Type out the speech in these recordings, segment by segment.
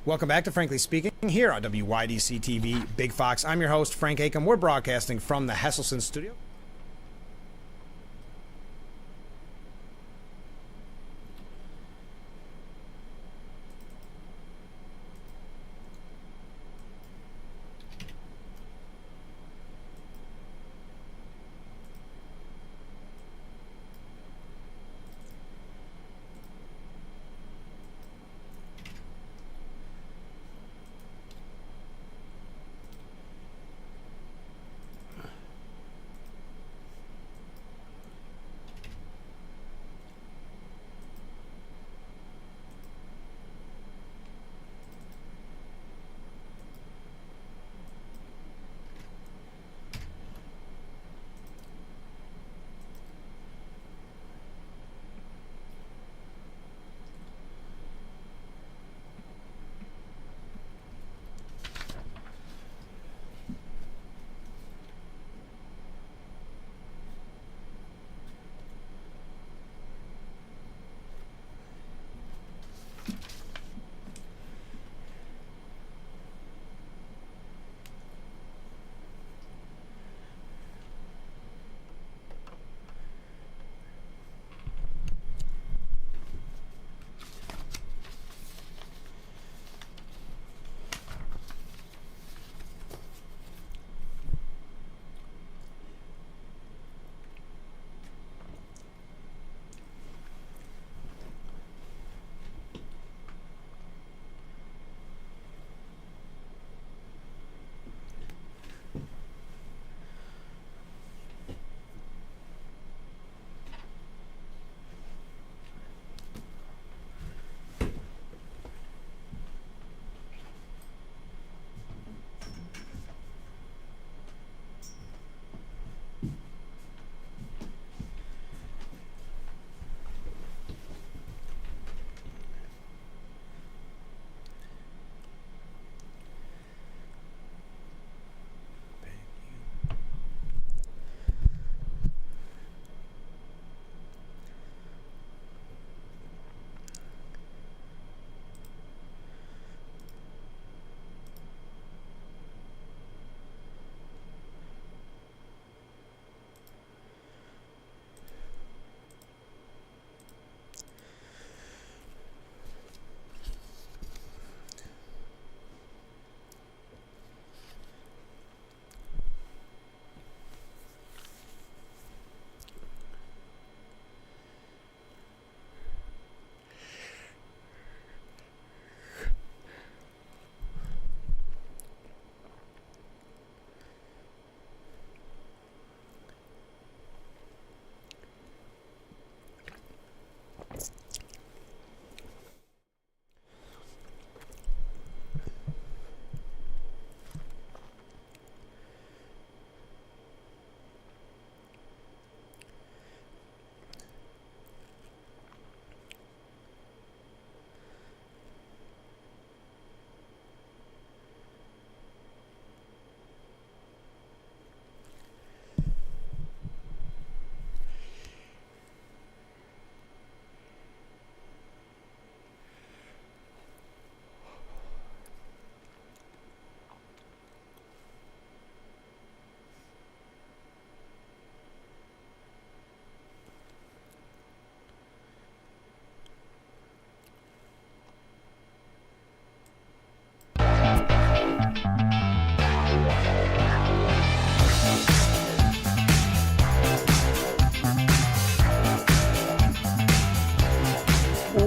Welcome back to Frankly Speaking here on WYDC TV, Big Fox. I'm your host, Frank Acom. We're broadcasting from the Hesselson studio.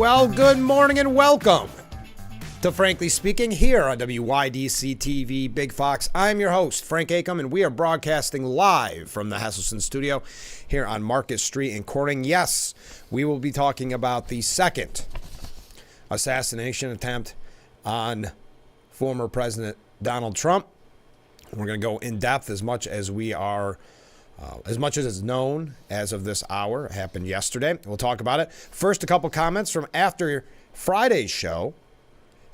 Well, good morning and welcome to Frankly Speaking here on WYDC TV, Big Fox. I'm your host, Frank Acom, and we are broadcasting live from the Hesselson studio here on Market Street in Corning. Yes, we will be talking about the second assassination attempt on former President Donald Trump. We're going to go in depth as much as we are as much as is known as of this hour. It happened yesterday. We'll talk about it. First, a couple comments from after Friday's show.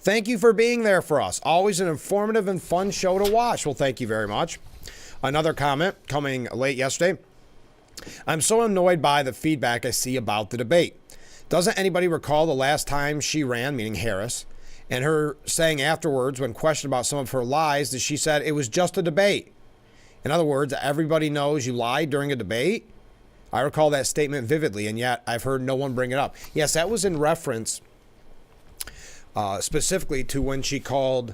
Thank you for being there for us. Always an informative and fun show to watch. Well, thank you very much. Another comment coming late yesterday. I'm so annoyed by the feedback I see about the debate. Doesn't anybody recall the last time she ran, meaning Harris, And her saying afterwards, when questioned about some of her lies, that she said it was just a debate. In other words, everybody knows you lied during a debate. I recall that statement vividly, and yet I've heard no one bring it up. Yes, that was in reference specifically to when she called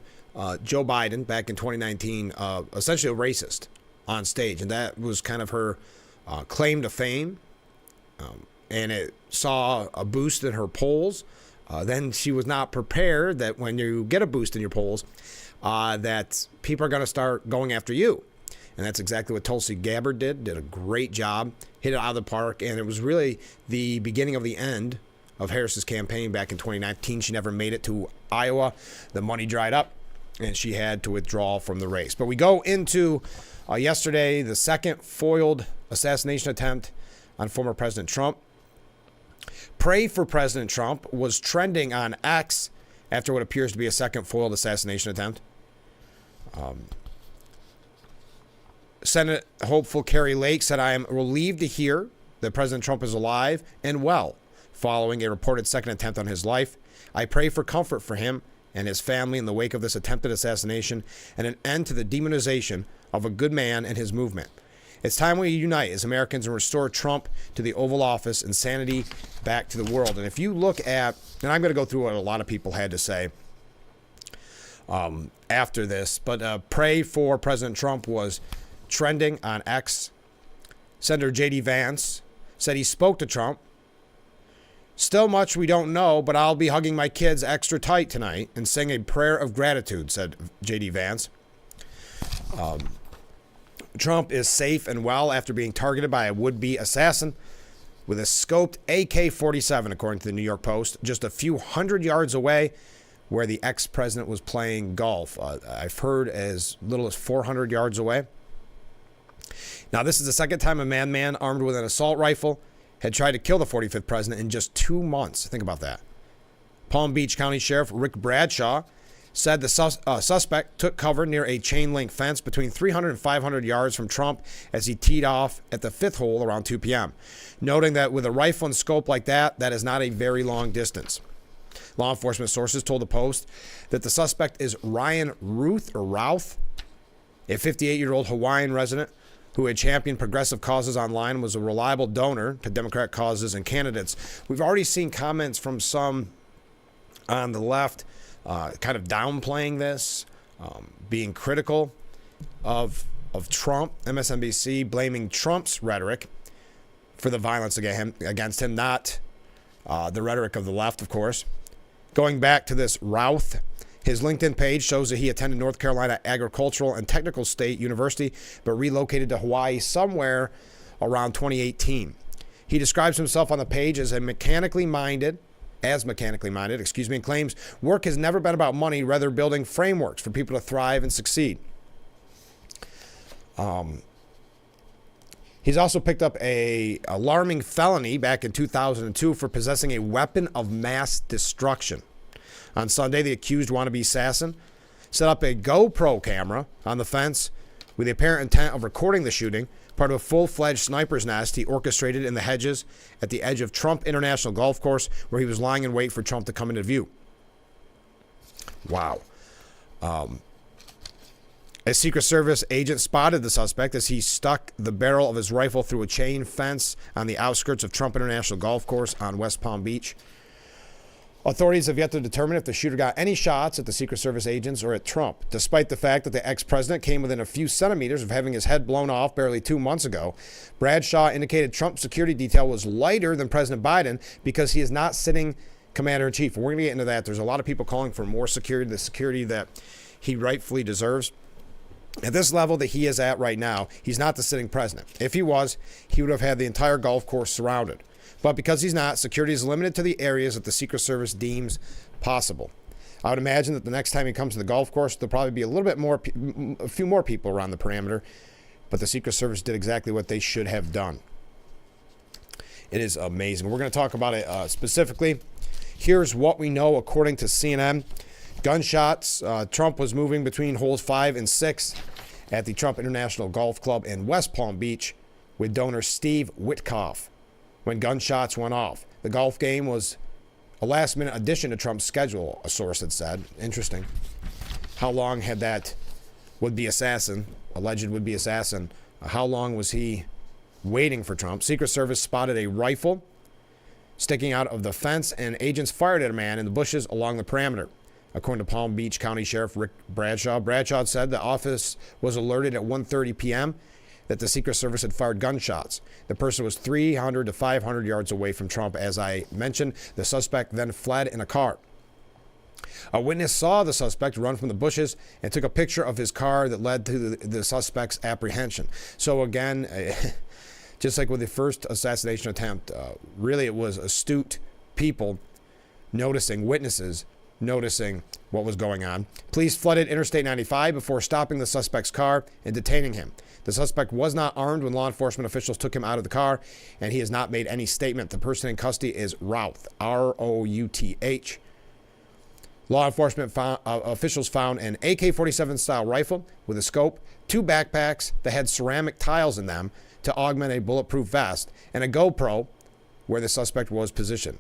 Joe Biden back in 2019 essentially a racist on stage. And that was kind of her claim to fame. And it saw a boost in her polls. Then she was not prepared that when you get a boost in your polls, that people are going to start going after you. And that's exactly what Tulsi Gabbard did a great job, hit it out of the park. And it was really the beginning of the end of Harris's campaign back in 2019. She never made it to Iowa. The money dried up, and she had to withdraw from the race. But we go into yesterday, the second foiled assassination attempt on former President Trump. Pray for President Trump was trending on X after what appears to be a second foiled assassination attempt. Senate hopeful Kari Lake said, "I am relieved to hear that President Trump is alive and well following a reported second attempt on his life. I pray for comfort for him and his family in the wake of this attempted assassination and an end to the demonization of a good man and his movement. It's time we unite as Americans and restore Trump to the Oval Office and sanity back to the world." And if you look at, and I'm going to go through what a lot of people had to say after this, but pray for President Trump was trending on X. Senator J.D. Vance said he spoke to Trump. "Still much we don't know, but I'll be hugging my kids extra tight tonight and saying a prayer of gratitude," said J.D. Vance. Trump is safe and well after being targeted by a would-be assassin with a scoped AK-47, according to the New York Post, just a few hundred yards away where the ex-president was playing golf. I've heard as little as 400 yards away. Now, this is the second time a madman armed with an assault rifle had tried to kill the 45th president in just 2 months. Think about that. Palm Beach County Sheriff Rick Bradshaw said the suspect took cover near a chain-link fence between 300 and 500 yards from Trump as he teed off at the fifth hole around 2 p.m., noting that with a rifle and scope like that, that is not a very long distance. Law enforcement sources told the Post that the suspect is Ryan Routh, a 58-year-old Hawaiian resident who had championed progressive causes online and was a reliable donor to Democratic causes and candidates. We've already seen comments from some on the left kind of downplaying this, being critical of Trump. MSNBC blaming Trump's rhetoric for the violence against him, not the rhetoric of the left, of course. Going back to this Routh, his LinkedIn page shows that he attended North Carolina Agricultural and Technical State University, but relocated to Hawaii somewhere around 2018. He describes himself on the page as mechanically minded, and claims work has never been about money, rather building frameworks for people to thrive and succeed. He's also picked up a alarming felony back in 2002 for possessing a weapon of mass destruction. On Sunday, the accused wannabe assassin set up a GoPro camera on the fence with the apparent intent of recording the shooting, part of a full-fledged sniper's nest he orchestrated in the hedges at the edge of Trump International Golf Course, where he was lying in wait for Trump to come into view. Wow. A Secret Service agent spotted the suspect as he stuck the barrel of his rifle through a chain fence on the outskirts of Trump International Golf Course on West Palm Beach. Authorities have yet to determine if the shooter got any shots at the Secret Service agents or at Trump, despite the fact that the ex-president came within a few centimeters of having his head blown off barely 2 months ago. Bradshaw indicated Trump's security detail was lighter than President Biden because he is not sitting commander-in-chief. And we're going to get into that. There's a lot of people calling for more security, the security that he rightfully deserves. At this level that he is at right now, he's not the sitting president. If he was, he would have had the entire golf course surrounded. But because he's not, security is limited to the areas that the Secret Service deems possible. I would imagine that the next time he comes to the golf course, there'll probably be a few more people around the perimeter. But the Secret Service did exactly what they should have done. It is amazing. We're going to talk about it specifically. Here's what we know according to CNN. Gunshots. Trump was moving between holes 5 and 6 at the Trump International Golf Club in West Palm Beach with donor Steve Witkoff when gunshots went off. The golf game was a last-minute addition to Trump's schedule, a source had said. Interesting. How long had that would-be assassin, alleged would-be assassin, how long was he waiting for Trump? Secret Service spotted a rifle sticking out of the fence, and agents fired at a man in the bushes along the perimeter. According to Palm Beach County Sheriff Rick Bradshaw, Bradshaw said the office was alerted at 1:30 p.m. that the Secret Service had fired gunshots. The person was 300 to 500 yards away from Trump. As I mentioned, the suspect then fled in a car. A witness saw the suspect run from the bushes and took a picture of his car that led to the suspect's apprehension. So again, just like with the first assassination attempt, really it was astute people noticing, witnesses noticing what was going on. Police flooded Interstate 95 before stopping the suspect's car and detaining him. The suspect was not armed when law enforcement officials took him out of the car, and he has not made any statement. The person in custody is Routh, R-O-U-T-H. Law enforcement officials found an AK-47 style rifle with a scope, 2 backpacks that had ceramic tiles in them to augment a bulletproof vest, and a GoPro where the suspect was positioned.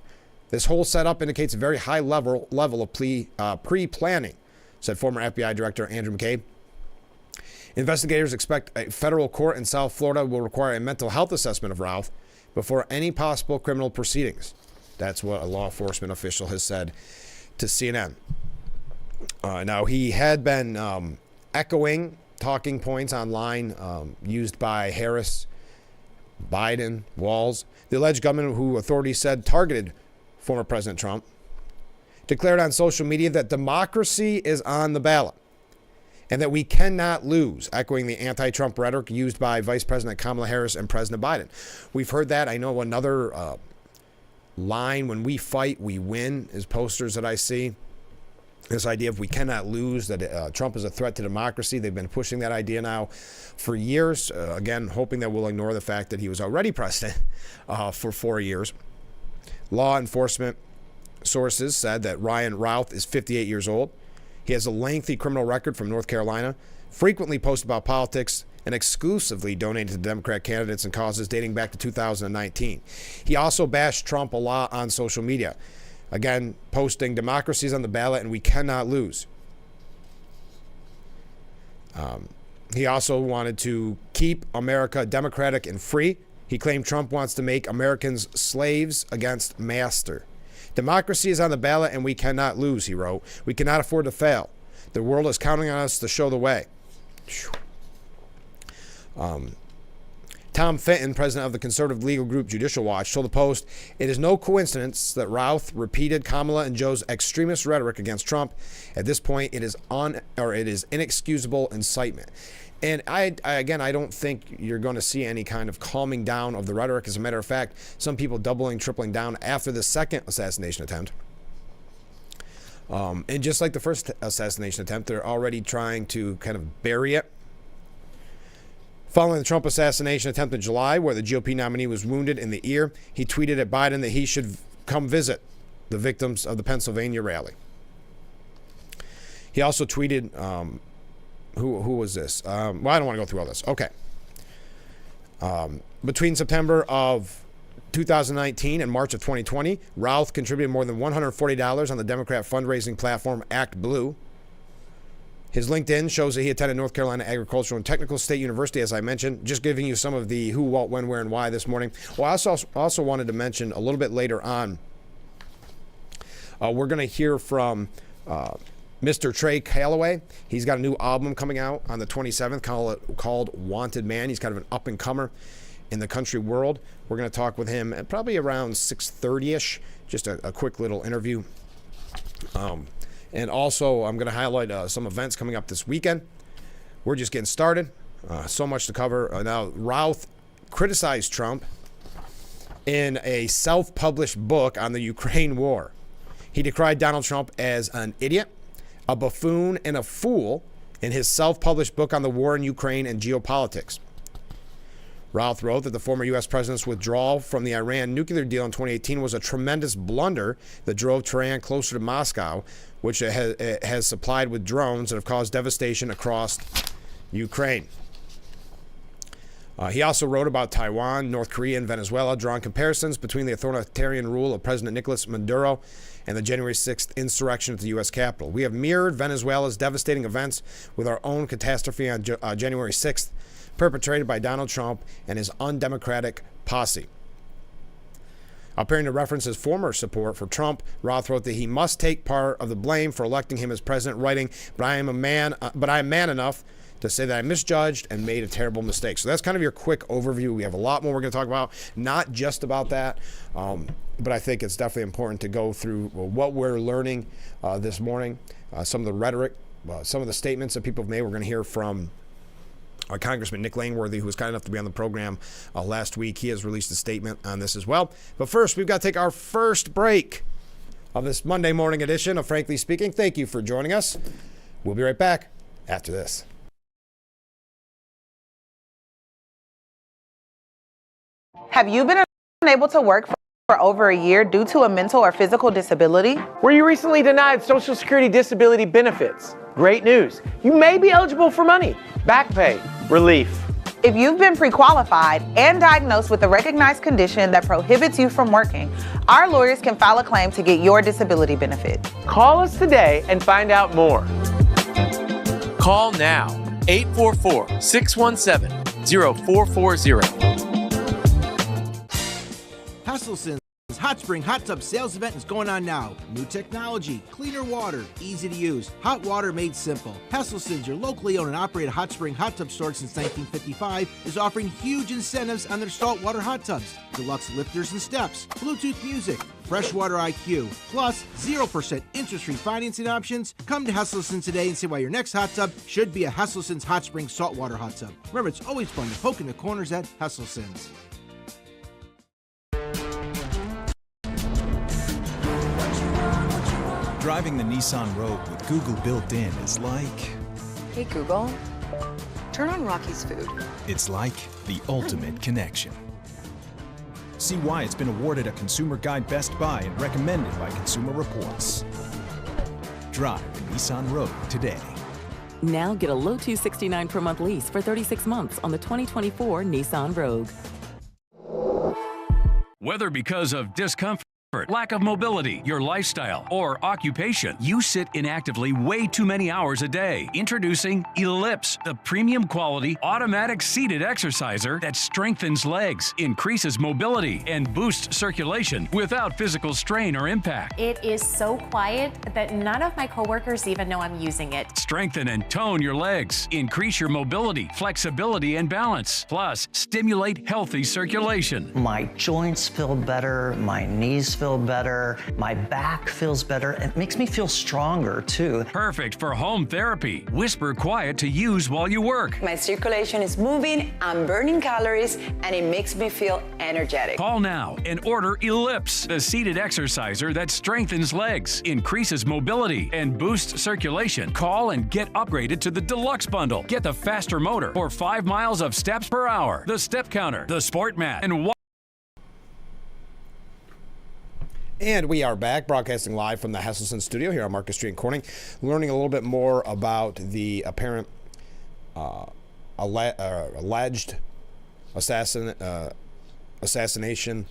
This whole setup indicates a very high level of pre-planning, said former FBI Director Andrew McCabe. Investigators expect a federal court in South Florida will require a mental health assessment of Routh before any possible criminal proceedings. That's what a law enforcement official has said to CNN. Now, he had been echoing talking points online used by Harris, Biden, Walz. The alleged gunman, who authorities said targeted former President Trump, declared on social media that democracy is on the ballot and that we cannot lose, echoing the anti-Trump rhetoric used by Vice President Kamala Harris and President Biden. We've heard that. I know another line, when we fight, we win, is posters that I see. This idea of we cannot lose, that Trump is a threat to democracy. They've been pushing that idea now for years. Again, hoping that we'll ignore the fact that he was already president for 4 years. Law enforcement sources said that Ryan Routh is 58 years old. He has a lengthy criminal record from North Carolina, frequently posted about politics, and exclusively donated to Democrat candidates and causes dating back to 2019. He also bashed Trump a lot on social media. Again, posting democracy's on the ballot and we cannot lose. He also wanted to keep America democratic and free. He claimed Trump wants to make Americans slaves against master. Democracy is on the ballot and we cannot lose, he wrote. We cannot afford to fail. The world is counting on us to show the way. Tom Fitton, president of the conservative legal group Judicial Watch, told the Post, "It is no coincidence that Routh repeated Kamala and Joe's extremist rhetoric against Trump. At this point, it is inexcusable incitement." And I don't think you're going to see any kind of calming down of the rhetoric. As a matter of fact, some people doubling, tripling down after the second assassination attempt. And just like the first assassination attempt, they're already trying to kind of bury it. Following the Trump assassination attempt in July, where the GOP nominee was wounded in the ear, he tweeted at Biden that he should come visit the victims of the Pennsylvania rally. He also tweeted, who was this? Well, I don't want to go through all this. Okay. Between September of 2019 and March of 2020, Routh contributed more than $140 on the Democrat fundraising platform Act Blue. His LinkedIn shows that he attended North Carolina Agricultural and Technical State University, as I mentioned. Just giving you some of the who, what, when, where, and why this morning. Well, I also wanted to mention a little bit later on, we're going to hear from Mr. Trey Calloway. He's got a new album coming out on the 27th called Wanted Man. He's kind of an up-and-comer in the country world. We're going to talk with him at probably around 6:30-ish, just a quick little interview. And also, I'm going to highlight some events coming up this weekend. We're just getting started. So much to cover. Now, Routh criticized Trump in a self-published book on the Ukraine war. He decried Donald Trump as an idiot, a buffoon, and a fool in his self-published book on the war in Ukraine and geopolitics. Routh wrote that the former U.S. president's withdrawal from the Iran nuclear deal in 2018 was a tremendous blunder that drove Tehran closer to Moscow, which it has supplied with drones that have caused devastation across Ukraine. He also wrote about Taiwan, North Korea, and Venezuela, drawing comparisons between the authoritarian rule of President Nicolas Maduro and the January 6th insurrection at the U.S. Capitol. We have mirrored Venezuela's devastating events with our own catastrophe on January 6th, perpetrated by Donald Trump and his undemocratic posse. Appearing to reference his former support for Trump, Roth wrote that he must take part of the blame for electing him as president, writing, but I am man enough to say that I misjudged and made a terrible mistake. So that's kind of your quick overview. We have a lot more we're going to talk about, not just about that, but I think it's definitely important to go through what we're learning this morning, some of the rhetoric, some of the statements that people have made. We're going to hear from Congressman Nick Langworthy, who was kind enough to be on the program last week. He has released a statement on this as well. But first, we've got to take our first break of this Monday morning edition of Frankly Speaking. Thank you for joining us. We'll be right back after this. Have you been unable to work for over a year due to a mental or physical disability? Were you recently denied Social Security disability benefits? Great news. You may be eligible for money, back pay, relief. If you've been pre-qualified and diagnosed with a recognized condition that prohibits you from working, our lawyers can file a claim to get your disability benefit. Call us today and find out more. Call now, 844-617-0440. Hustleton's Hot Spring Hot Tub Sales Event is going on now. New technology, cleaner water, easy to use, hot water made simple. Hustleton's, your locally owned and operated hot spring hot tub store since 1955, is offering huge incentives on their saltwater hot tubs, deluxe lifters and steps, Bluetooth music, freshwater IQ, plus 0% interest-free financing options. Come to Hustleton's today and see why your next hot tub should be a Hustleton's Hot Spring Saltwater Hot Tub. Remember, it's always fun to poke in the corners at Hustleton's. Driving the Nissan Rogue with Google built in is like... Hey Google, turn on Rocky's Food. It's like the ultimate connection. See why it's been awarded a Consumer Guide Best Buy and recommended by Consumer Reports. Drive the Nissan Rogue today. Now get a low $269 per month lease for 36 months on the 2024 Nissan Rogue. Whether because of discomfort, lack of mobility, your lifestyle, or occupation, you sit inactively way too many hours a day. Introducing Ellipse, the premium quality automatic seated exerciser that strengthens legs, increases mobility, and boosts circulation without physical strain or impact. It is so quiet that none of my coworkers even know I'm using it. Strengthen and tone your legs, increase your mobility, flexibility, and balance, plus stimulate healthy circulation. My joints feel better, my knees feel better, my back feels better. It makes me feel stronger too. Perfect for home therapy. Whisper quiet to use while you work. My circulation is moving, I'm burning calories, and it makes me feel energetic. Call now and order Ellipse, the seated exerciser that strengthens legs, increases mobility, and boosts circulation. Call and get upgraded to the Deluxe Bundle. Get the faster motor or 5 miles of steps per hour, the step counter, the sport mat, and And we are back, broadcasting live from the Hesselson studio here on Market Street in Corning, learning a little bit more about the apparent alleged assassination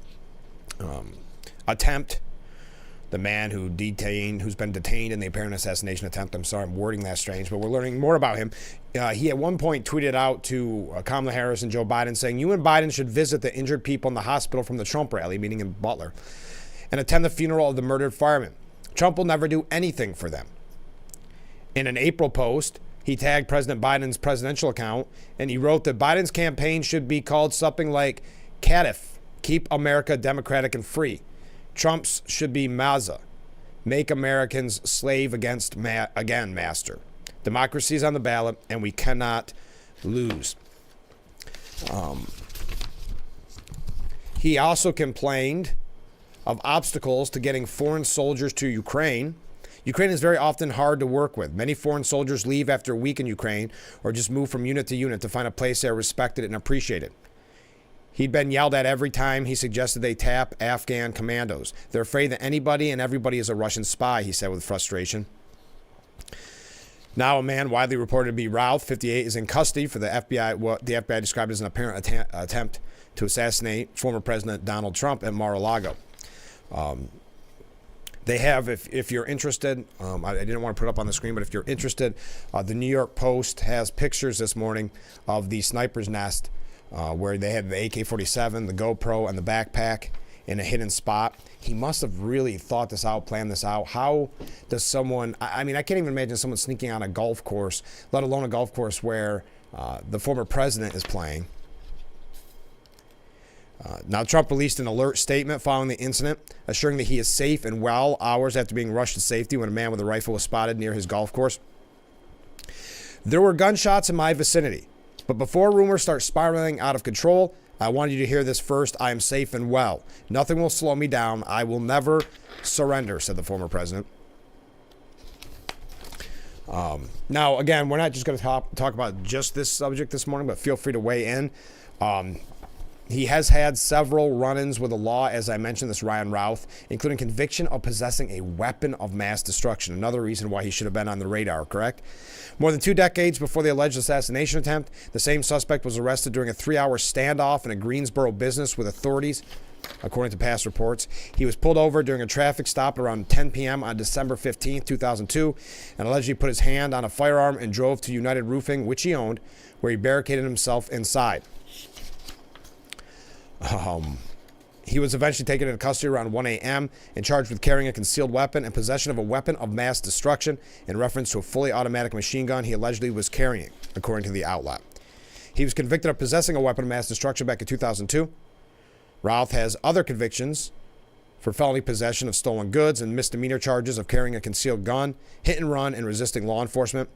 attempt. The man who's been detained in the apparent assassination attempt. I'm sorry, I'm wording that strange, but we're learning more about him. He at one point tweeted out to Kamala Harris and Joe Biden saying, "You and Biden should visit the injured people in the hospital from the Trump rally," meeting in Butler, "and attend the funeral of the murdered firemen. Trump will never do anything for them." In an April post, he tagged President Biden's presidential account, and he wrote that Biden's campaign should be called something like CATIF, Keep America Democratic and Free. Trump's should be MAZA, Make Americans Slave Again Master. Democracy is on the ballot, and we cannot lose. He also complained of obstacles to getting foreign soldiers to Ukraine. Ukraine is very often hard to work with. Many foreign soldiers leave after a week in Ukraine or just move from unit to unit to find a place they are respected and appreciated. He'd been yelled at every time he suggested they tap Afghan commandos. They're afraid that anybody and everybody is a Russian spy, he said with frustration. Now a man widely reported to be Ralph, 58, is in custody for the FBI, what the FBI described as an apparent attempt to assassinate former President Donald Trump at Mar-a-Lago. They have, if you're interested, I didn't want to put it up on the screen, but if you're interested, the New York Post has pictures this morning of the sniper's nest where they had the AK-47, the GoPro, and the backpack in a hidden spot. He must have really thought this out, planned this out. How does someone, I mean, I can't even imagine someone sneaking on a golf course, let alone a golf course where the former president is playing. Now, Trump released an alert statement following the incident, assuring that he is safe and well hours after being rushed to safety when a man with a rifle was spotted near his golf course. There were gunshots in my vicinity, but before rumors start spiraling out of control, I wanted you to hear this first. I am safe and well. Nothing will slow me down. I will never surrender, said the former president. Now, again, we're not just going to talk about just this subject this morning, but feel free to weigh in. He has had several run-ins with the law, as I mentioned, this Ryan Routh, including conviction of possessing a weapon of mass destruction. Another reason why he should have been on the radar, correct? More than 2 decades before the alleged assassination attempt, the same suspect was arrested during a 3-hour standoff in a Greensboro business with authorities, according to past reports. He was pulled over during a traffic stop around 10 p.m. on December 15, 2002, and allegedly put his hand on a firearm and drove to United Roofing, which he owned, where he barricaded himself inside. He was eventually taken into custody around 1 a.m. and charged with carrying a concealed weapon and possession of a weapon of mass destruction in reference to a fully automatic machine gun he allegedly was carrying, according to the outlet. He was convicted of possessing a weapon of mass destruction back in 2002. Routh has other convictions for felony possession of stolen goods and misdemeanor charges of carrying a concealed gun, hit and run, and resisting law enforcement.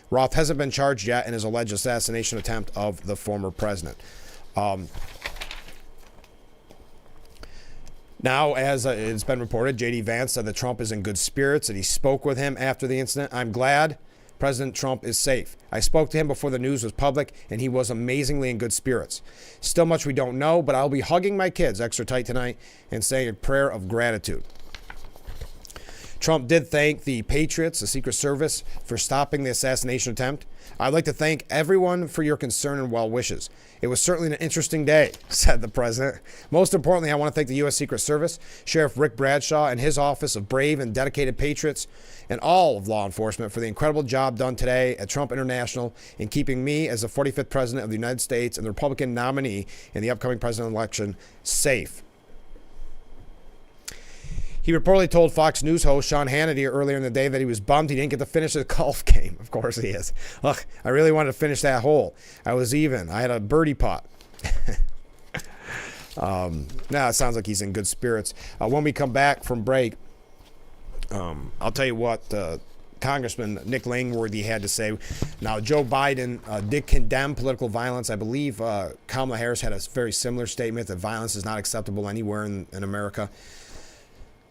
Routh hasn't been charged yet in his alleged assassination attempt of the former president. Now, as it's been reported, J.D. Vance said that Trump is in good spirits, that he spoke with him after the incident. I'm glad President Trump is safe. I spoke to him before the news was public, and he was amazingly in good spirits. Still much we don't know, but I'll be hugging my kids extra tight tonight and saying a prayer of gratitude. Trump did thank the Patriots, the Secret Service, for stopping the assassination attempt. I'd like to thank everyone for your concern and well wishes. It was certainly an interesting day, said the president. Most importantly, I want to thank the U.S. Secret Service, Sheriff Rick Bradshaw and his office of brave and dedicated patriots, and all of law enforcement for the incredible job done today at Trump International in keeping me as the 45th president of the United States and the Republican nominee in the upcoming presidential election safe. He reportedly told Fox News host Sean Hannity earlier in the day that he was bummed he didn't get to finish the golf game. Of course he is. Look, I really wanted to finish that hole. I was even. I had a birdie putt. Now it sounds like he's in good spirits. When we come back from break, I'll tell you what Congressman Nick Langworthy had to say. Now, Joe Biden did condemn political violence. I believe Kamala Harris had a very similar statement that violence is not acceptable anywhere in America.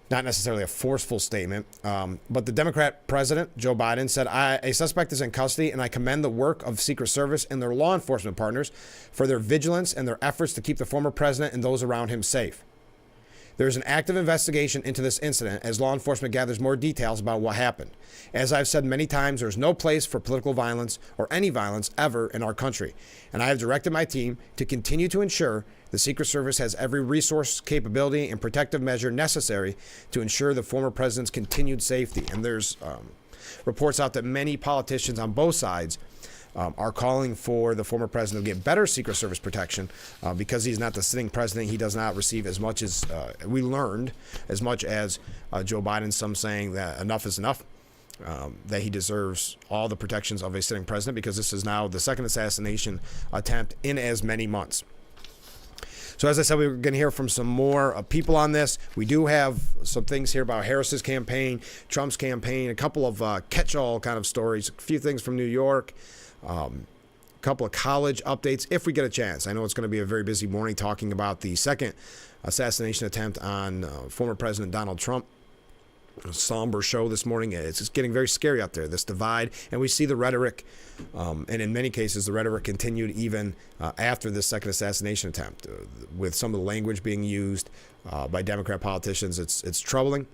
Not necessarily a forceful statement, but the Democrat president, Joe Biden, said, a suspect is in custody, and I commend the work of Secret Service and their law enforcement partners for their vigilance and their efforts to keep the former president and those around him safe. There is an active investigation into this incident as law enforcement gathers more details about what happened. As I've said many times, there's no place for political violence or any violence ever in our country. And I have directed my team to continue to ensure the Secret Service has every resource, capability, and protective measure necessary to ensure the former president's continued safety. And there's reports out that many politicians on both sides are calling for the former president to get better Secret Service protection because he's not the sitting president. He does not receive as much as we learned, as much as Joe Biden, some saying that enough is enough, that he deserves all the protections of a sitting president because this is now the second assassination attempt in as many months. So as I said, we were going to hear from some more people on this. We do have some things here about Harris's campaign, Trump's campaign, a couple of catch-all kind of stories, a few things from New York, a couple of college updates if we get a chance. I know it's going to be a very busy morning talking about the second assassination attempt on former President Donald Trump. A somber show this morning. It's just getting very scary out there, this divide. And we see the rhetoric, and in many cases, the rhetoric continued even after this second assassination attempt, with some of the language being used by Democrat politicians. It's troubling.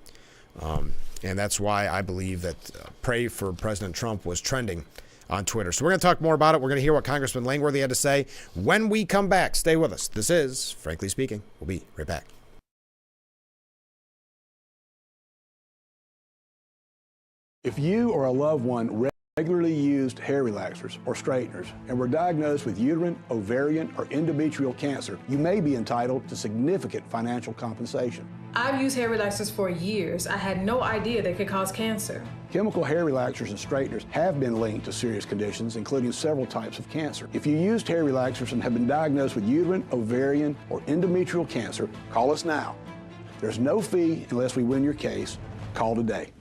And that's why I believe that Pray for President Trump was trending on Twitter. So we're going to talk more about it. We're going to hear what Congressman Langworthy had to say when we come back. Stay with us. This is Frankly Speaking. We'll be right back. If you or a loved one regularly used hair relaxers or straighteners and were diagnosed with uterine, ovarian, or endometrial cancer, you may be entitled to significant financial compensation. I've used hair relaxers for years. I had no idea they could cause cancer. Chemical hair relaxers and straighteners have been linked to serious conditions, including several types of cancer. If you used hair relaxers and have been diagnosed with uterine, ovarian, or endometrial cancer, call us now. There's no fee unless we win your case. Call today.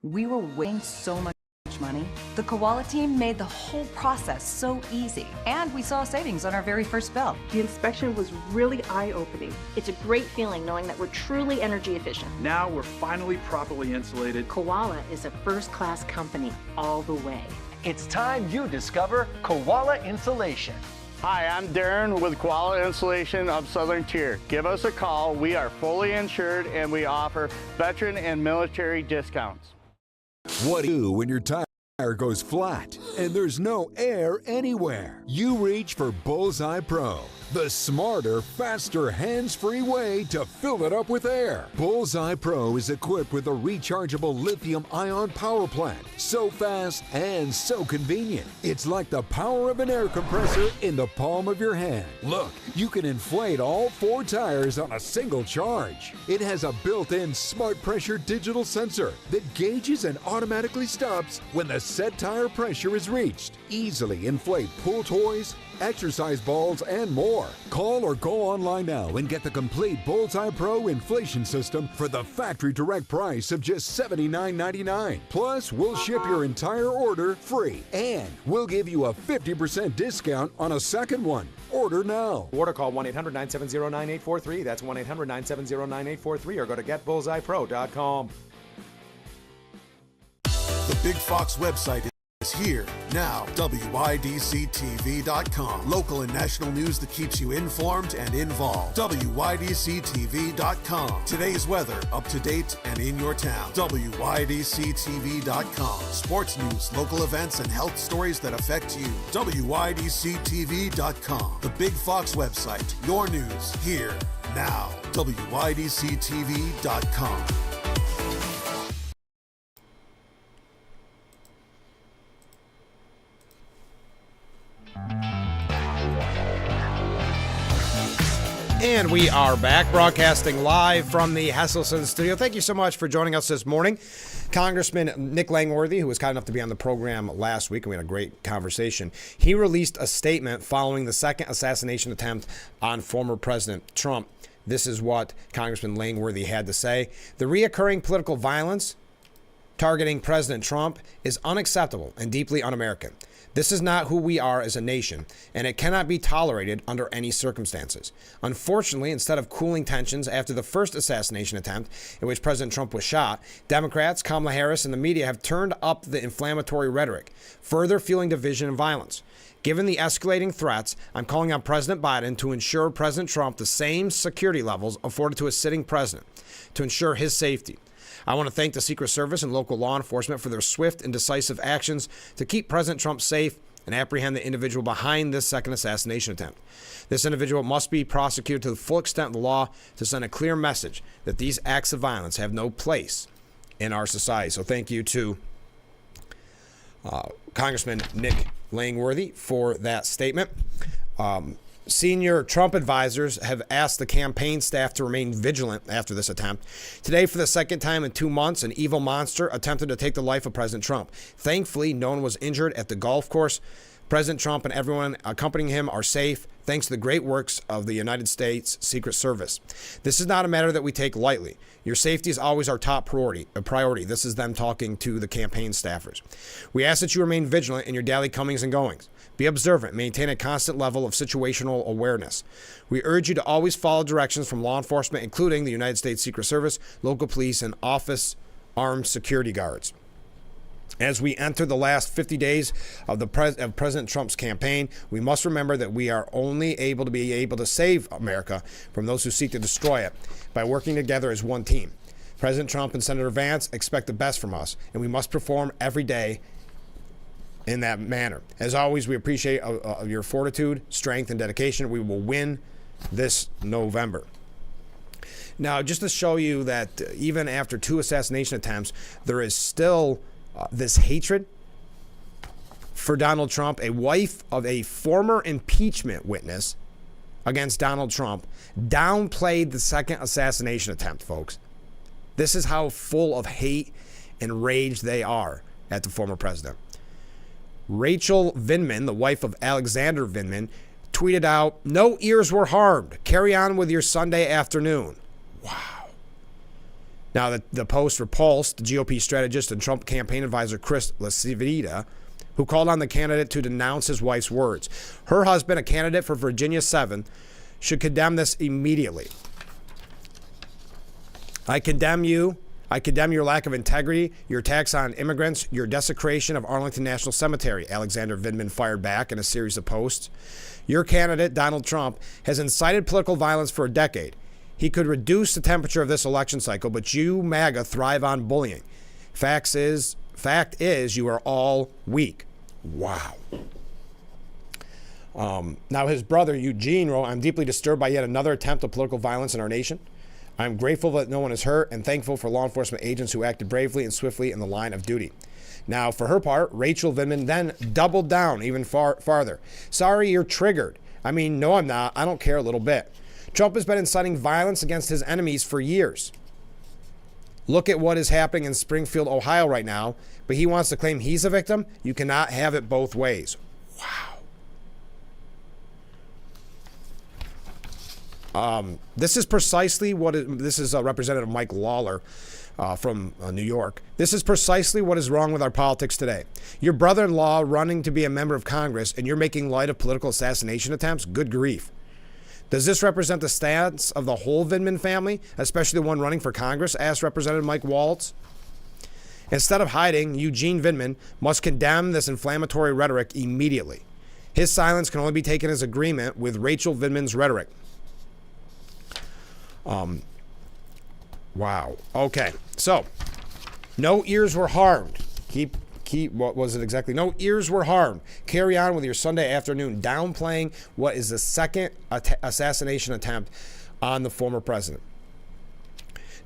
We were wasting so much money. The Koala team made the whole process so easy, and we saw savings on our very first bill. The inspection was really eye-opening. It's a great feeling knowing that we're truly energy efficient. Now we're finally properly insulated. Koala is a first-class company all the way. It's time you discover Koala Insulation. Hi, I'm Darren with Koala Insulation of Southern Tier. Give us a call. We are fully insured and we offer veteran and military discounts. What do you do when your tire goes flat and there's no air anywhere? You reach for Bullseye Pro, the smarter, faster, hands-free way to fill it up with air. Bullseye Pro is equipped with a rechargeable lithium-ion power plant. So fast and so convenient. It's like the power of an air compressor in the palm of your hand. Look, you can inflate all 4 tires on a single charge. It has a built-in smart pressure digital sensor that gauges and automatically stops when the set tire pressure is reached. Easily inflate pool toys, exercise balls, and more. Call or go online now and get the complete Bullseye Pro inflation system for the factory direct price of just $79.99. Plus, we'll ship your entire order free, and we'll give you a 50% discount on a second one. Order now. Order call 1-800-970-9843. That's 1-800-970-9843, or go to getbullseyepro.com. The Big Fox website is here now. WYDCTV.com. Local and national news that keeps you informed and involved. WYDCTV.com. Today's weather, up to date and in your town. WYDCTV.com. Sports news, local events, and health stories that affect you. WYDCTV.com. The Big Fox website. Your news here now. WYDCTV.com. And we are back, broadcasting live from the Hesselson studio. Thank you so much for joining us this morning. Congressman Nick Langworthy, who was kind enough to be on the program last week, and we had a great conversation, he released a statement following the second assassination attempt on former President Trump. This is what Congressman Langworthy had to say. The reoccurring political violence targeting President Trump is unacceptable and deeply un-American. This is not who we are as a nation, and it cannot be tolerated under any circumstances. Unfortunately, instead of cooling tensions after the first assassination attempt in which President Trump was shot, Democrats, Kamala Harris, and the media have turned up the inflammatory rhetoric, further fueling division and violence. Given the escalating threats, I'm calling on President Biden to ensure President Trump the same security levels afforded to a sitting president, to ensure his safety. I want to thank the Secret Service and local law enforcement for their swift and decisive actions to keep President Trump safe and apprehend the individual behind this second assassination attempt. This individual must be prosecuted to the full extent of the law to send a clear message that these acts of violence have no place in our society. So thank you to Congressman Nick Langworthy for that statement. Senior Trump advisors have asked the campaign staff to remain vigilant after this attempt. Today, for the second time in 2 months, an evil monster attempted to take the life of President Trump. Thankfully, no one was injured at the golf course. President Trump and everyone accompanying him are safe, thanks to the great works of the United States Secret Service. This is not a matter that we take lightly. Your safety is always our top priority. This is them talking to the campaign staffers. We ask that you remain vigilant in your daily comings and goings. Be observant. Maintain a constant level of situational awareness. We urge you to always follow directions from law enforcement, including the United States Secret Service, local police, and office armed security guards. As we enter the last 50 days of President Trump's campaign, we must remember that we are only able to save America from those who seek to destroy it by working together as one team. President Trump and Senator Vance expect the best from us, and we must perform every day in that manner. As always, we appreciate your fortitude, strength, and dedication. We will win this November. Now, just to show you that even after 2 assassination attempts, there is still this hatred for Donald Trump. A wife of a former impeachment witness against Donald Trump downplayed the second assassination attempt, folks. This is how full of hate and rage they are at the former president. Rachel Vindman, the wife of Alexander Vindman, tweeted out, "No ears were harmed. Carry on with your Sunday afternoon." Wow. Now, the post repulsed the GOP strategist and Trump campaign advisor Chris LaCivita, who called on the candidate to denounce his wife's words. Her husband, a candidate for Virginia 7, should condemn this immediately. I condemn you. I condemn your lack of integrity, your attacks on immigrants, your desecration of Arlington National Cemetery, Alexander Vindman fired back in a series of posts. Your candidate, Donald Trump, has incited political violence for a decade. He could reduce the temperature of this election cycle, but you, MAGA, thrive on bullying. Fact is, you are all weak. Wow. Now, his brother, Eugene, wrote, "I'm deeply disturbed by yet another attempt of political violence in our nation. I'm grateful that no one is hurt and thankful for law enforcement agents who acted bravely and swiftly in the line of duty." Now, for her part, Rachel Vindman then doubled down even farther. "Sorry, you're triggered. I mean, no, I'm not. I don't care a little bit. Trump has been inciting violence against his enemies for years. Look at what is happening in Springfield, Ohio right now, but he wants to claim he's a victim? You cannot have it both ways." Wow. This is precisely what this is Representative Mike Lawler from New York. "This is precisely what is wrong with our politics today. Your brother-in-law running to be a member of Congress, and you're making light of political assassination attempts? Good grief. Does this represent the stance of the whole Vindman family, especially the one running for Congress?" asked Representative Mike Waltz. Instead of hiding, Eugene Vindman must condemn this inflammatory rhetoric immediately. His silence can only be taken as agreement with Rachel Vindman's rhetoric. Wow. Okay. So, no ears were harmed. What was it exactly? No ears were harmed. Carry on with your Sunday afternoon, downplaying what is the second assassination attempt on the former president.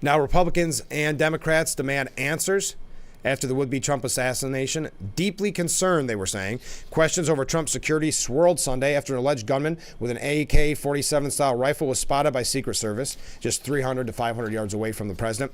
Now, Republicans and Democrats demand answers after the would-be Trump assassination. Deeply concerned, they were saying. Questions over Trump's security swirled Sunday after an alleged gunman with an AK-47 style rifle was spotted by Secret Service just 300 to 500 yards away from the president.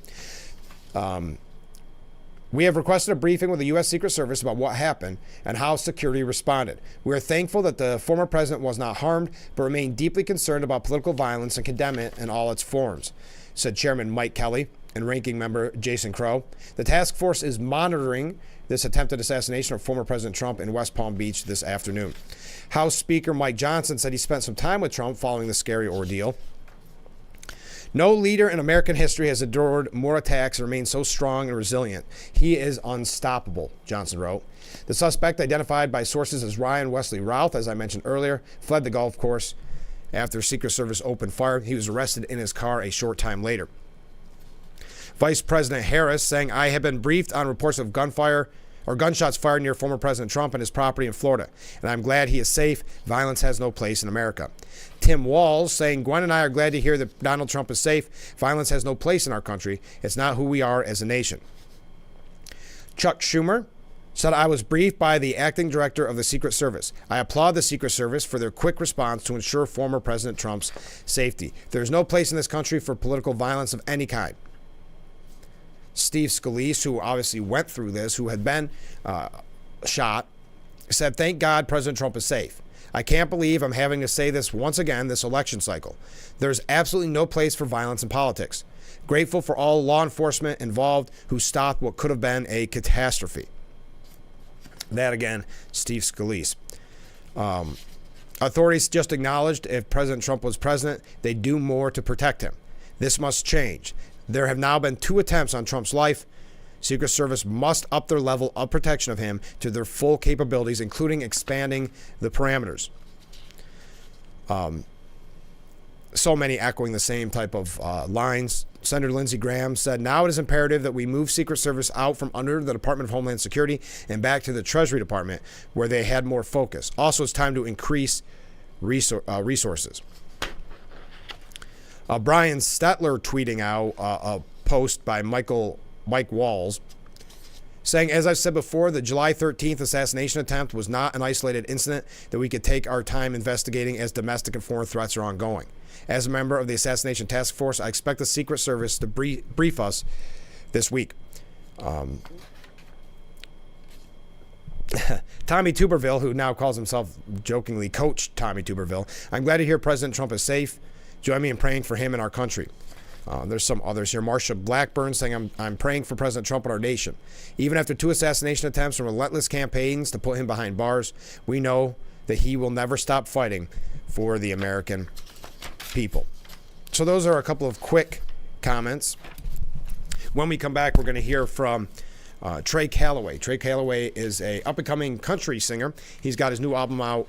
"We have requested a briefing with the U.S. Secret Service about what happened and how security responded. We are thankful that the former president was not harmed, but remain deeply concerned about political violence and condemn it in all its forms," said Chairman Mike Kelly and Ranking Member Jason Crow. The task force is monitoring this attempted assassination of former President Trump in West Palm Beach this afternoon. House Speaker Mike Johnson said he spent some time with Trump following the scary ordeal. "No leader in American history has endured more attacks and remained so strong and resilient. He is unstoppable," Johnson wrote. The suspect, identified by sources as Ryan Wesley Routh, as I mentioned earlier, fled the golf course after Secret Service opened fire. He was arrested in his car a short time later. Vice President Harris saying, "I have been briefed on reports of gunshots fired near former President Trump and his property in Florida, and I'm glad he is safe. Violence has no place in America." Tim Walz saying, "Gwen and I are glad to hear that Donald Trump is safe. Violence has no place in our country. It's not who we are as a nation." Chuck Schumer said, "I was briefed by the acting director of the Secret Service. I applaud the Secret Service for their quick response to ensure former President Trump's safety. There's no place in this country for political violence of any kind." Steve Scalise, who obviously went through this, who had been shot, said, "Thank God President Trump is safe. I can't believe I'm having to say this once again this election cycle. There's absolutely no place for violence in politics. Grateful for all law enforcement involved who stopped what could have been a catastrophe." That again, Steve Scalise. Authorities just acknowledged if President Trump was president, they'd do more to protect him. This must change. There have now been 2 attempts on Trump's life. Secret Service must up their level of protection of him to their full capabilities, including expanding the parameters. So many echoing the same type of lines. Senator Lindsey Graham said, now it is imperative that we move Secret Service out from under the Department of Homeland Security and back to the Treasury Department, where they had more focus. Also, it's time to increase resources. Brian Stetler tweeting out a post by Mike Walls saying, as I've said before, the July 13th assassination attempt was not an isolated incident that we could take our time investigating, as domestic and foreign threats are ongoing. As a member of the Assassination Task Force, I expect the Secret Service to brief us this week. Tommy Tuberville, who now calls himself jokingly Coach Tommy Tuberville, I'm glad to hear President Trump is safe. Join me in praying for him and our country. There's some others here. Marsha Blackburn saying, I'm praying for President Trump and our nation. Even after 2 assassination attempts and relentless campaigns to put him behind bars, we know that he will never stop fighting for the American people. So those are a couple of quick comments. When we come back, we're going to hear from Trey Calloway. Trey Calloway is a up-and-coming country singer. He's got his new album out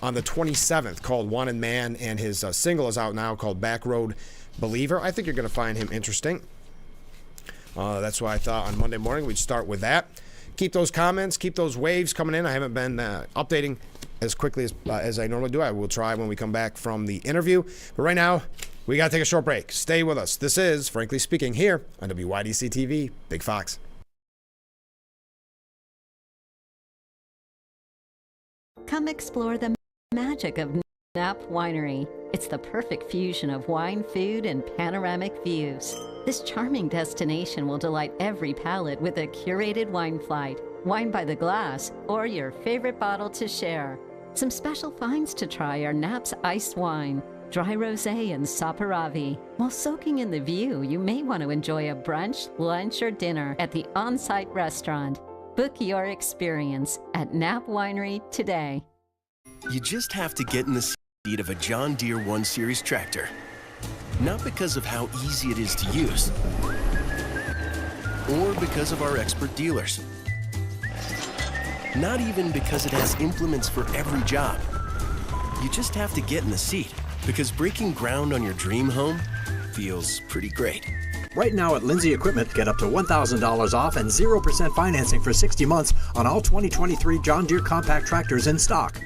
on the 27th called Wanted Man, and his single is out now called Back Road Believer. I think you're going to find him interesting. That's why I thought on Monday morning we'd start with that. Keep those comments, keep those waves coming in. I haven't been updating as quickly as I normally do. I will try when we come back from the interview. But right now, we got to take a short break. Stay with us. This is Frankly Speaking here on WYDC TV, Big Fox. Come explore the magic of Knapp Winery. It's the perfect fusion of wine, food, and panoramic views. This charming destination will delight every palate with a curated wine flight, wine by the glass, or your favorite bottle to share. Some special finds to try are Knapp's Iced Wine, Dry Rosé, and Saperavi. While soaking in the view, you may want to enjoy a brunch, lunch, or dinner at the on-site restaurant. Book your experience at Knapp Winery today. You just have to get in the seat of a John Deere 1 Series tractor. Not because of how easy it is to use, or because of our expert dealers. Not even because it has implements for every job. You just have to get in the seat, because breaking ground on your dream home feels pretty great. Right now at Lindsay Equipment, get up to $1,000 off and 0% financing for 60 months on all 2023 John Deere compact tractors in stock.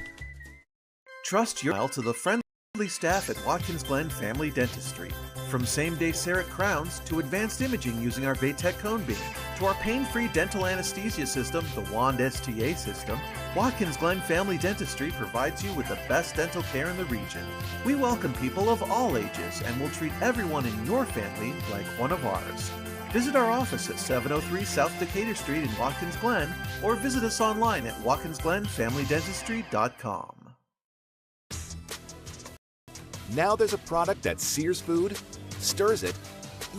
Trust your smile to the friendly staff at Watkins Glen Family Dentistry. From same-day CEREC crowns to advanced imaging using our Vaytec cone beam, to our pain-free dental anesthesia system, the Wand STA system, Watkins Glen Family Dentistry provides you with the best dental care in the region. We welcome people of all ages and will treat everyone in your family like one of ours. Visit our office at 703 South Decatur Street in Watkins Glen, or visit us online at watkinsglenfamilydentistry.com. Now there's a product that sears food, stirs it,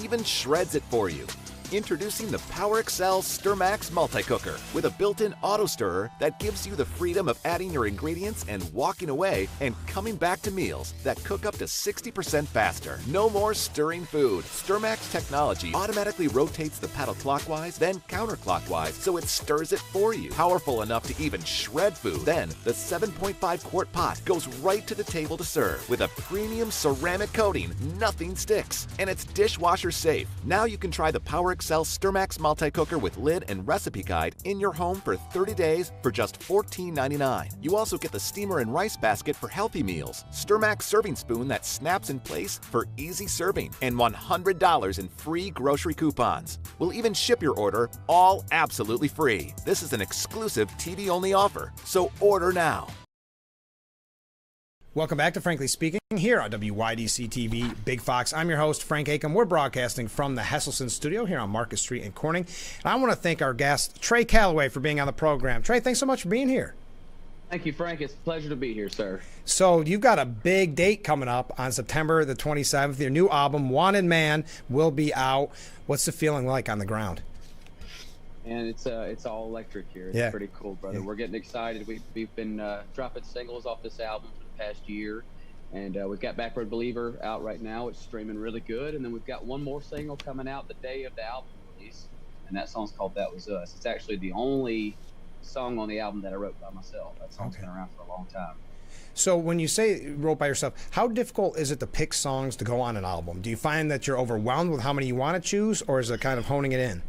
even shreds it for you. Introducing the Power Excel StirMax Multi-Cooker with a built-in auto stirrer that gives you the freedom of adding your ingredients and walking away and coming back to meals that cook up to 60% faster. No more stirring food. StirMax technology automatically rotates the paddle clockwise, then counterclockwise, so it stirs it for you. Powerful enough to even shred food. Then the 7.5 quart pot goes right to the table to serve. With a premium ceramic coating, nothing sticks. And it's dishwasher safe. Now you can try the Power Excel StirMax Multi-Cooker with lid and recipe guide in your home for 30 days for just $14.99. You also get the steamer and rice basket for healthy meals, StirMax serving spoon that snaps in place for easy serving, and $100 in free grocery coupons. We'll even ship your order all absolutely free. This is an exclusive TV-only offer, so order now. Welcome back to Frankly Speaking here on WYDC TV, Big Fox. I'm your host, Frank Acom. We're broadcasting from the Hesselson studio here on Market Street in Corning. And I want to thank our guest, Trey Calloway, for being on the program. Trey, thanks so much for being here. Thank you, Frank. It's a pleasure to be here, sir. So you've got a big date coming up on September the 27th. Your new album, Wanted Man, will be out. What's the feeling like on the ground? And it's all electric here. It's pretty cool, brother. Yeah. We're getting excited. We've been dropping singles off this album for the past year, and we've got Back Road Believer out right now. It's streaming really good, and then we've got one more single coming out the day of the album release, and that song's called That Was Us. It's actually the only song on the album that I wrote by myself. That song's been around for a long time. So when you say wrote by yourself, how difficult is it to pick songs to go on an album? Do you find that you're overwhelmed with how many you want to choose, or is it kind of honing it in?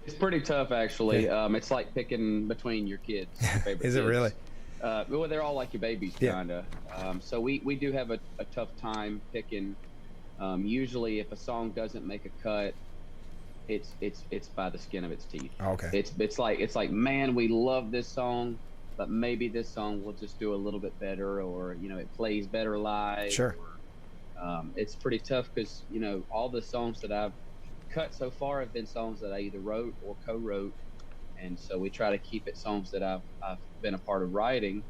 It's pretty tough, actually. It's like picking between your kids. Your favorite Is it kids. really? Well, they're all like your babies, kind of. So we do have a tough time picking. Usually, if a song doesn't make a cut, it's by the skin of its teeth. Okay. It's like, man, we love this song, but maybe this song will just do a little bit better, or it plays better live. Sure. Or, it's pretty tough because all the songs that I've cut so far have been songs that I either wrote or co-wrote, and so we try to keep it songs that I've been a part of writing.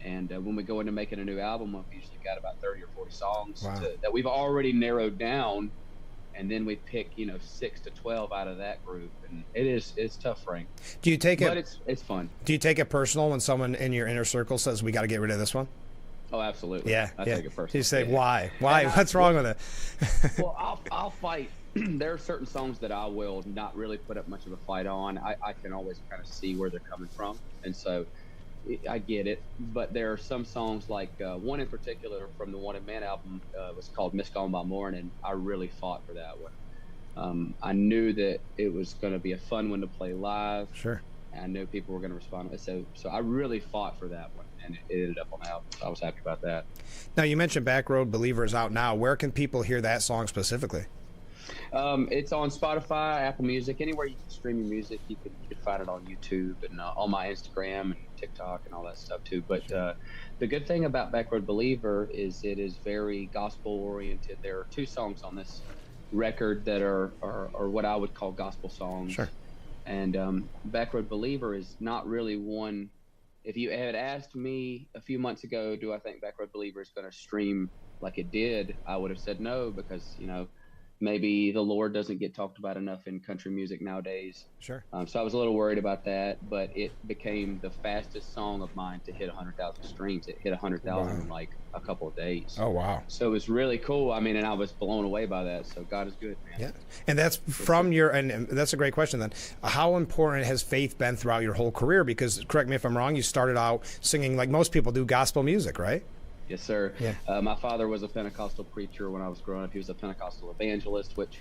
And when we go into making a new album, we've usually got about 30 or 40 songs that we've already narrowed down, and then we pick 6 to 12 out of that group, and it's tough, Frank. Do you take it? But it's fun. Do you take it personal when someone in your inner circle says we got to get rid of this one? Oh, absolutely. Yeah, I take it personal. You say why? What's wrong with it? Well, I'll fight. There are certain songs that I will not really put up much of a fight on. I can always kind of see where they're coming from, and so I get it. But there are some songs, like one in particular from the Wanted Man album, was called "Miss Gone by Morning." I really fought for that one. I knew that it was going to be a fun one to play live. Sure. And I knew people were going to respond to it. So I really fought for that one, and it ended up on the album. So I was happy about that. Now, you mentioned Backroad Believer is out now. Where can people hear that song specifically? It's on Spotify, Apple Music, anywhere you can stream your music. You can find it on YouTube and on my Instagram and TikTok and all that stuff too. But the good thing about Backroad Believer is it is very gospel oriented. There are 2 songs on this record that are what I would call gospel songs. Sure. And Backroad Believer is not really one. If you had asked me a few months ago, do I think Backroad Believer is going to stream like it did, I would have said no, because maybe the Lord doesn't get talked about enough in country music nowadays. Sure. So I was a little worried about that, but it became the fastest song of mine to hit 100,000 streams. It hit 100,000 in like a couple of days. Oh, wow. So it was really cool. I mean, and I was blown away by that. So God is good, man. Yeah. And that's from your, and that's a great question then. How important has faith been throughout your whole career? Because, correct me if I'm wrong, you started out singing like most people do, gospel music, right? Yes, sir. Yeah. My father was a Pentecostal preacher when I was growing up. He was a Pentecostal evangelist, which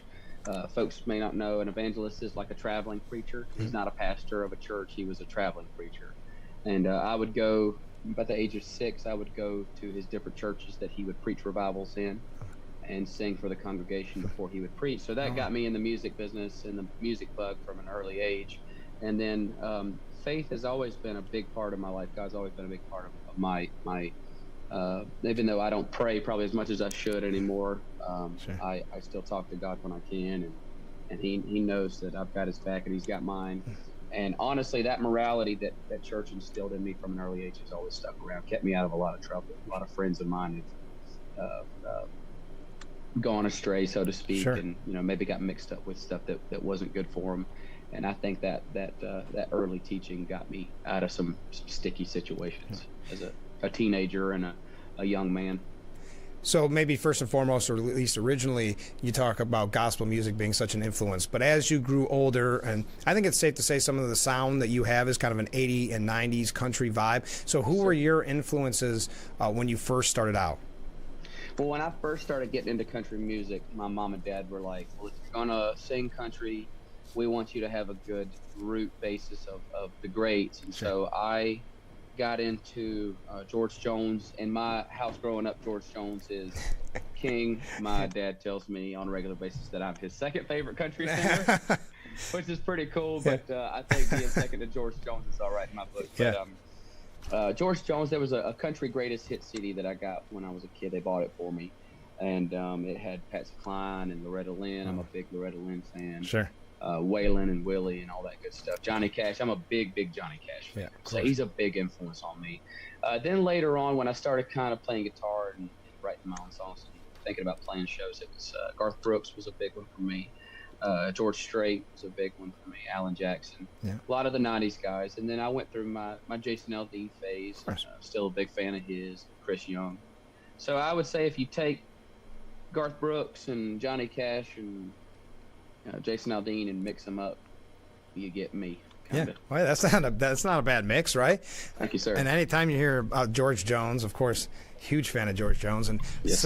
folks may not know. An evangelist is like a traveling preacher. He's not a pastor of a church. He was a traveling preacher. And I would go, about the age of 6, I would go to his different churches that he would preach revivals in and sing for the congregation before he would preach. So that got me in the music business and the music bug from an early age. And then faith has always been a big part of my life. God's always been a big part of my even though I don't pray probably as much as I should anymore, Sure. I still talk to God when I can, and he knows that I've got his back and he's got mine. And honestly, that morality that church instilled in me from an early age has always stuck around, kept me out of a lot of trouble. A lot of friends of mine have gone astray, so to speak, Sure. and maybe got mixed up with stuff that wasn't good for them. And I think that early teaching got me out of some sticky situations as a teenager and a young man. So maybe first and foremost, or at least originally, you talk about gospel music being such an influence. But as you grew older, and I think it's safe to say some of the sound that you have is kind of an 80s and 90s country vibe. So who were your influences when you first started out? Well, when I first started getting into country music, my mom and dad were like, well, if you're going to sing country, we want you to have a good root basis of the greats. And so I got into George Jones. In my house growing up, George Jones is king. My dad tells me on a regular basis that I'm his second favorite country singer, which is pretty cool. But I think being second to George Jones is all right in my book. But George Jones, there was a country greatest hit CD that I got when I was a kid. They bought it for me. And it had Patsy Cline and Loretta Lynn. I'm a big Loretta Lynn fan. Sure. Waylon and Willie and all that good stuff. Johnny Cash. I'm a big Johnny Cash fan. Yeah, so he's a big influence on me. Then later on, when I started kind of playing guitar and writing my own songs and thinking about playing shows, it was Garth Brooks was a big one for me. George Strait was a big one for me. Alan Jackson. Yeah. A lot of the 90s guys. And then I went through my Jason Aldean phase. Still a big fan of his. Chris Young. So I would say if you take Garth Brooks and Johnny Cash and Jason Aldean and mix them up, you get me. Yeah, well, that's not a bad mix, right? Thank you, sir. And anytime you hear about George Jones, of course, huge fan of George Jones, and yes,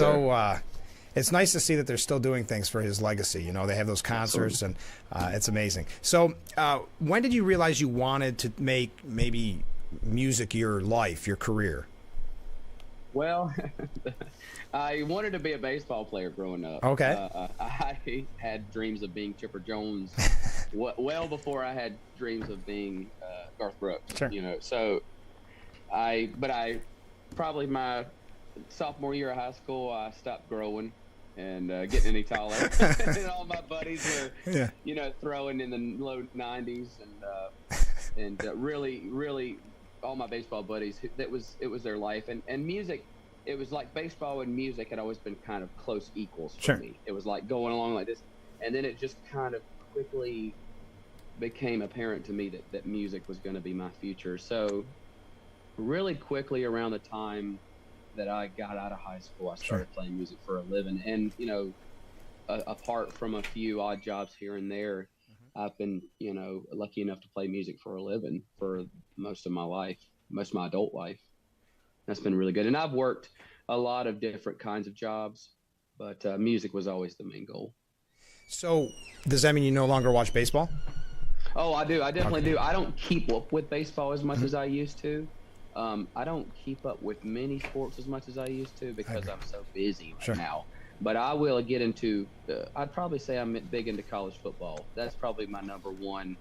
it's nice to see that they're still doing things for his legacy. You know, they have those concerts, and it's amazing. So, when did you realize you wanted to make maybe music your life, your career? Well, I wanted to be a baseball player growing up. Okay. I had dreams of being Chipper Jones well before I had dreams of being Garth Brooks. Sure. You know, so I probably my sophomore year of high school, I stopped growing and getting any taller. And all my buddies were, you know, throwing in the low 90s, and really all my baseball buddies, it was their life, and music. It was like baseball and music had always been kind of close equals for me. It was like going along like this, and then it just kind of quickly became apparent to me that music was going to be my future. So really quickly around the time that I got out of high school, I started playing music for a living. And, you know, apart from a few odd jobs here and there, I've been, you know, lucky enough to play music for a living for most of my life, most of my adult life. That's been really good. And I've worked a lot of different kinds of jobs, but music was always the main goal. So does that mean you no longer watch baseball? Oh, I do. I definitely do. I don't keep up with baseball as much as I used to. I don't keep up with many sports as much as I used to because I'm so busy right now. But I will get into, I'd probably say I'm big into college football. That's probably my number one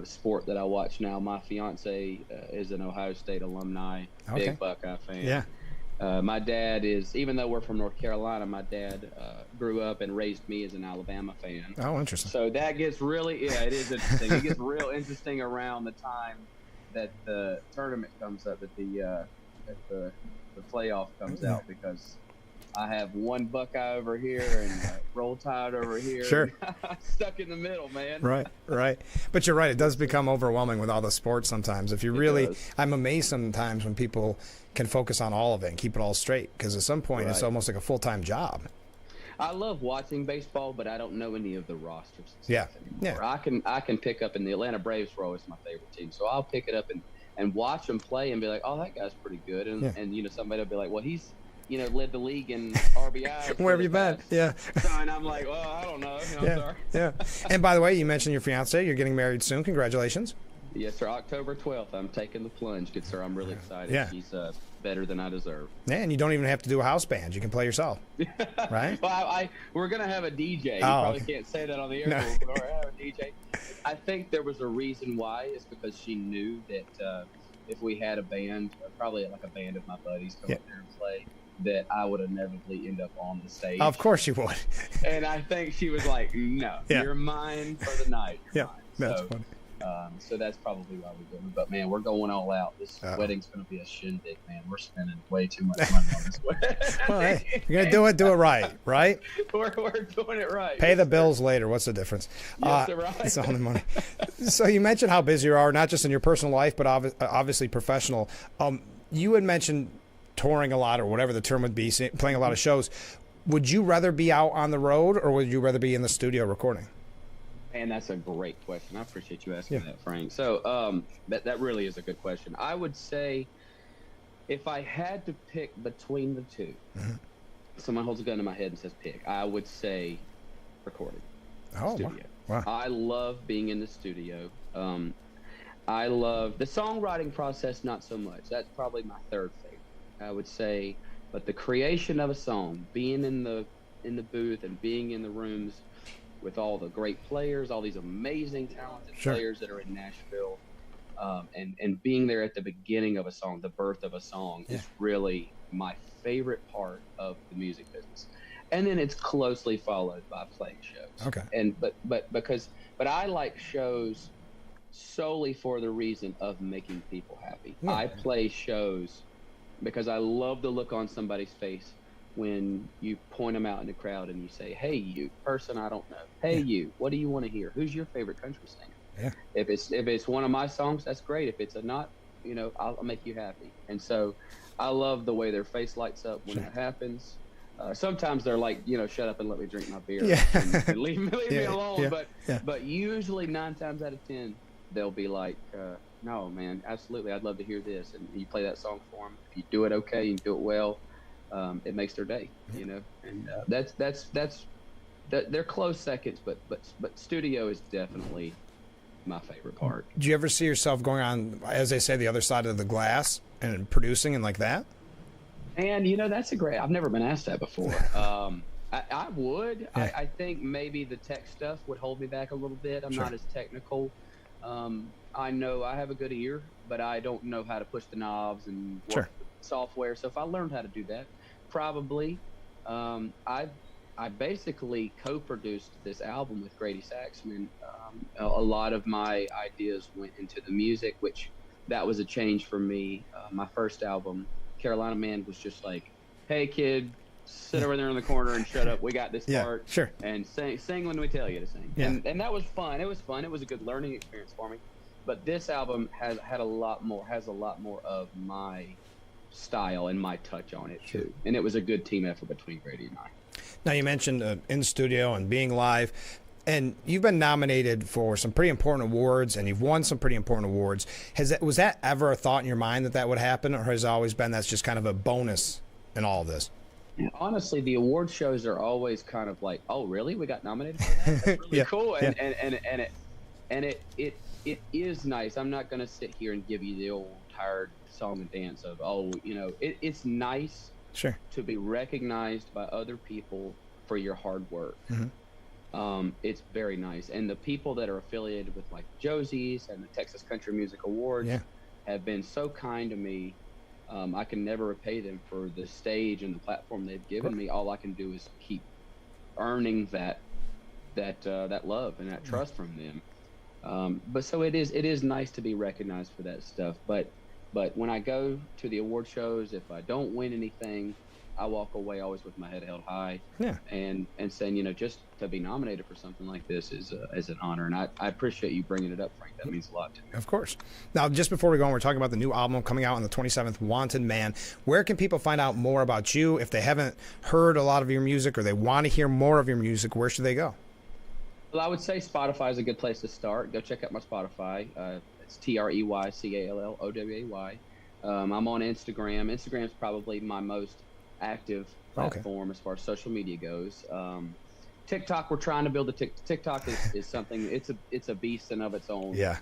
sport that I watch now. My fiance is an Ohio State alumni, big Buckeye fan. Yeah. My dad is, even though we're from North Carolina, my dad grew up and raised me as an Alabama fan. Oh, interesting. So that gets really, it is interesting. It gets real interesting around the time that the tournament comes up, that the playoff comes out, because I have one Buckeye over here and Roll Tide over here. Sure. Stuck in the middle, man. Right. But you're right. It does become overwhelming with all the sports sometimes. If you really, I'm amazed sometimes when people can focus on all of it and keep it all straight, because at some point it's almost like a full-time job. I love watching baseball, but I don't know any of the rosters. Yeah. I can pick up, and the Atlanta Braves were always my favorite team, so I'll pick it up and watch them play and be like, oh, that guy's pretty good, and you know, somebody will be like, well, he's, you know, led the league in RBI. Where have you been? Yeah. So, and I'm like, well, I don't know. You know, sorry. Yeah. And by the way, you mentioned your fiance. You're getting married soon. Congratulations. Yes, sir. October 12th. I'm taking the plunge. Good sir. I'm really excited. Yeah. She's better than I deserve. Yeah, and you don't even have to do a house band. You can play yourself. Right? Well, we're going to have a DJ. You probably can't say that on the air. No. We're going to have a DJ. I think there was a reason why. It's because she knew that if we had a band, probably like a band of my buddies come up there and play, that I would inevitably end up on the stage. Of course you would. And I think she was like, no, you're mine for the night. You're mine. That's funny. So that's probably why we're doing it. But, man, we're going all out. This wedding's going to be a shindig, man. We're spending way too much money on this wedding. Well, hey, you're going to do it right? We're doing it right. Pay the bills later. What's the difference? Yes, right. It's only money. So you mentioned how busy you are, not just in your personal life, but obviously professional. You had mentioned touring a lot, or whatever the term would be, playing a lot of shows. Would you rather be out on the road, or would you rather be in the studio recording? Man, that's a great question. I appreciate you asking that, Frank. So that really is a good question. I would say if I had to pick between the two, someone holds a gun to my head and says pick, I would say recording. Studio. Wow. I love being in the studio. I love the songwriting process, not so much. That's probably my third favorite, I would say. But the creation of a song, being in the booth and being in the rooms with all the great players, all these amazing, talented players that are in Nashville, and being there at the beginning of a song, the birth of a song, is really my favorite part of the music business. And then it's closely followed by playing shows. Okay. And but I like shows solely for the reason of making people happy. Yeah. I play shows because I love the look on somebody's face when you point them out in the crowd and you say, hey, you person I don't know, hey, you, what do you want to hear? Who's your favorite country singer? Yeah. If it's one of my songs, that's great. If it's not, you know, I'll make you happy. And so I love the way their face lights up when that happens. Sometimes they're like, you know, shut up and let me drink my beer and leave me alone. But usually 9 times out of 10, they'll be like, no, man, absolutely, I'd love to hear this. And you play that song for them. If you do it okay, you do it well, it makes their day, you know. And they're close seconds, but studio is definitely my favorite part. Do you ever see yourself going on, as they say, the other side of the glass and producing and like that? And you know, that's a great. I've never been asked that before. I would. Yeah. I think maybe the tech stuff would hold me back a little bit. I'm not as technical. I know I have a good ear, but I don't know how to push the knobs and work with software. So if I learned how to do that, probably. I basically co-produced this album with Grady Saxman. A lot of my ideas went into the music, which that was a change for me. My first album, Carolina Man, was just like, hey kid, sit over there in the corner and shut up. We got this part. Sure. And sing when we tell you to sing. Yeah. And that was fun. It was fun. It was a good learning experience for me. But this album has a lot more of my style and my touch on it too. And it was a good team effort between Grady and I. Now, you mentioned in studio and being live, and you've been nominated for some pretty important awards, and you've won some pretty important awards. Was that ever a thought in your mind that would happen, or has it always been that's just kind of a bonus in all of this? Honestly, the award shows are always kind of like, oh, really? We got nominated for that? That's really cool. And it is nice. I'm not going to sit here and give you the old tired song and dance of, oh, you know, it's nice. Sure. To be recognized by other people for your hard work. It's very nice. And the people that are affiliated with like Josie's and the Texas Country Music Awards have been so kind to me. I can never repay them for the stage and the platform they've given me. All I can do is keep earning that love and that trust from them. But so it is nice to be recognized for that stuff. But when I go to the award shows, if I don't win anything, I walk away always with my head held high. Yeah. And saying, you know, just to be nominated for something like this is an honor. And I appreciate you bringing it up, Frank. That means a lot to me. Of course. Now, just before we go on, we're talking about the new album coming out on the 27th, Wanted Man. Where can people find out more about you? If they haven't heard a lot of your music or they want to hear more of your music, where should they go? Well, I would say Spotify is a good place to start. Go check out my Spotify. It's TREYCALLOWAY. I'm on Instagram. Instagram is probably my most active platform as far as social media goes. TikTok, we're trying to build a TikTok is something. It's a beast in of its own. Yeah.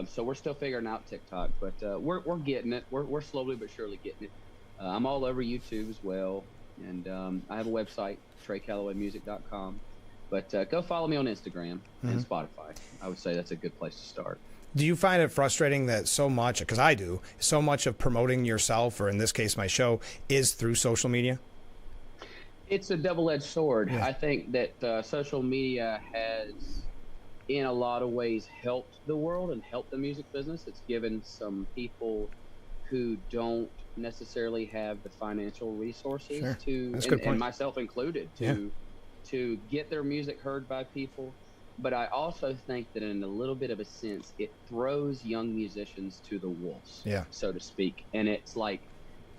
So we're still figuring out TikTok, but we're getting it. We're slowly but surely getting it. I'm all over YouTube as well, and I have a website, TreyCallowayMusic.com. But go follow me on Instagram and Spotify. I would say that's a good place to start. Do you find it frustrating that so much, because I do, so much of promoting yourself, or in this case my show, is through social media? It's a double-edged sword. I think that social media has, in a lot of ways, helped the world and helped the music business. It's given some people who don't necessarily have the financial resources to, and myself included, to get their music heard by people. But I also think that in a little bit of a sense, it throws young musicians to the wolves, so to speak. And it's like,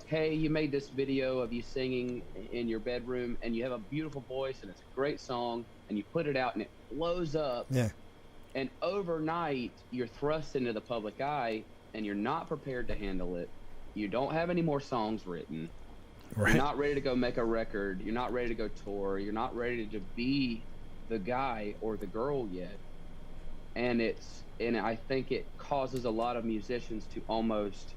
hey, you made this video of you singing in your bedroom and you have a beautiful voice and it's a great song, and you put it out and it blows up. And overnight, you're thrust into the public eye and you're not prepared to handle it. You don't have any more songs written. You're not ready to go make a record. You're not ready to go tour. You're not ready to be the guy or the girl yet. And I think it causes a lot of musicians to almost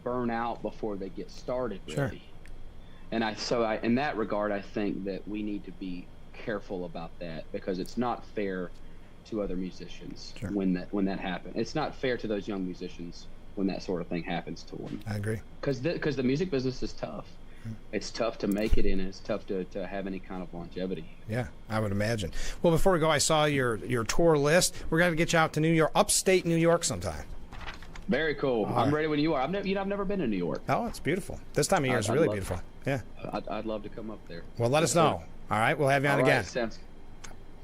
burn out before they get started really. And in that regard, I think that we need to be careful about that, because it's not fair to other musicians when that happens. It's not fair to those young musicians when that sort of thing happens to them. I agree. Because the music business is tough. It's tough to make it in. It's tough to have any kind of longevity. Yeah, I would imagine. Well, before we go, I saw your tour list. We're going to get you out to New York, upstate New York sometime. Very cool. I'm ready when you are. I've never been to New York. Oh, it's beautiful. This time of year is really beautiful. Yeah. I'd love to come up there. Well, let us know. All right, we'll have you on again.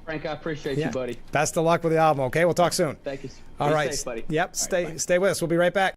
Frank, I appreciate you, buddy. Best of luck with the album, okay? We'll talk soon. Thank you. All right. Safe, buddy. Yep, stay with us. We'll be right back.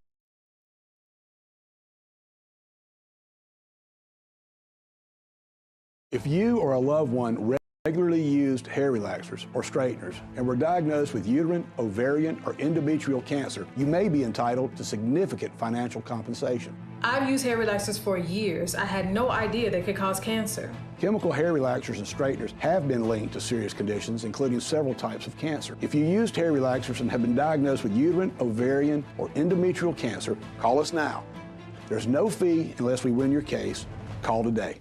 If you or a loved one regularly used hair relaxers or straighteners and were diagnosed with uterine, ovarian, or endometrial cancer, you may be entitled to significant financial compensation. I've used hair relaxers for years. I had no idea they could cause cancer. Chemical hair relaxers and straighteners have been linked to serious conditions, including several types of cancer. If you used hair relaxers and have been diagnosed with uterine, ovarian, or endometrial cancer, call us now. There's no fee unless we win your case. Call today.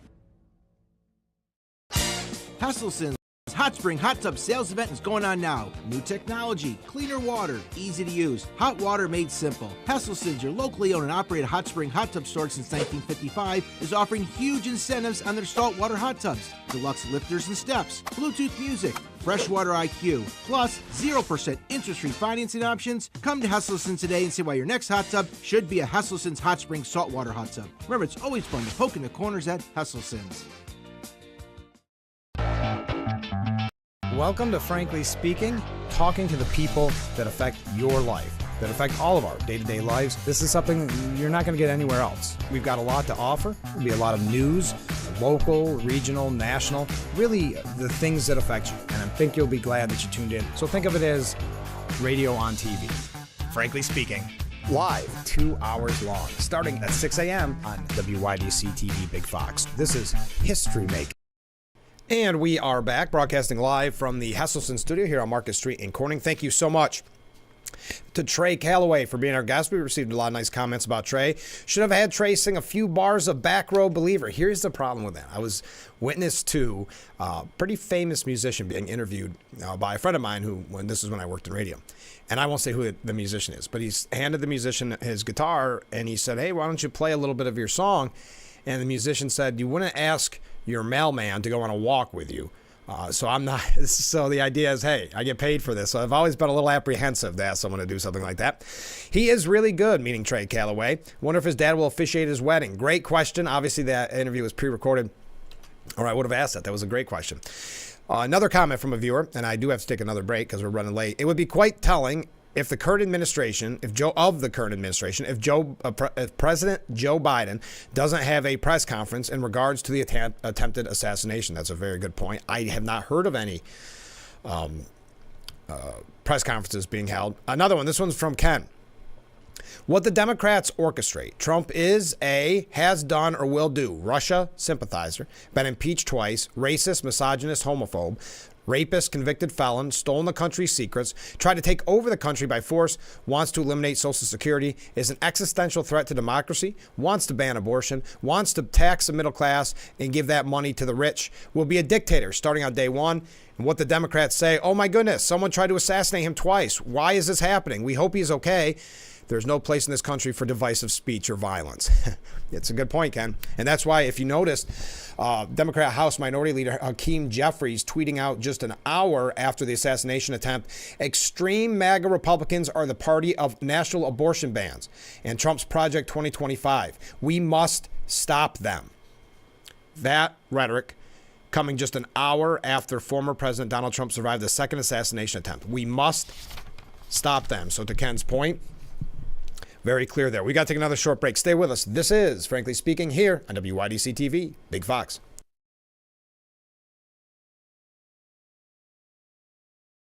Hustleton's Hot Spring Hot Tub Sales Event is going on now. New technology, cleaner water, easy to use, hot water made simple. Hustleton's, your locally owned and operated hot spring hot tub store since 1955, is offering huge incentives on their saltwater hot tubs. Deluxe lifters and steps, Bluetooth music, freshwater IQ, plus 0% interest-free financing options. Come to Hustleton today and see why your next hot tub should be a Hustleton's Hot Spring Saltwater Hot Tub. Remember, it's always fun to poke in the corners at Hustleton's. Welcome to Frankly Speaking, talking to the people that affect your life, that affect all of our day-to-day lives. This is something you're not going to get anywhere else. We've got a lot to offer. There'll be a lot of news, local, regional, national, really the things that affect you. And I think you'll be glad that you tuned in. So think of it as radio on TV. Frankly Speaking, live, 2 hours long, starting at 6 a.m. on WYDC TV Big Fox. This is History Making. And we are back, broadcasting live from the Hesselson studio here on Market Street in Corning. Thank you so much to Trey Calloway for being our guest. We received a lot of nice comments about Trey. Should have had Trey sing a few bars of Back Row Believer. Here's the problem with that. I was witness to a pretty famous musician being interviewed by a friend of mine this is when I worked in radio. And I won't say who the musician is, but he's handed the musician his guitar and he said, hey, why don't you play a little bit of your song? And the musician said, you wouldn't ask your mailman to go on a walk with you. So I'm not. So the idea is, hey, I get paid for this. So I've always been a little apprehensive to ask someone to do something like that. He is really good, meaning Trey Calloway. Wonder if his dad will officiate his wedding. Great question. Obviously, that interview was pre-recorded, or I would have asked that. That was a great question. Another comment from a viewer, and I do have to take another break because we're running late. It would be quite telling if the current administration, if President Joe Biden doesn't have a press conference in regards to the attempted assassination. That's a very good point. I have not heard of any press conferences being held. Another one. This one's from Ken. What the Democrats orchestrate. Trump is a has done or will do Russia sympathizer, been impeached twice, racist, misogynist, homophobe, rapist, convicted felon, stolen the country's secrets, tried to take over the country by force, wants to eliminate Social Security, is an existential threat to democracy, wants to ban abortion, wants to tax the middle class and give that money to the rich, will be a dictator starting on day one. And what the Democrats say, oh my goodness, someone tried to assassinate him twice. Why is this happening? We hope he's okay. There's no place in this country for divisive speech or violence. It's a good point, Ken. And that's why, if you noticed, Democrat House Minority Leader Hakeem Jeffries tweeting out just an hour after the assassination attempt, extreme MAGA Republicans are the party of national abortion bans and Trump's Project 2025. We must stop them. That rhetoric coming just an hour after former President Donald Trump survived the second assassination attempt. We must stop them. So to Ken's point, very clear there. We got to take another short break. Stay with us. This is Frankly Speaking here on WYDC TV, Big Fox.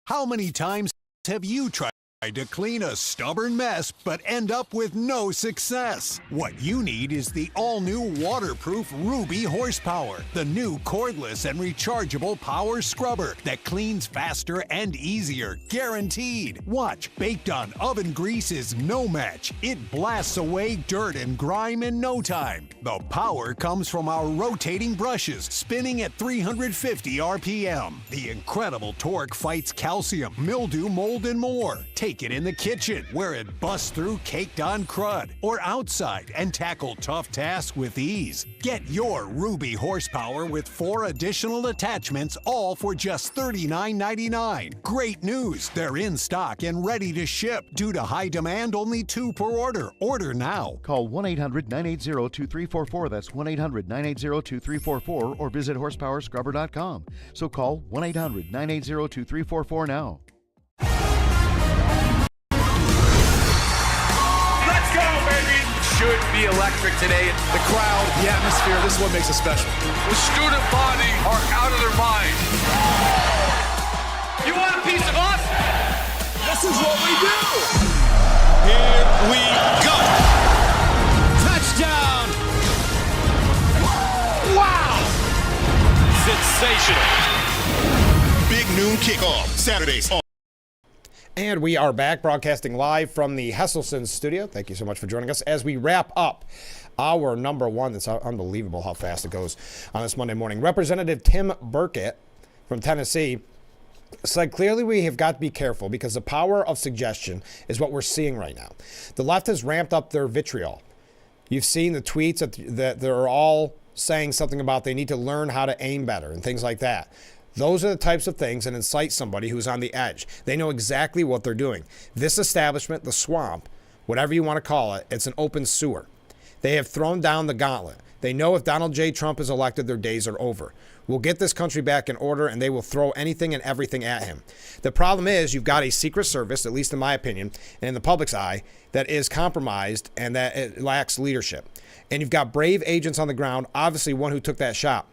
How many times have you tried to clean a stubborn mess but end up with no success? What you need is the all-new waterproof Ruby Horsepower, the new cordless and rechargeable power scrubber that cleans faster and easier, guaranteed. Watch, baked on oven grease is no match. It blasts away dirt and grime in no time. The power comes from our rotating brushes, spinning at 350 RPM. The incredible torque fights calcium, mildew, mold, and more. Take it in the kitchen, where it busts through caked-on crud, or outside and tackle tough tasks with ease. Get your Ruby Horsepower with 4 additional attachments, all for just $39.99. Great news! They're in stock and ready to ship. Due to high demand, only 2 per order. Order now. Call 1-800-980-2344. That's 1-800-980-2344, or visit horsepowerscrubber.com. So call 1-800-980-2344 now. should be electric today. The crowd, the atmosphere, this is what makes it special. The student body are out of their minds. You want a piece of us? This is what we do. Here we go. Touchdown. Wow. Sensational. Big noon kickoff, Saturdays on. And we are back broadcasting live from the Hesselson studio. Thank you so much for joining us as we wrap up our number one. It's unbelievable how fast it goes on this Monday morning. Representative Tim Burkett from Tennessee said clearly we have got to be careful because the power of suggestion is what we're seeing right now. The left has ramped up their vitriol. You've seen the tweets that they're all saying something about they need to learn how to aim better and things like that. Those are the types of things that incite somebody who's on the edge. They know exactly what they're doing. This establishment, the swamp, whatever you want to call it, it's an open sewer. They have thrown down the gauntlet. They know if Donald J. Trump is elected, their days are over. We'll get this country back in order, and they will throw anything and everything at him. The problem is you've got a Secret Service, at least in my opinion, and in the public's eye, that is compromised and that it lacks leadership. And you've got brave agents on the ground, obviously one who took that shot.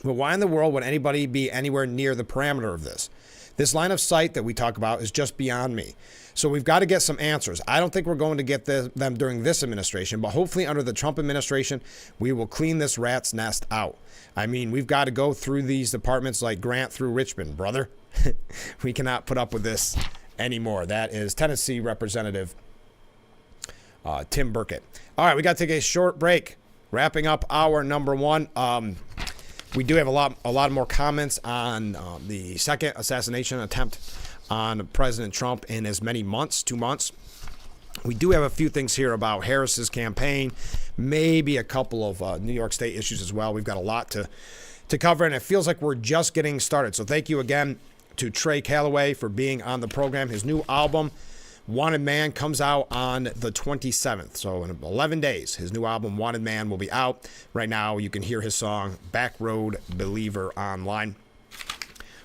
But why in the world would anybody be anywhere near the parameter of this? This line of sight that we talk about is just beyond me. So we've got to get some answers. I don't think we're going to get them during this administration, but hopefully under the Trump administration, we will clean this rat's nest out. I mean, we've got to go through these departments like Grant through Richmond, brother. We cannot put up with this anymore. That is Tennessee Representative Tim Burkett. All right, we got to take a short break. Wrapping up our number one. We do have a lot more comments on the second assassination attempt on President Trump in as many months, 2 months. We do have a few things here about Harris's campaign, maybe a couple of New York State issues as well. We've got a lot to cover, and it feels like we're just getting started. So thank you again to Trey Calloway for being on the program. His new album, Wanted Man, comes out on the 27th. So in 11 days, his new album, Wanted Man, will be out. Right now, you can hear his song, Back Road Believer, online.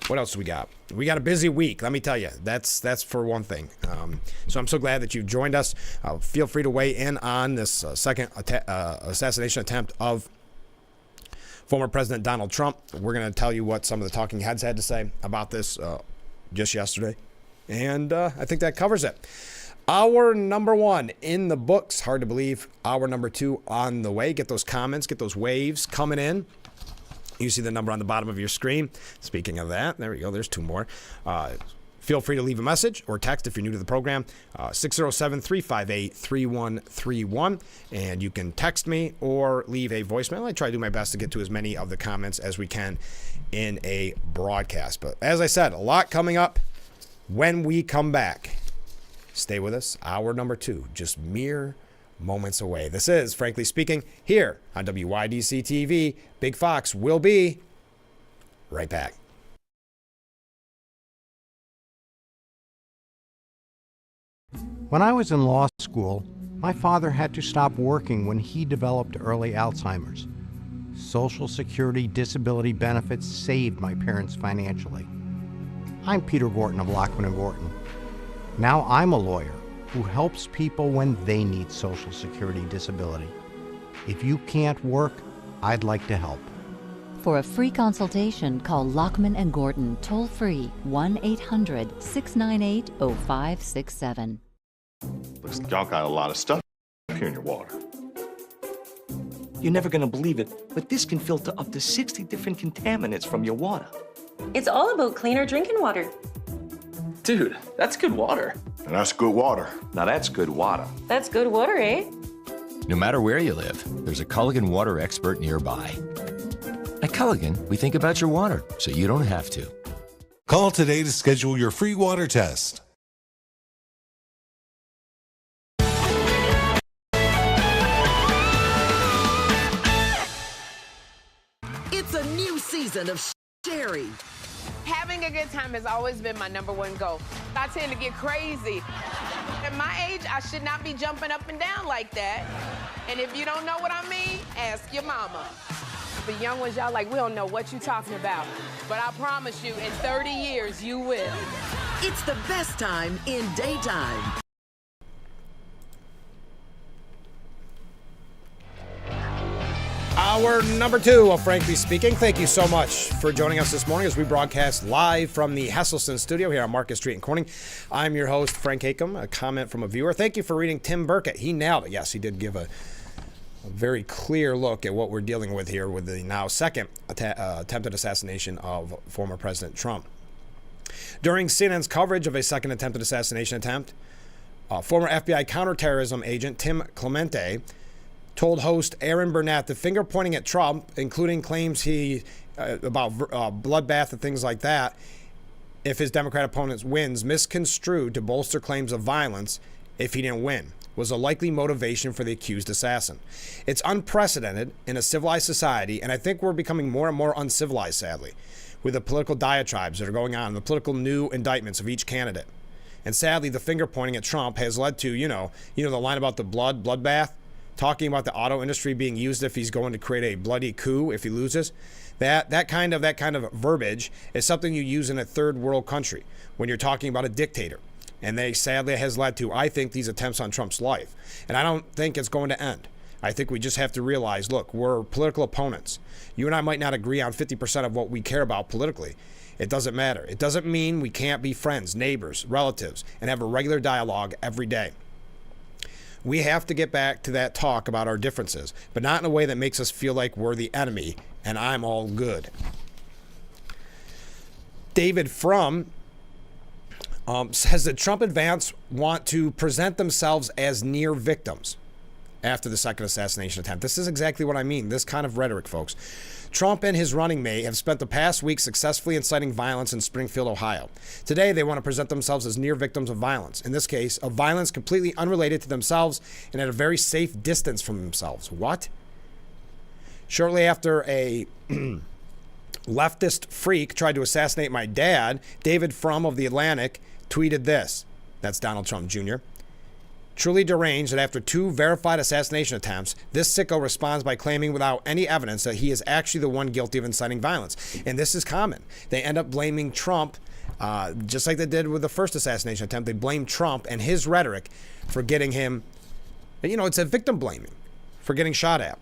What else do we got? We got a busy week, let me tell you. That's for one thing. So I'm so glad that you've joined us. Feel free to weigh in on this second assassination attempt of former President Donald Trump. We're going to tell you what some of the talking heads had to say about this just yesterday. And I think that covers it. Our number one in the books. Hard to believe. Our number two on the way. Get those comments, get those waves coming in. You see the number on the bottom of your screen. Speaking of that, there we go. There's two more. Feel free to leave a message or text if you're new to the program. 607-358-3131. And you can text me or leave a voicemail. I try to do my best to get to as many of the comments as we can in a broadcast. But as I said, a lot coming up. When we come back, stay with us. Hour number two, just mere moments away. This is Frankly Speaking here on WYDC TV. Big Fox will be right back. When I was in law school, my father had to stop working when he developed early Alzheimer's. Social Security disability benefits saved my parents financially. I'm Peter Gorton of Lockman & Gorton. Now I'm a lawyer who helps people when they need Social Security disability. If you can't work, I'd like to help. For a free consultation, call Lockman & Gorton toll-free 1-800-698-0567. Looks like y'all got a lot of stuff here in your water. You're never gonna believe it, but this can filter up to 60 different contaminants from your water. It's all about cleaner drinking water. Dude, that's good water. And that's good water. Now that's good water. That's good water, eh? No matter where you live, there's a Culligan water expert nearby. At Culligan, we think about your water so you don't have to. Call today to schedule your free water test. It's a new season of Sherry. Having a good time has always been my number one goal. I tend to get crazy. At my age, I should not be jumping up and down like that. And if you don't know what I mean, ask your mama. The young ones, y'all like, we don't know what you're talking about. But I promise you, in 30 years, you will. It's the best time in daytime. Hour number 2 of Frankly Speaking. Thank you so much for joining us this morning as we broadcast live from the Hesselson studio here on Market Street in Corning. I'm your host, Frank Acom. A comment from a viewer. Thank you for reading Tim Burkett. He nailed it. Yes, he did give a very clear look at what we're dealing with here with the now second attempted assassination of former President Trump. During CNN's coverage of a second attempted assassination attempt, former FBI counterterrorism agent Tim Clemente told host Aaron Burnett that finger pointing at Trump, including claims about bloodbath and things like that, if his Democrat opponent wins, misconstrued to bolster claims of violence if he didn't win, was a likely motivation for the accused assassin. It's unprecedented in a civilized society, and I think we're becoming more and more uncivilized, sadly, with the political diatribes that are going on, the political new indictments of each candidate. And sadly, the finger pointing at Trump has led to, the line about the bloodbath, talking about the auto industry being used if he's going to create a bloody coup if he loses. That kind of verbiage is something you use in a third world country when you're talking about a dictator. And they sadly has led to, I think, these attempts on Trump's life. And I don't think it's going to end. I think we just have to realize, look, we're political opponents. You and I might not agree on 50% of what we care about politically. It doesn't matter. It doesn't mean we can't be friends, neighbors, relatives, and have a regular dialogue every day. We have to get back to that talk about our differences, but not in a way that makes us feel like we're the enemy and I'm all good. David Frum says that Trump advance want to present themselves as near victims after the second assassination attempt. This is exactly what I mean, this kind of rhetoric, folks. Trump and his running mate have spent the past week successfully inciting violence in Springfield, Ohio. Today, they want to present themselves as near victims of violence. In this case, of violence completely unrelated to themselves and at a very safe distance from themselves. What? Shortly after a leftist freak tried to assassinate my dad, David Frum of The Atlantic tweeted this. That's Donald Trump Jr. Truly deranged that after 2 verified assassination attempts, this sicko responds by claiming without any evidence that he is actually the one guilty of inciting violence. And this is common. They end up blaming Trump, just like they did with the first assassination attempt. They blame Trump and his rhetoric for getting him, it's a victim blaming, for getting shot at.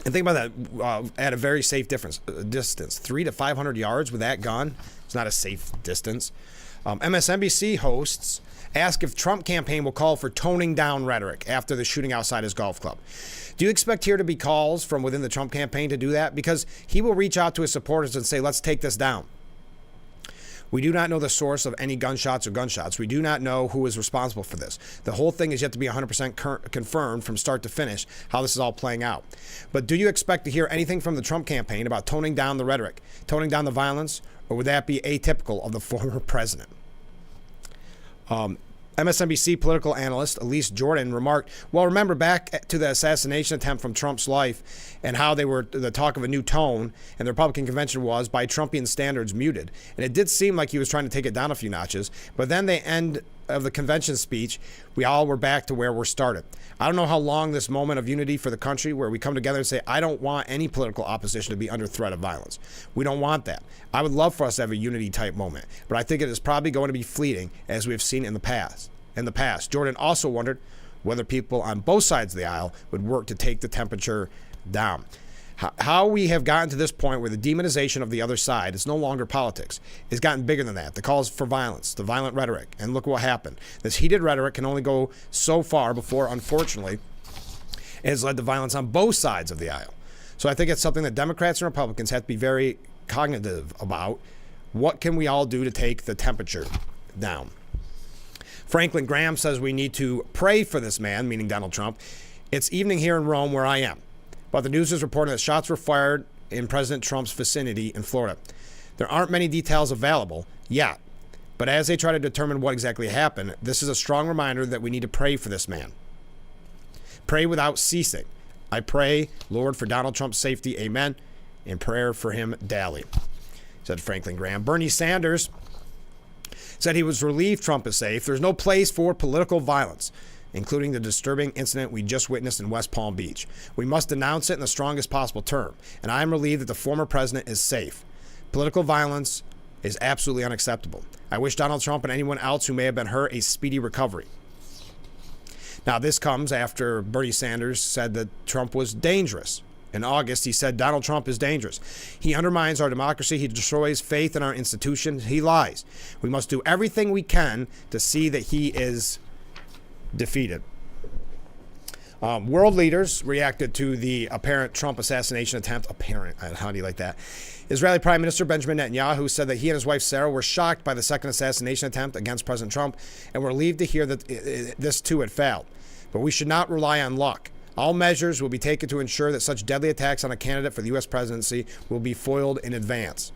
And think about that, at a very safe distance, 300 to 500 yards with that gun. It's not a safe distance. MSNBC hosts ask if Trump campaign will call for toning down rhetoric after the shooting outside his golf club. Do you expect here to be calls from within the Trump campaign to do that? Because he will reach out to his supporters and say, let's take this down. We do not know the source of any gunshots. We do not know who is responsible for this. The whole thing is yet to be 100% confirmed from start to finish how this is all playing out. But do you expect to hear anything from the Trump campaign about toning down the rhetoric, toning down the violence, or would that be atypical of the former president? MSNBC political analyst Elise Jordan remarked, well, remember back to the assassination attempt from Trump's life and how they were the talk of a new tone, and the Republican convention was, by Trumpian standards, muted. And it did seem like he was trying to take it down a few notches. But then the end of the convention speech, we all were back to where we're started. I don't know how long this moment of unity for the country where we come together and say, I don't want any political opposition to be under threat of violence. We don't want that. I would love for us to have a unity type moment, but I think it is probably going to be fleeting, as we have seen in the past. Jordan also wondered whether people on both sides of the aisle would work to take the temperature down. How we have gotten to this point where the demonization of the other side is no longer politics. It's gotten bigger than that. The calls for violence, the violent rhetoric, and look what happened. This heated rhetoric can only go so far before, unfortunately, it has led to violence on both sides of the aisle. So I think it's something that Democrats and Republicans have to be very cognitive about. What can we all do to take the temperature down? Franklin Graham says we need to pray for this man, meaning Donald Trump. It's evening here in Rome where I am. But the news is reporting that shots were fired in President Trump's vicinity in Florida. There aren't many details available yet. But as they try to determine what exactly happened, this is a strong reminder that we need to pray for this man. Pray without ceasing. I pray, Lord, for Donald Trump's safety. Amen. And prayer for him daily, said Franklin Graham. Bernie Sanders said he was relieved Trump is safe. There's no place for political violence, including the disturbing incident we just witnessed in West Palm Beach. We must denounce it in the strongest possible term, and I am relieved that the former president is safe. Political violence is absolutely unacceptable. I wish Donald Trump and anyone else who may have been hurt a speedy recovery. Now, this comes after Bernie Sanders said that Trump was dangerous In August, he said Donald Trump is dangerous. He undermines our democracy. He destroys faith in our institutions. He lies. We must do everything we can to see that he is defeated. World leaders reacted to the apparent Trump assassination attempt. Apparent, how do you like that? Israeli Prime Minister Benjamin Netanyahu said that he and his wife Sarah were shocked by the second assassination attempt against President Trump and were relieved to hear that this too had failed. But we should not rely on luck. All measures will be taken to ensure that such deadly attacks on a candidate for the U.S. presidency will be foiled in advance.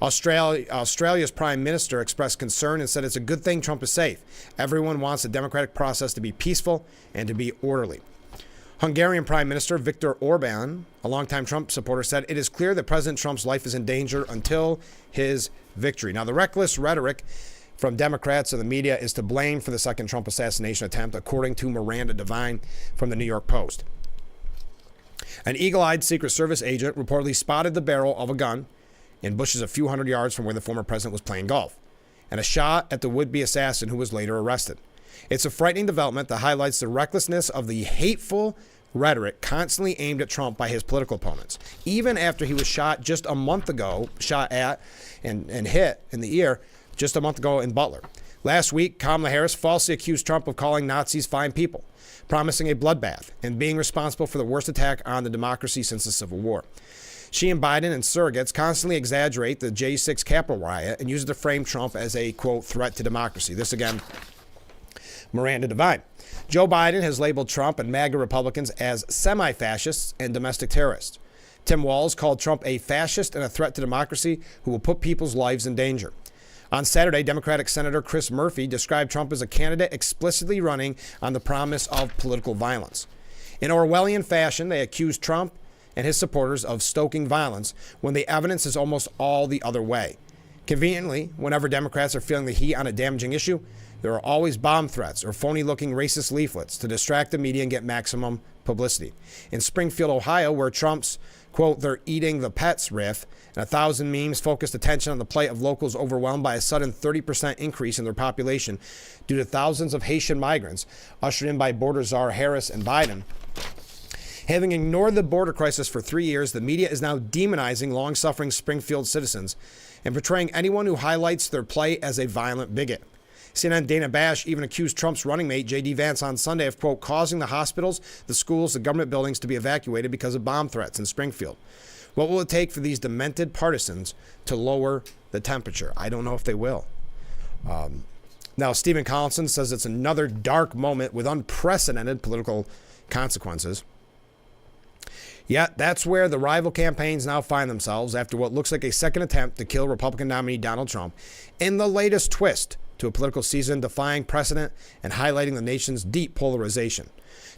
Australia's Prime Minister expressed concern and said it's a good thing Trump is safe. Everyone wants the democratic process to be peaceful and to be orderly. Hungarian Prime Minister Viktor Orban, a longtime Trump supporter, said it is clear that President Trump's life is in danger until his victory. Now, the reckless rhetoric from Democrats and the media is to blame for the second Trump assassination attempt, according to Miranda Devine from the New York Post. An eagle-eyed Secret Service agent reportedly spotted the barrel of a gun in bushes a few hundred yards from where the former president was playing golf, and a shot at the would-be assassin who was later arrested. It's a frightening development that highlights the recklessness of the hateful rhetoric constantly aimed at Trump by his political opponents. Even after he was shot just a month ago, shot at and hit in the ear just a month ago in Butler. Last week, Kamala Harris falsely accused Trump of calling Nazis fine people, promising a bloodbath, and being responsible for the worst attack on the democracy since the Civil War. She and Biden and surrogates constantly exaggerate the J6 Capitol riot and use it to frame Trump as a, quote, threat to democracy. This again, Miranda Devine. Joe Biden has labeled Trump and MAGA Republicans as semi-fascists and domestic terrorists. Tim Walz called Trump a fascist and a threat to democracy who will put people's lives in danger. On Saturday, Democratic Senator Chris Murphy described Trump as a candidate explicitly running on the promise of political violence. In Orwellian fashion, they accused Trump and his supporters of stoking violence when the evidence is almost all the other way. Conveniently, whenever Democrats are feeling the heat on a damaging issue, there are always bomb threats or phony-looking racist leaflets to distract the media and get maximum publicity. In Springfield, Ohio, where Trump's, quote, they're eating the pets riff, and 1,000 memes focused attention on the plight of locals overwhelmed by a sudden 30% increase in their population due to thousands of Haitian migrants ushered in by border czar Harris and Biden. Having ignored the border crisis for 3 years, the media is now demonizing long-suffering Springfield citizens and portraying anyone who highlights their plight as a violent bigot. CNN Dana Bash even accused Trump's running mate, J.D. Vance, on Sunday of, quote, causing the hospitals, the schools, the government buildings to be evacuated because of bomb threats in Springfield. What will it take for these demented partisans to lower the temperature? I don't know if they will. Now, Stephen Collinson says it's another dark moment with unprecedented political consequences. Yet, that's where the rival campaigns now find themselves after what looks like a second attempt to kill Republican nominee Donald Trump in the latest twist to a political season defying precedent and highlighting the nation's deep polarization.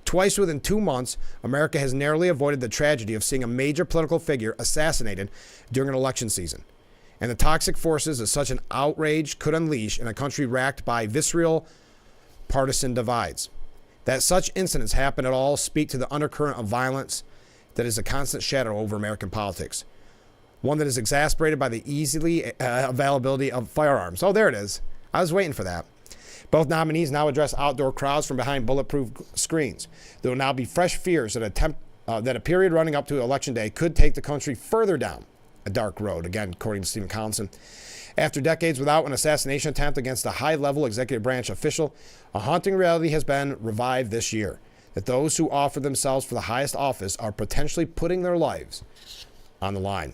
Twice within 2 months, America has narrowly avoided the tragedy of seeing a major political figure assassinated during an election season. And the toxic forces that such an outrage could unleash in a country racked by visceral partisan divides. That such incidents happen at all speak to the undercurrent of violence that is a constant shadow over American politics. One that is exacerbated by the easily availability of firearms. Oh, there it is. I was waiting for that. Both nominees now address outdoor crowds from behind bulletproof screens. There will now be fresh fears that a period running up to Election Day could take the country further down a dark road, again, according to Stephen Collinson. After decades without an assassination attempt against a high-level executive branch official, a haunting reality has been revived this year, that those who offer themselves for the highest office are potentially putting their lives on the line.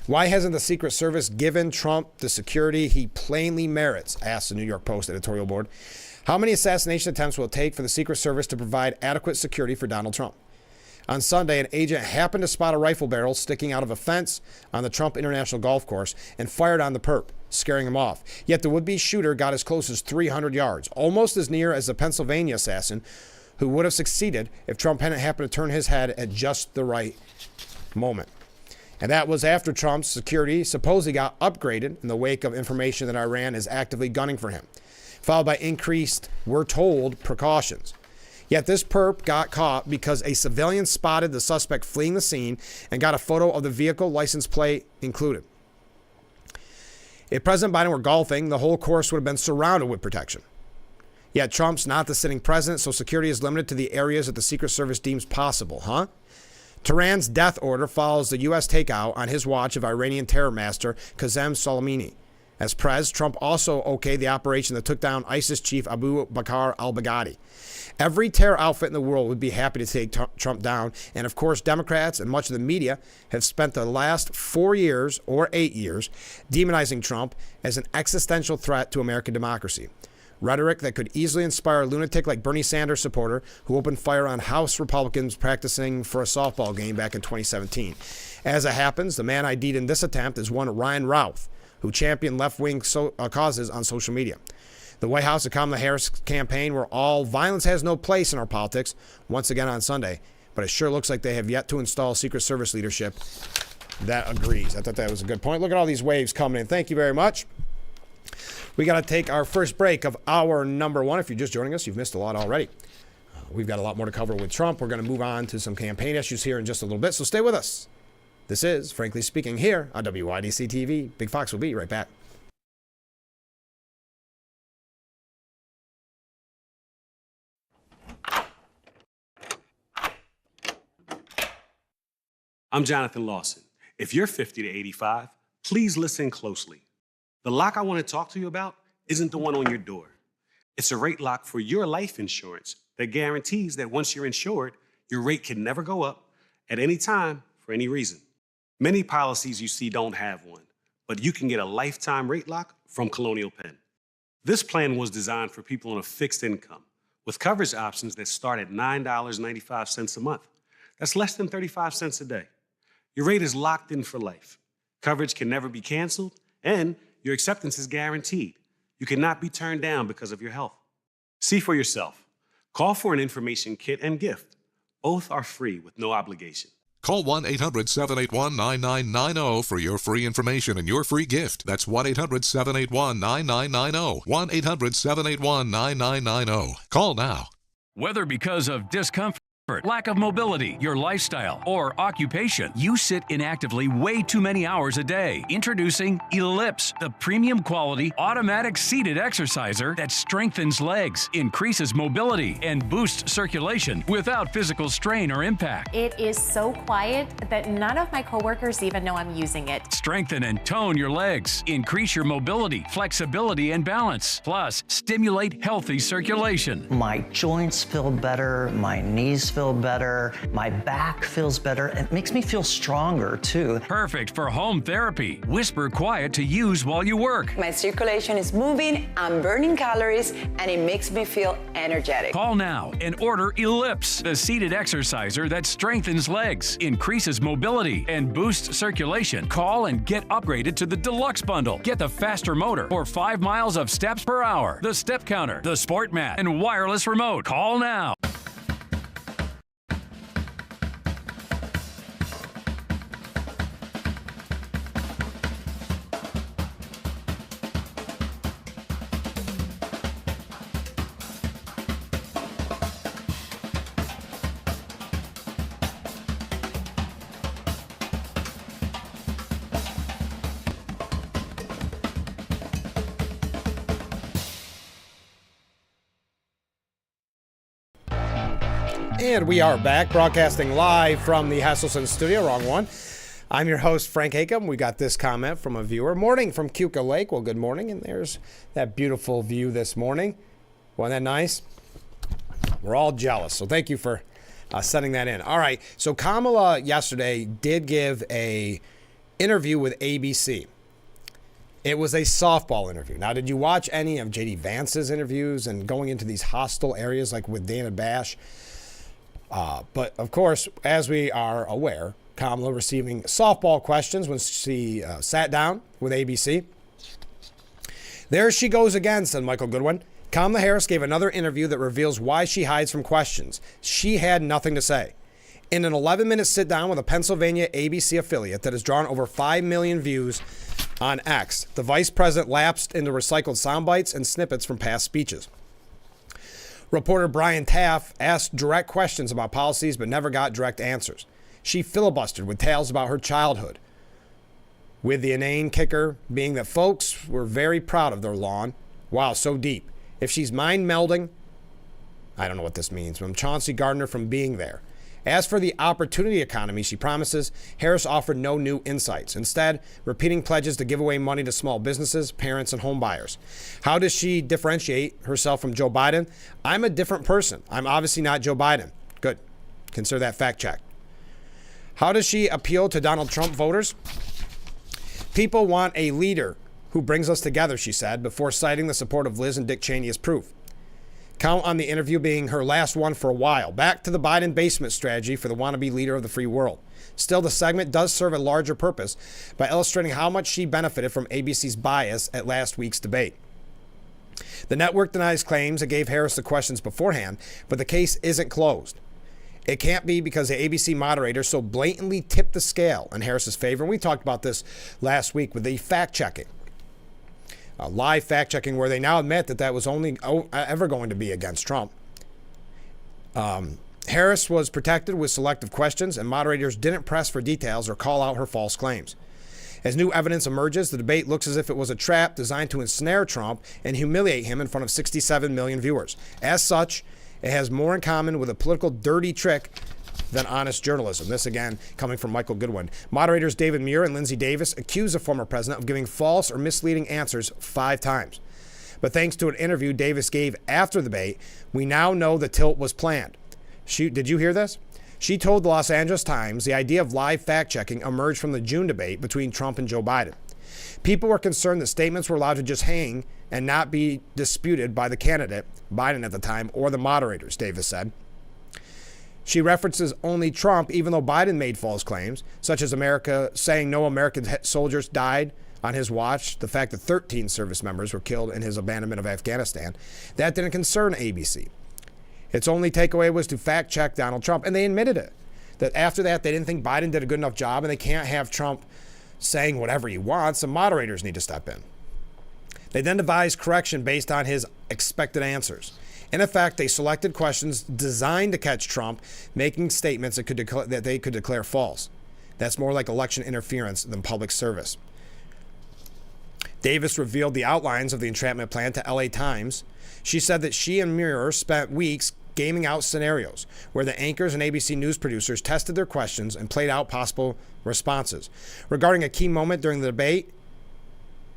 Why hasn't the Secret Service given Trump the security he plainly merits? Asked the New York Post editorial board. How many assassination attempts will it take for the Secret Service to provide adequate security for Donald Trump? On Sunday, an agent happened to spot a rifle barrel sticking out of a fence on the Trump International Golf Course and fired on the perp, scaring him off. Yet the would-be shooter got as close as 300 yards, almost as near as the Pennsylvania assassin who would have succeeded if Trump hadn't happened to turn his head at just the right moment. And that was after Trump's security supposedly got upgraded in the wake of information that Iran is actively gunning for him, followed by increased, we're told, precautions. Yet this perp got caught because a civilian spotted the suspect fleeing the scene and got a photo of the vehicle license plate included. If President Biden were golfing, the whole course would have been surrounded with protection. Yet Trump's not the sitting president, so security is limited to the areas that the Secret Service deems possible, huh? Tehran's death order follows the U.S. takeout on his watch of Iranian terror master Qasem Soleimani. As Prez, Trump also okayed the operation that took down ISIS chief Abu Bakr al-Baghdadi. Every terror outfit in the world would be happy to take Trump down, and of course Democrats and much of the media have spent the last 4 years or 8 years demonizing Trump as an existential threat to American democracy. Rhetoric that could easily inspire a lunatic like Bernie Sanders supporter who opened fire on House Republicans practicing for a softball game back in 2017. As it happens, the man ID'd in this attempt is one Ryan Routh, who championed left-wing causes on social media. The White House and Kamala Harris campaign where all violence has no place in our politics once again on Sunday, but it sure looks like they have yet to install Secret Service leadership that agrees. I thought that was a good point. Look at all these waves coming in. Thank you very much. We got to take our first break of hour number 1. If you're just joining us, you've missed a lot already. We've got a lot more to cover with Trump. We're going to move on to some campaign issues here in just a little bit, so stay with us. This is Frankly Speaking here on WYDC TV. Big Fox will be right back. I'm Jonathan Lawson. If you're 50 to 85, please listen closely. The lock I want to talk to you about isn't the one on your door. It's a rate lock for your life insurance that guarantees that once you're insured, your rate can never go up at any time for any reason. Many policies you see don't have one, but you can get a lifetime rate lock from Colonial Penn. This plan was designed for people on a fixed income with coverage options that start at $9.95 a month. That's less than 35 cents a day. Your rate is locked in for life. Coverage can never be canceled, and your acceptance is guaranteed. You cannot be turned down because of your health. See for yourself. Call for an information kit and gift. Both are free with no obligation. Call 1-800-781-9990 for your free information and your free gift. That's 1-800-781-9990. 1-800-781-9990. Call now. Whether because of discomfort, lack of mobility, your lifestyle, or occupation, you sit inactively way too many hours a day. Introducing Ellipse, the premium quality automatic seated exerciser that strengthens legs, increases mobility, and boosts circulation without physical strain or impact. It is so quiet that none of my coworkers even know I'm using it. Strengthen and tone your legs, increase your mobility, flexibility, and balance. Plus, stimulate healthy circulation. My joints feel better, my knees feel better, my back feels better. It makes me feel stronger too. Perfect for home therapy. Whisper quiet to use while you work. My circulation is moving, I'm burning calories, and it makes me feel energetic. Call now and order Ellipse, the seated exerciser that strengthens legs, increases mobility, and boosts circulation. Call and get upgraded to the Deluxe Bundle. Get the faster motor or 5 miles of steps per hour, the step counter, the sport mat, and wireless remote. Call now. And we are back, broadcasting live from the Hasselson studio. Wrong one. I'm your host, Frank Acom. We got this comment from a viewer. Morning from Keuka Lake. Well, good morning. And there's that beautiful view this morning. Wasn't that nice? We're all jealous. So thank you for sending that in. All right. So Kamala yesterday did give a interview with ABC. It was a softball interview. Now, did you watch any of J.D. Vance's interviews and going into these hostile areas like with Dana Bash? But, of course, as we are aware, Kamala receiving softball questions when she sat down with ABC. There she goes again, said Michael Goodwin. Kamala Harris gave another interview that reveals why she hides from questions. She had nothing to say. In an 11-minute sit-down with a Pennsylvania ABC affiliate that has drawn over 5 million views on X, the vice president lapsed into recycled sound bites and snippets from past speeches. Reporter Brian Taff asked direct questions about policies but never got direct answers. She filibustered with tales about her childhood, with the inane kicker being that folks were very proud of their lawn. Wow, so deep. if she's mind melding, I don't know what this means, from Chauncey Gardner from being there. As for the opportunity economy she promises, Harris offered no new insights, instead repeating pledges to give away money to small businesses, parents, and home buyers. How does she differentiate herself from Joe Biden? I'm a different person. I'm obviously not Joe Biden. Good. Consider that fact check. How does she appeal to Donald Trump voters? People want a leader who brings us together, she said, before citing the support of Liz and Dick Cheney as proof. Count on the interview being her last one for a while. Back to the Biden basement strategy for the wannabe leader of the free world. Still, the segment does serve a larger purpose by illustrating how much she benefited from ABC's bias at last week's debate. The network denies claims it gave Harris the questions beforehand, but the case isn't closed. It can't be because the ABC moderator so blatantly tipped the scale in Harris's favor. And we talked about this last week with the fact-checking. Live fact-checking where they now admit that that was only ever going to be against Trump. Harris was protected with selective questions, and moderators didn't press for details or call out her false claims. As new evidence emerges, the debate looks as if it was a trap designed to ensnare Trump and humiliate him in front of 67 million viewers. As such, it has more in common with a political dirty trick than honest journalism. This again coming from Michael Goodwin. Moderators David Muir and Lindsey Davis accused the former president of giving false or misleading answers 5 times. But thanks to an interview Davis gave after the debate, we now know the tilt was planned. Did you hear this? She told the Los Angeles Times the idea of live fact-checking emerged from the June debate between Trump and Joe Biden. People were concerned that statements were allowed to just hang and not be disputed by the candidate, Biden at the time, or the moderators, Davis said. She references only Trump, even though Biden made false claims, such as America saying no American soldiers died on his watch, the fact that 13 service members were killed in his abandonment of Afghanistan. That didn't concern ABC. Its only takeaway was to fact-check Donald Trump, and they admitted it. That after that, they didn't think Biden did a good enough job, and they can't have Trump saying whatever he wants. The moderators need to step in. They then devised correction based on his expected answers. In effect, they selected questions designed to catch Trump making statements that they could declare false. That's more like election interference than public service. Davis revealed the outlines of the entrapment plan to LA Times. She said that she and Muir spent weeks gaming out scenarios where the anchors and ABC News producers tested their questions and played out possible responses. Regarding a key moment during the debate,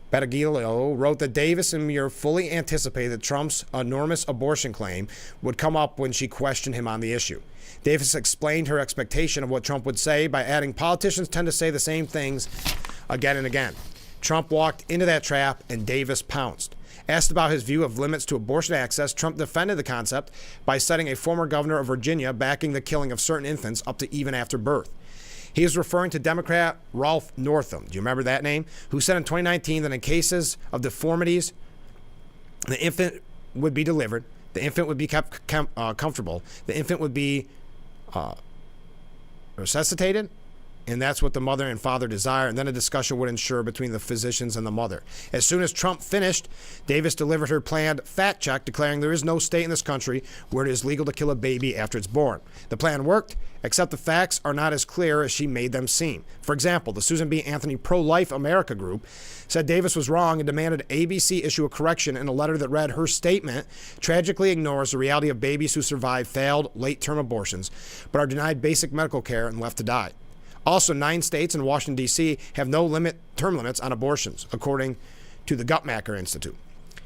Battaglio wrote that Davis and Muir fully anticipated that Trump's enormous abortion claim would come up when she questioned him on the issue. Davis explained her expectation of what Trump would say by adding, politicians tend to say the same things again and again. Trump walked into that trap and Davis pounced. Asked about his view of limits to abortion access, Trump defended the concept by citing a former governor of Virginia backing the killing of certain infants up to even after birth. He is referring to Democrat Ralph Northam, do you remember that name? Who said in 2019 that in cases of deformities, the infant would be delivered, the infant would be kept comfortable, the infant would be resuscitated, and that's what the mother and father desire, and then a discussion would ensure between the physicians and the mother. As soon as Trump finished, Davis delivered her planned fact check, declaring there is no state in this country where it is legal to kill a baby after it's born. The plan worked, except the facts are not as clear as she made them seem. For example, the Susan B. Anthony Pro-Life America group said Davis was wrong and demanded ABC issue a correction in a letter that read, her statement tragically ignores the reality of babies who survive failed late-term abortions but are denied basic medical care and left to die. Also, 9 states and Washington, D.C. have no term limits on abortions, according to the Guttmacher Institute.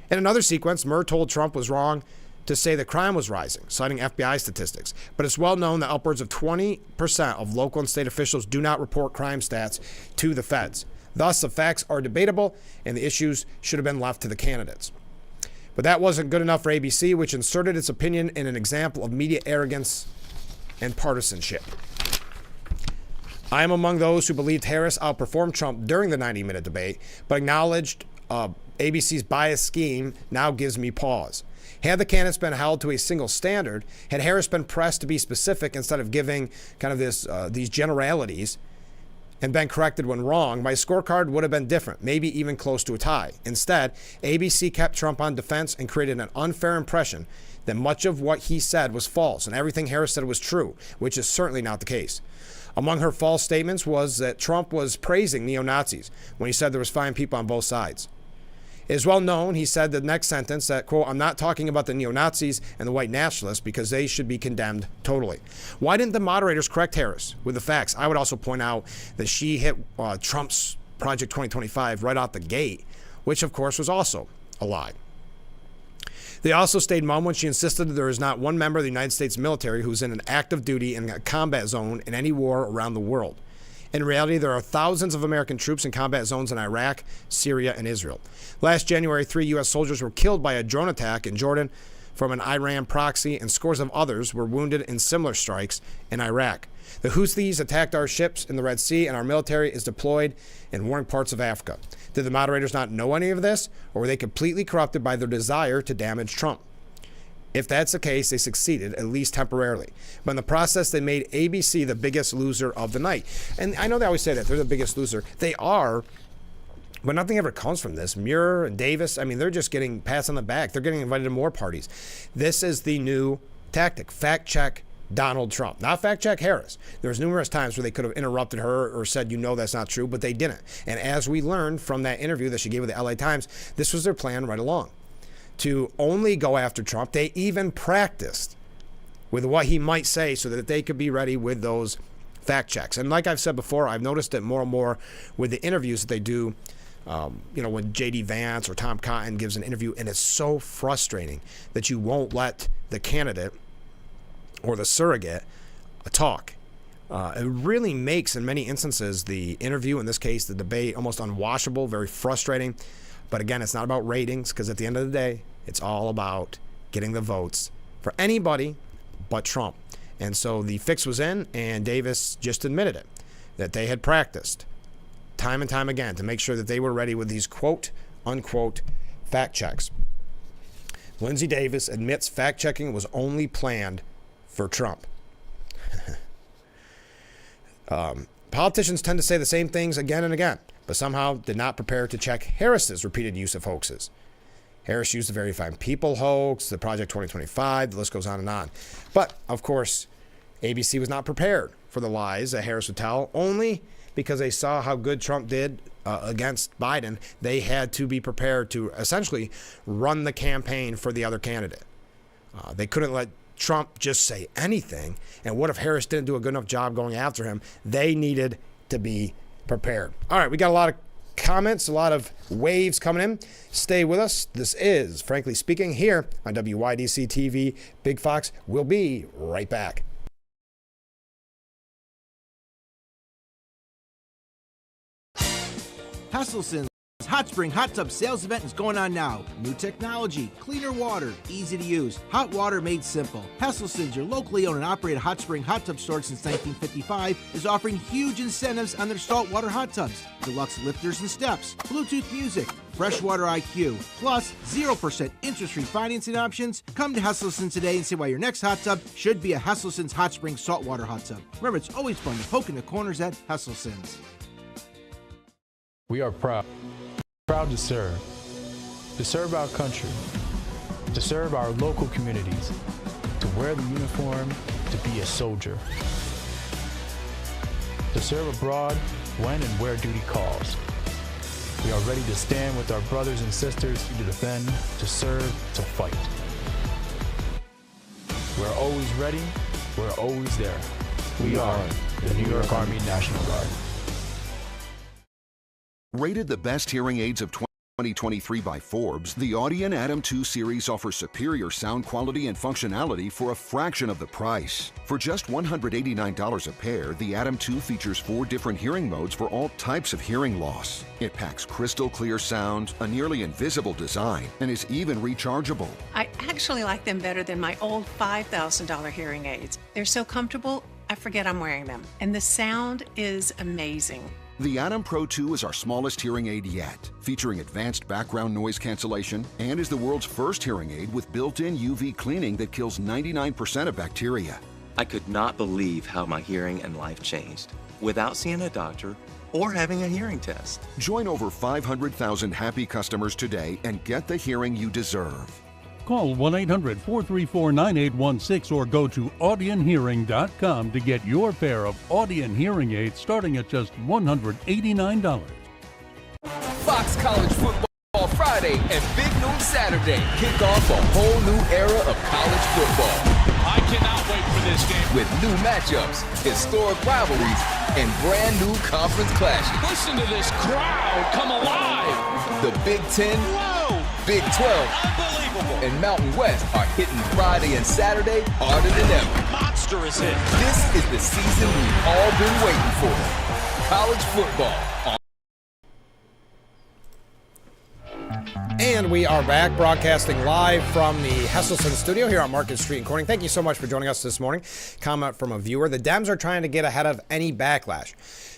In another sequence, Muir told Trump was wrong to say that crime was rising, citing FBI statistics. But it's well known that upwards of 20% of local and state officials do not report crime stats to the feds. Thus, the facts are debatable, and the issues should have been left to the candidates. But that wasn't good enough for ABC, which inserted its opinion in an example of media arrogance and partisanship. I am among those who believed Harris outperformed Trump during the 90-minute debate, but acknowledged ABC's bias scheme now gives me pause. Had the candidates been held to a single standard, had Harris been pressed to be specific instead of giving kind of these generalities and been corrected when wrong, my scorecard would have been different, maybe even close to a tie. Instead, ABC kept Trump on defense and created an unfair impression that much of what he said was false and everything Harris said was true, which is certainly not the case. Among her false statements was that Trump was praising neo-Nazis when he said there was fine people on both sides. It is well known, he said the next sentence, that, quote, I'm not talking about the neo-Nazis and the white nationalists because they should be condemned totally. Why didn't the moderators correct Harris with the facts? I would also point out that she hit Trump's Project 2025 right out the gate, which of course was also a lie. They also stayed mum when she insisted that there is not one member of the United States military who's in an active duty in a combat zone in any war around the world. In reality, there are thousands of American troops in combat zones in Iraq, Syria, and Israel. Last January, 3 U.S. soldiers were killed by a drone attack in Jordan from an Iran proxy, and scores of others were wounded in similar strikes in Iraq. The Houthis attacked our ships in the Red Sea, and our military is deployed in warring parts of Africa. Did the moderators not know any of this, or were they completely corrupted by their desire to damage Trump? If that's the case, they succeeded, at least temporarily. But in the process, they made ABC the biggest loser of the night. And I know they always say that. They're the biggest loser. They are, but nothing ever comes from this. Muir and Davis, I mean, they're just getting pats on the back. They're getting invited to more parties. This is the new tactic. Fact check Donald Trump. Not fact check Harris. There's numerous times where they could have interrupted her or said, you know, that's not true, but they didn't. And as we learned from that interview that she gave with the LA Times, this was their plan right along, to only go after Trump. They even practiced with what he might say so that they could be ready with those fact checks. And like I've said before, I've noticed it more and more with the interviews that they do, when J.D. Vance or Tom Cotton gives an interview, and it's so frustrating that you won't let the candidate or the surrogate talk. It really makes, in many instances, the interview, in this case, the debate, almost unwatchable, very frustrating. But again, it's not about ratings, because at the end of the day, it's all about getting the votes for anybody but Trump. And so the fix was in, and Davis just admitted it, that they had practiced time and time again to make sure that they were ready with these quote-unquote fact checks. Lindsey Davis admits fact-checking was only planned for Trump. Politicians tend to say the same things again and again, but somehow did not prepare to check Harris's repeated use of hoaxes. Harris used the Very Fine People hoax, the Project 2025, the list goes on and on. But, of course, ABC was not prepared for the lies that Harris would tell, only because they saw how good Trump did against Biden. They had to be prepared to essentially run the campaign for the other candidate. They couldn't let Trump just say anything. And what if Harris didn't do a good enough job going after him? They needed to be prepared. All right, we got a lot of comments, a lot of waves coming in. Stay with us. This is Frankly Speaking here on WYDC TV. Big Fox. We'll be right back. Hesselson's Hot Spring Hot Tub Sales Event is going on now. New technology, cleaner water, easy to use, hot water made simple. Hesselson's, your locally owned and operated hot spring hot tub store since 1955, is offering huge incentives on their saltwater hot tubs. Deluxe lifters and steps, Bluetooth music, freshwater IQ, plus 0% interest-free financing options. Come to Hesselson's today and see why your next hot tub should be a Hesselson's Hot Spring saltwater hot tub. Remember, it's always fun to poke in the corners at Hesselson's. We are proud to serve our country, to serve our local communities, to wear the uniform, to be a soldier, to serve abroad when and where duty calls. We are ready to stand with our brothers and sisters to defend, to serve, to fight. We're always ready, we're always there. We are the New York Army National Guard. Rated the best hearing aids of 2023 by Forbes, the Audion Atom 2 series offers superior sound quality and functionality for a fraction of the price. For just $189 a pair, the Atom 2 features 4 different hearing modes for all types of hearing loss. It packs crystal clear sound, a nearly invisible design, and is even rechargeable. I actually like them better than my old $5,000 hearing aids. They're so comfortable, I forget I'm wearing them. And the sound is amazing. The Atom Pro 2 is our smallest hearing aid yet, featuring advanced background noise cancellation, and is the world's first hearing aid with built-in UV cleaning that kills 99% of bacteria. I could not believe how my hearing and life changed without seeing a doctor or having a hearing test. Join over 500,000 happy customers today and get the hearing you deserve. Call 1-800-434-9816 or go to audionhearing.com to get your pair of Audion hearing aids starting at just $189. Fox College Football Friday Friday and Big Noon Saturday kick off a whole new era of college football. I cannot wait for this game. With new matchups, historic rivalries, and brand new conference clashes. Listen to this crowd come alive. The Big Ten, Whoa! Big 12, Unbelievable. and Mountain West are hitting Friday and Saturday harder than ever. Monstrous hit. This is the season we've all been waiting for. College football. And we are back broadcasting live from the Hesselson studio here on Market Street in Corning. Thank you so much for joining us this morning. Comment from a viewer. The Dems are trying to get ahead of any backlash,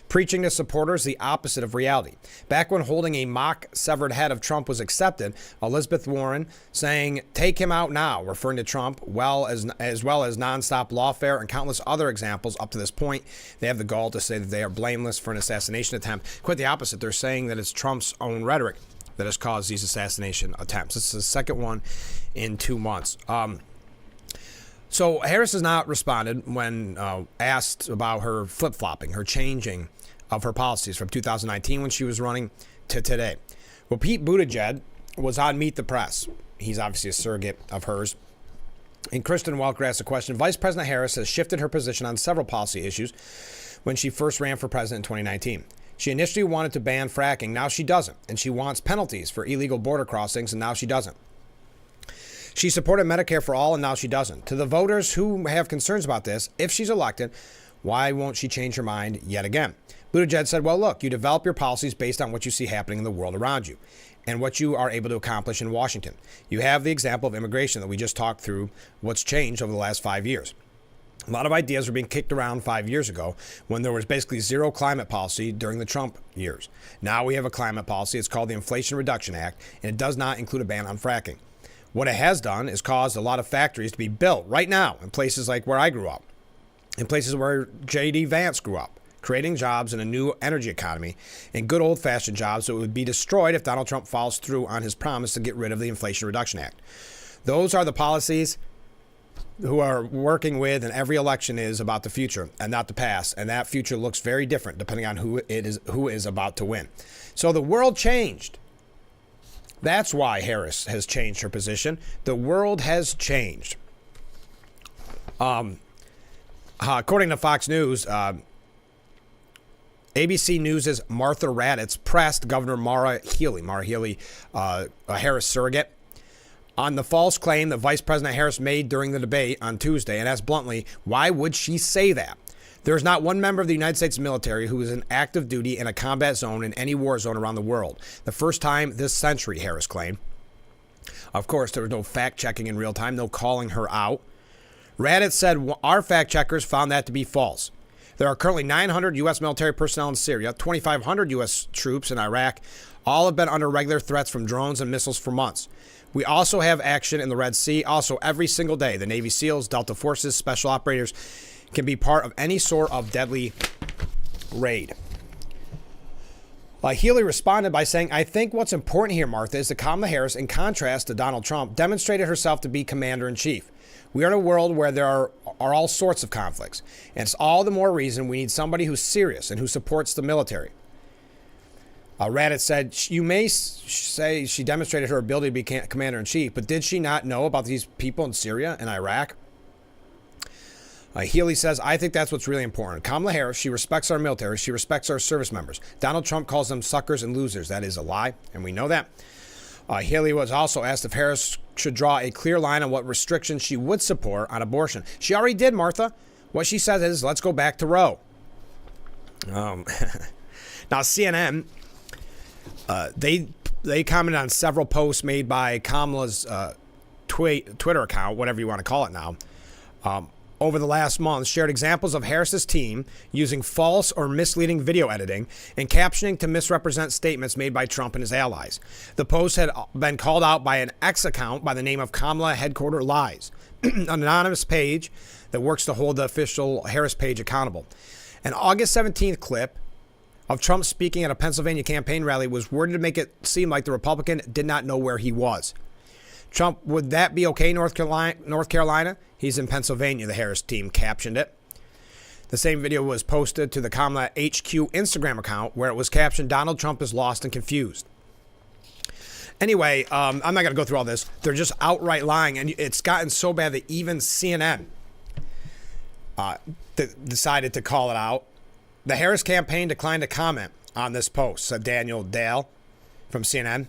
preaching to supporters the opposite of reality. Back when holding a mock severed head of Trump was accepted, Elizabeth Warren saying, "Take him out now," referring to Trump, as well as nonstop lawfare and countless other examples up to this point. They have the gall to say that they are blameless for an assassination attempt. Quite the opposite. They're saying that it's Trump's own rhetoric that has caused these assassination attempts. This is the second one in 2 months. So Harris has not responded when asked about her flip-flopping, her changing of her policies from 2019 when she was running to today. Well, Pete Buttigieg was on Meet the Press. He's obviously a surrogate of hers. And Kristen Welker asked the question, Vice President Harris has shifted her position on several policy issues when she first ran for president in 2019. She initially wanted to ban fracking, now she doesn't. And she wants penalties for illegal border crossings, and now she doesn't. She supported Medicare for all, and now she doesn't. To the voters who have concerns about this, if she's elected, why won't she change her mind yet again? Buttigieg said, well, look, you develop your policies based on what you see happening in the world around you and what you are able to accomplish in Washington. You have the example of immigration that we just talked through, what's changed over the last 5 years. A lot of ideas were being kicked around 5 years ago when there was basically zero climate policy during the Trump years. Now we have a climate policy. It's called the Inflation Reduction Act, and it does not include a ban on fracking. What it has done is caused a lot of factories to be built right now in places like where I grew up, in places where J.D. Vance grew up, creating jobs in a new energy economy and good old-fashioned jobs that would be destroyed if Donald Trump follows through on his promise to get rid of the Inflation Reduction Act. Those are the policies who are working with, and every election is about the future and not the past. And that future looks very different depending on who is about to win. So the world changed. That's why Harris has changed her position. The world has changed. According to Fox News, ABC News' Martha Raddatz pressed Governor Maura Healey, a Harris surrogate, on the false claim that Vice President Harris made during the debate on Tuesday, and asked bluntly, why would she say that? There is not one member of the United States military who is in active duty in a combat zone in any war zone around the world. The first time this century, Harris claimed. Of course, there was no fact-checking in real time, no calling her out. Raddatz said, our fact-checkers found that to be false. There are currently 900 U.S. military personnel in Syria, 2,500 U.S. troops in Iraq. All have been under regular threats from drones and missiles for months. We also have action in the Red Sea. Also, every single day, the Navy SEALs, Delta Forces, special operators can be part of any sort of deadly raid. Healey responded by saying, I think what's important here, Martha, is that Kamala Harris, in contrast to Donald Trump, demonstrated herself to be commander-in-chief. We are in a world where there are all sorts of conflicts, and it's all the more reason we need somebody who's serious and who supports the military. Raddatz said, you may say she demonstrated her ability to be commander-in-chief, but did she not know about these people in Syria and Iraq? Healey says, I think that's what's really important. Kamala Harris, she respects our military. She respects our service members. Donald Trump calls them suckers and losers. That is a lie, and we know that. Healey was also asked if Harris should draw a clear line on what restrictions she would support on abortion. She already did, Martha. What she says is, let's go back to Roe. Now, CNN, they commented on several posts made by Kamala's Twitter account, whatever you want to call it now, over the last month, shared examples of Harris's team using false or misleading video editing and captioning to misrepresent statements made by Trump and his allies. The post had been called out by an X account by the name of Kamala Headquarter Lies, an anonymous page that works to hold the official Harris page accountable. An August 17th clip of Trump speaking at a Pennsylvania campaign rally was worded to make it seem like the Republican did not know where he was. Trump, would that be okay, North Carolina? He's in Pennsylvania, the Harris team captioned it. The same video was posted to the Kamala HQ Instagram account where it was captioned, Donald Trump is lost and confused. Anyway, I'm not going to go through all this. They're just outright lying, and it's gotten so bad that even CNN decided to call it out. The Harris campaign declined to comment on this post, said Daniel Dale from CNN.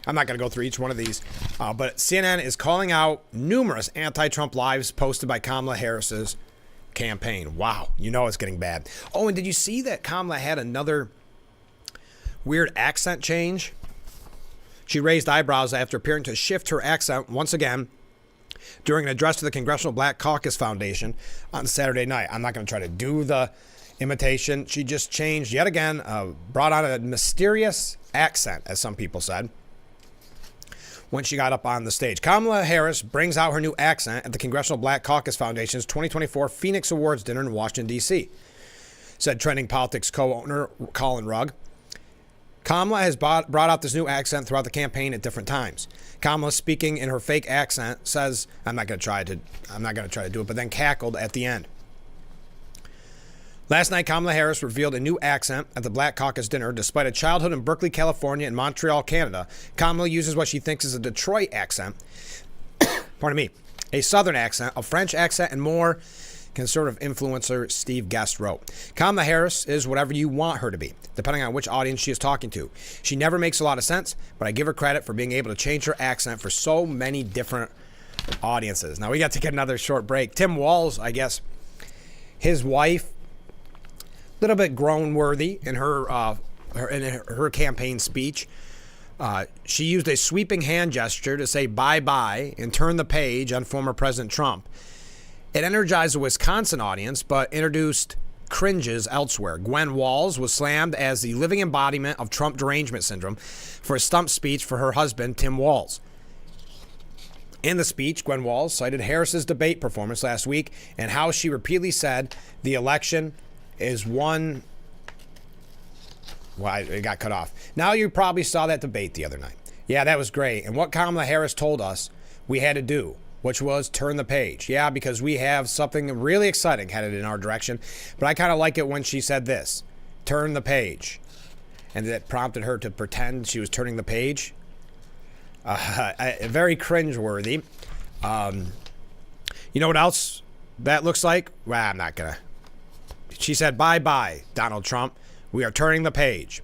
I'm not going to go through each one of these, but CNN is calling out numerous anti-Trump lives posted by Kamala Harris's campaign. Wow, you know it's getting bad. Oh, and did you see that Kamala had another weird accent change? She raised eyebrows after appearing to shift her accent once again during an address to the Congressional Black Caucus Foundation on Saturday night. I'm not going to try to do the imitation. She just changed yet again, brought on a mysterious accent, as some people said, when she got up on the stage. Kamala Harris brings out her new accent at the Congressional Black Caucus Foundation's 2024 Phoenix Awards dinner in Washington, D.C., said Trending Politics co-owner Colin Rugg. Kamala has brought out this new accent throughout the campaign at different times. Kamala, speaking in her fake accent, says, I'm not going to try to do it, but then cackled at the end. Last night, Kamala Harris revealed a new accent at the Black Caucus dinner. Despite a childhood in Berkeley, California, and Montreal, Canada, Kamala uses what she thinks is a Detroit accent, pardon me, a Southern accent, a French accent, and more, conservative influencer Steve Guest wrote. Kamala Harris is whatever you want her to be, depending on which audience she is talking to. She never makes a lot of sense, but I give her credit for being able to change her accent for so many different audiences. Now, we got to get another short break. Tim Walz, I guess, his wife, a little bit groan-worthy in her campaign speech. She used a sweeping hand gesture to say bye-bye and turn the page on former President Trump. It energized the Wisconsin audience, but introduced cringes elsewhere. Gwen Walz was slammed as the living embodiment of Trump derangement syndrome for a stump speech for her husband, Tim Walz. In the speech, Gwen Walz cited Harris's debate performance last week and how she repeatedly said the election is one... Well, it got cut off. Now you probably saw that debate the other night. Yeah, that was great. And what Kamala Harris told us we had to do, which was turn the page. Yeah, because we have something really exciting headed in our direction. But I kind of like it when she said this, turn the page. And that prompted her to pretend she was turning the page. Very cringeworthy. You know what else that looks like? Well, I'm not going to. She said, bye-bye, Donald Trump. We are turning the page.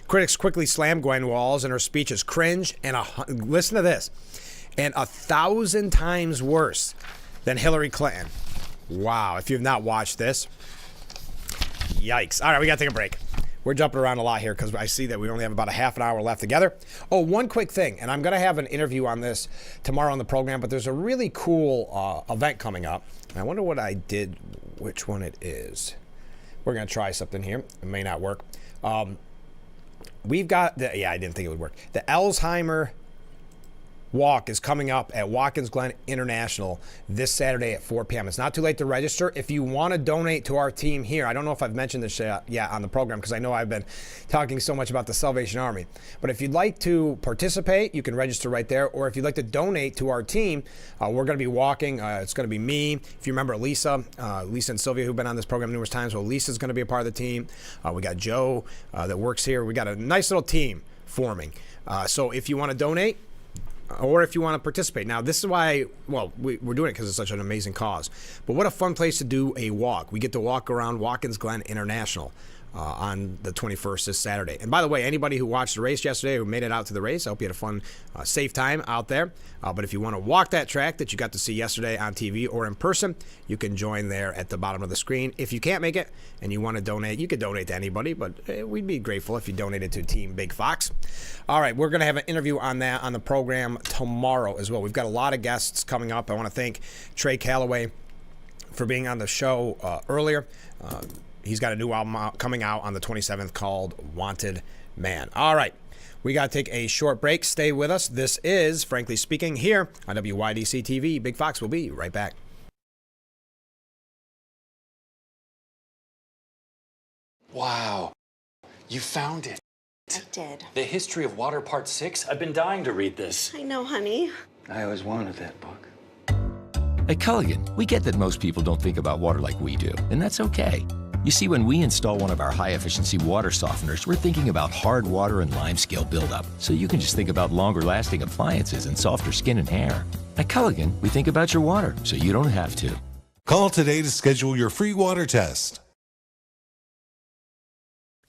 Critics quickly slammed Gwen Walz and her speech as cringe and, listen to this, and 1,000 times worse than Hillary Clinton. Wow, if you've not watched this, yikes. All right, we got to take a break. We're jumping around a lot here because I see that we only have about a half an hour left together. Oh, one quick thing, and I'm going to have an interview on this tomorrow on the program, but there's a really cool event coming up. I wonder what I did, which one it is. We're going to try something here. It may not work. We've got the, I didn't think it would work. The Alzheimer Walk is coming up at Watkins Glen International this Saturday at 4 p.m. It's not too late to register. If you want to donate to our team here, I don't know if I've mentioned this yet on the program because I know I've been talking so much about the Salvation Army. But if you'd like to participate, you can register right there. Or if you'd like to donate to our team, we're going to be walking. It's going to be me. If you remember Lisa and Sylvia, who've been on this program numerous times, well, Lisa's going to be a part of the team. We got Joe that works here. We got a nice little team forming. So if you want to donate, or if you want to participate. Now, this is why, well, we're doing it because it's such an amazing cause. But what a fun place to do a walk. We get to walk around Watkins Glen International on the 21st this Saturday. And by the way, anybody who watched the race yesterday, who made it out to the race, I hope you had a fun, safe time out there. But if you want to walk that track that you got to see yesterday on TV or in person, you can join there at the bottom of the screen. If you can't make it and you want to donate, you could donate to anybody, but we'd be grateful if you donated to Team Big Fox. All right, we're going to have an interview on that on the program tomorrow as well. We've got a lot of guests coming up. I want to thank Trey Calloway for being on the show earlier. He's got a new album coming out on the 27th called Wanted Man. All right, we got to take a short break. Stay with us. This is Frankly Speaking here on WYDC TV. Big Fox will be right back. Wow, you found it. I did. The History of Water Part 6? I've been dying to read this. I know, honey. I always wanted that book. At Culligan, we get that most people don't think about water like we do, and that's okay. You see, when we install one of our high-efficiency water softeners, we're thinking about hard water and limescale buildup, so you can just think about longer-lasting appliances and softer skin and hair. At Culligan, we think about your water, so you don't have to. Call today to schedule your free water test.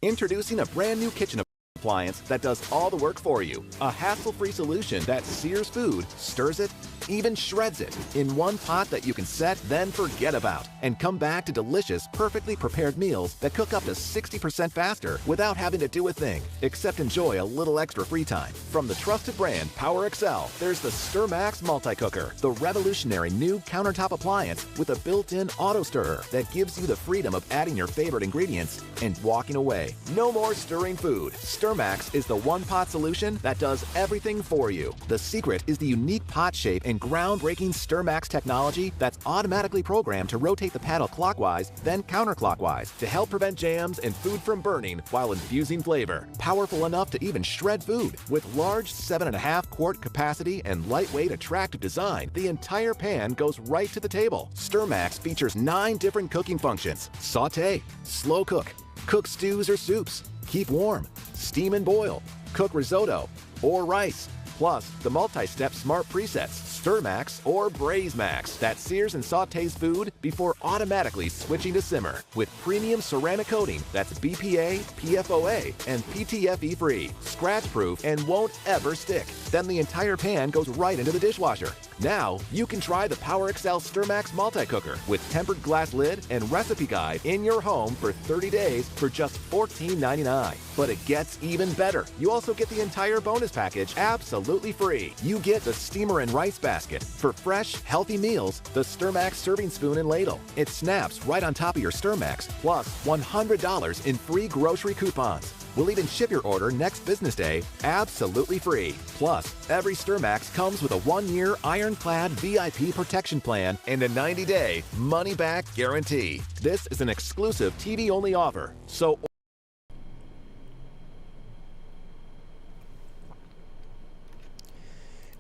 Introducing a brand new kitchen appliance that does all the work for you. A hassle-free solution that sears food, stirs it, even shreds it in one pot that you can set, then forget about, and come back to delicious, perfectly prepared meals that cook up to 60% faster without having to do a thing, except enjoy a little extra free time. From the trusted brand Power Excel, there's the StirMax Multi-Cooker, the revolutionary new countertop appliance with a built-in auto stirrer that gives you the freedom of adding your favorite ingredients and walking away. No more stirring food. StirMax is the one-pot solution that does everything for you. The secret is the unique pot shape and groundbreaking StirMax technology that's automatically programmed to rotate the paddle clockwise, then counterclockwise to help prevent jams and food from burning while infusing flavor. Powerful enough to even shred food. With large 7.5 quart capacity and lightweight, attractive design, the entire pan goes right to the table. StirMax features 9 different cooking functions: saute, slow cook, cook stews or soups, keep warm, steam and boil, cook risotto or rice. Plus, the multi-step smart presets, StirMax or BraiseMax, that sears and sautés food before automatically switching to simmer. With premium ceramic coating that's BPA, PFOA, and PTFE free, scratch-proof, and won't ever stick. Then the entire pan goes right into the dishwasher. Now, you can try the Power Excel StirMax Multi-Cooker with tempered glass lid and recipe guide in your home for 30 days for just $14.99. But it gets even better. You also get the entire bonus package absolutely free. You get the steamer and rice basket. For fresh, healthy meals, the StirMax serving spoon and ladle. It snaps right on top of your StirMax, plus $100 in free grocery coupons. We'll even ship your order next business day absolutely free. Plus, every StirMax comes with a 1-year ironclad VIP protection plan and a 90-day money-back guarantee. This is an exclusive TV-only offer, so...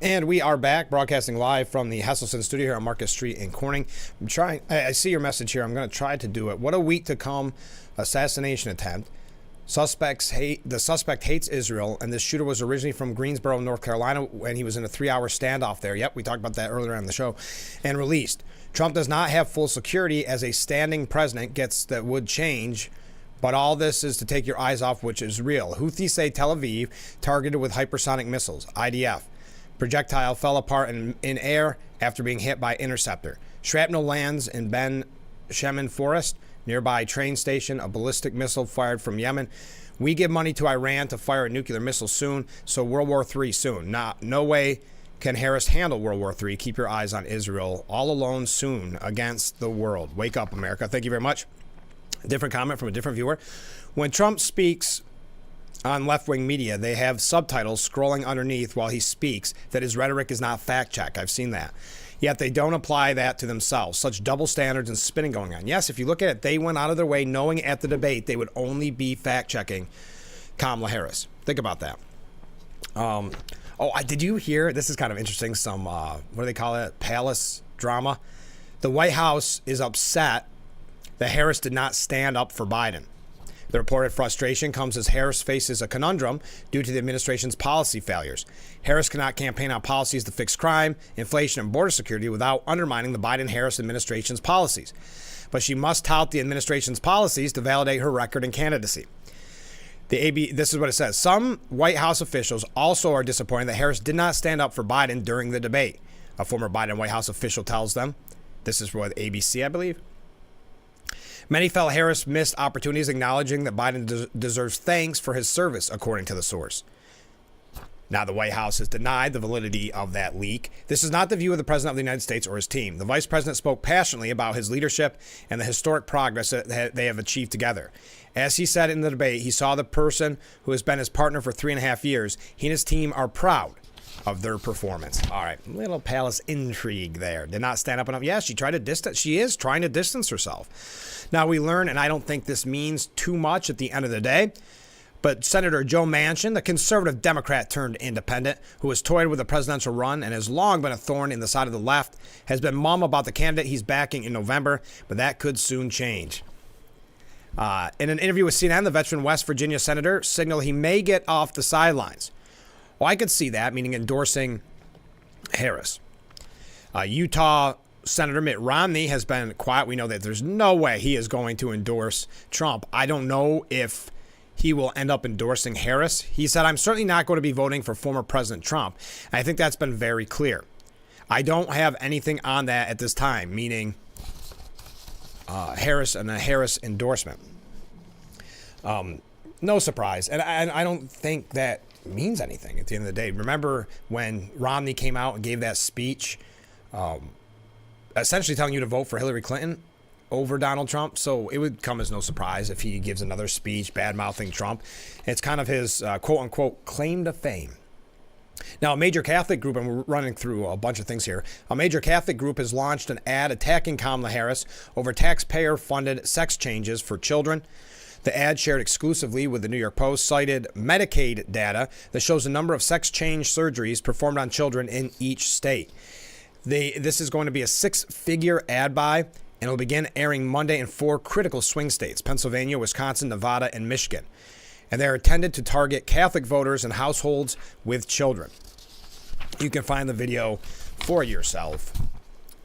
And we are back, broadcasting live from the Hesselson studio here on Market Street in Corning. I see your message here. I'm going to try to do it. What a week to come. Assassination attempt. The suspect hates Israel, and this shooter was originally from Greensboro, North Carolina, and he was in a 3-hour standoff there. Yep, we talked about that earlier on the show. And released. Trump does not have full security as a standing president gets that would change, but all this is to take your eyes off which is real. Houthis say Tel Aviv targeted with hypersonic missiles, IDF. Projectile fell apart in air after being hit by interceptor. Shrapnel lands in Ben Shemen Forest, nearby train station. A ballistic missile fired from Yemen. We give money to Iran to fire a nuclear missile soon, so World War III soon. No way can Harris handle World War III. Keep your eyes on Israel. All alone soon against the world. Wake up, America. Thank you very much. A different comment from a different viewer. When Trump speaks on left-wing media, they have subtitles scrolling underneath while he speaks that his rhetoric is not fact-check. I've seen that. Yet they don't apply that to themselves. Such double standards and spinning going on. Yes, if you look at it, they went out of their way knowing at the debate they would only be fact-checking Kamala Harris. Think about that. Did you hear? This is kind of interesting. Some, what do they call it? Palace drama. The White House is upset that Harris did not stand up for Biden. The reported frustration comes as Harris faces a conundrum due to the administration's policy failures. Harris cannot campaign on policies to fix crime, inflation, and border security without undermining the Biden-Harris administration's policies. But she must tout the administration's policies to validate her record and candidacy. This is what it says. Some White House officials also are disappointed that Harris did not stand up for Biden during the debate. A former Biden White House official tells them. This is what ABC, I believe. Many felt Harris missed opportunities, acknowledging that Biden deserves thanks for his service, according to the source. Now, the White House has denied the validity of that leak. This is not the view of the President of the United States or his team. The Vice President spoke passionately about his leadership and the historic progress that they have achieved together. As he said in the debate, he saw the person who has been his partner for 3.5 years. He and his team are proud of their performance. All right, little palace intrigue there. Did not stand up enough. Yeah, she is trying to distance herself. Now we learn, and I don't think this means too much at the end of the day, but Senator Joe Manchin, the conservative Democrat turned independent, who has toyed with a presidential run and has long been a thorn in the side of the left, has been mum about the candidate he's backing in November, but that could soon change. In an interview with CNN, the veteran West Virginia senator signaled he may get off the sidelines. Well, I could see that, meaning endorsing Harris. Utah Senator Mitt Romney has been quiet. We know that there's no way he is going to endorse Trump. I don't know if he will end up endorsing Harris. He said, I'm certainly not going to be voting for former President Trump. And I think that's been very clear. I don't have anything on that at this time, meaning Harris and a Harris endorsement. No surprise. And I don't think that means anything at the end of the day. Remember when Romney came out and gave that speech essentially telling you to vote for Hillary Clinton over Donald Trump? So it would come as no surprise if he gives another speech bad-mouthing Trump. It's kind of his quote-unquote claim to fame. Now, a major Catholic group, and we're running through a bunch of things here, a major Catholic group has launched an ad attacking Kamala Harris over taxpayer-funded sex changes for children. The ad, shared exclusively with the New York Post, cited Medicaid data that shows the number of sex change surgeries performed on children in each state. This is going to be a 6-figure ad buy, and it'll begin airing Monday in 4 critical swing states: Pennsylvania, Wisconsin, Nevada, and Michigan. And they're intended to target Catholic voters and households with children. You can find the video for yourself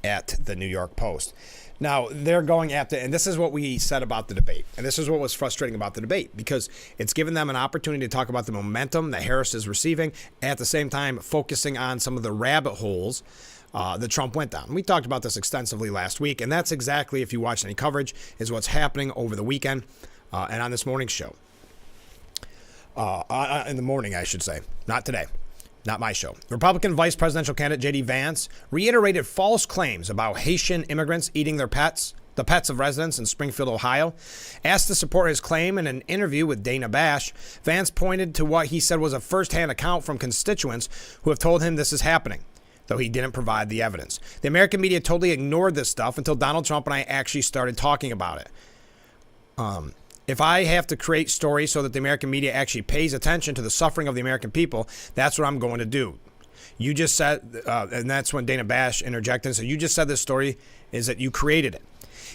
at the New York Post. Now, they're going after, and this is what we said about the debate, and this is what was frustrating about the debate, because it's given them an opportunity to talk about the momentum that Harris is receiving, at the same time focusing on some of the rabbit holes that Trump went down. We talked about this extensively last week, and that's exactly, if you watched any coverage, is what's happening over the weekend and on this morning's show. In the morning, I should say. Not today. Not my show. Republican vice presidential candidate J.D. Vance reiterated false claims about Haitian immigrants eating their pets, the pets of residents in Springfield, Ohio. Asked to support his claim in an interview with Dana Bash, Vance pointed to what he said was a first-hand account from constituents who have told him this is happening, though he didn't provide the evidence. The American media totally ignored this stuff until Donald Trump and I actually started talking about it. If I have to create stories so that the American media actually pays attention to the suffering of the American people, that's what I'm going to do. You just said, and that's when Dana Bash interjected and said, you just said this story is that you created it.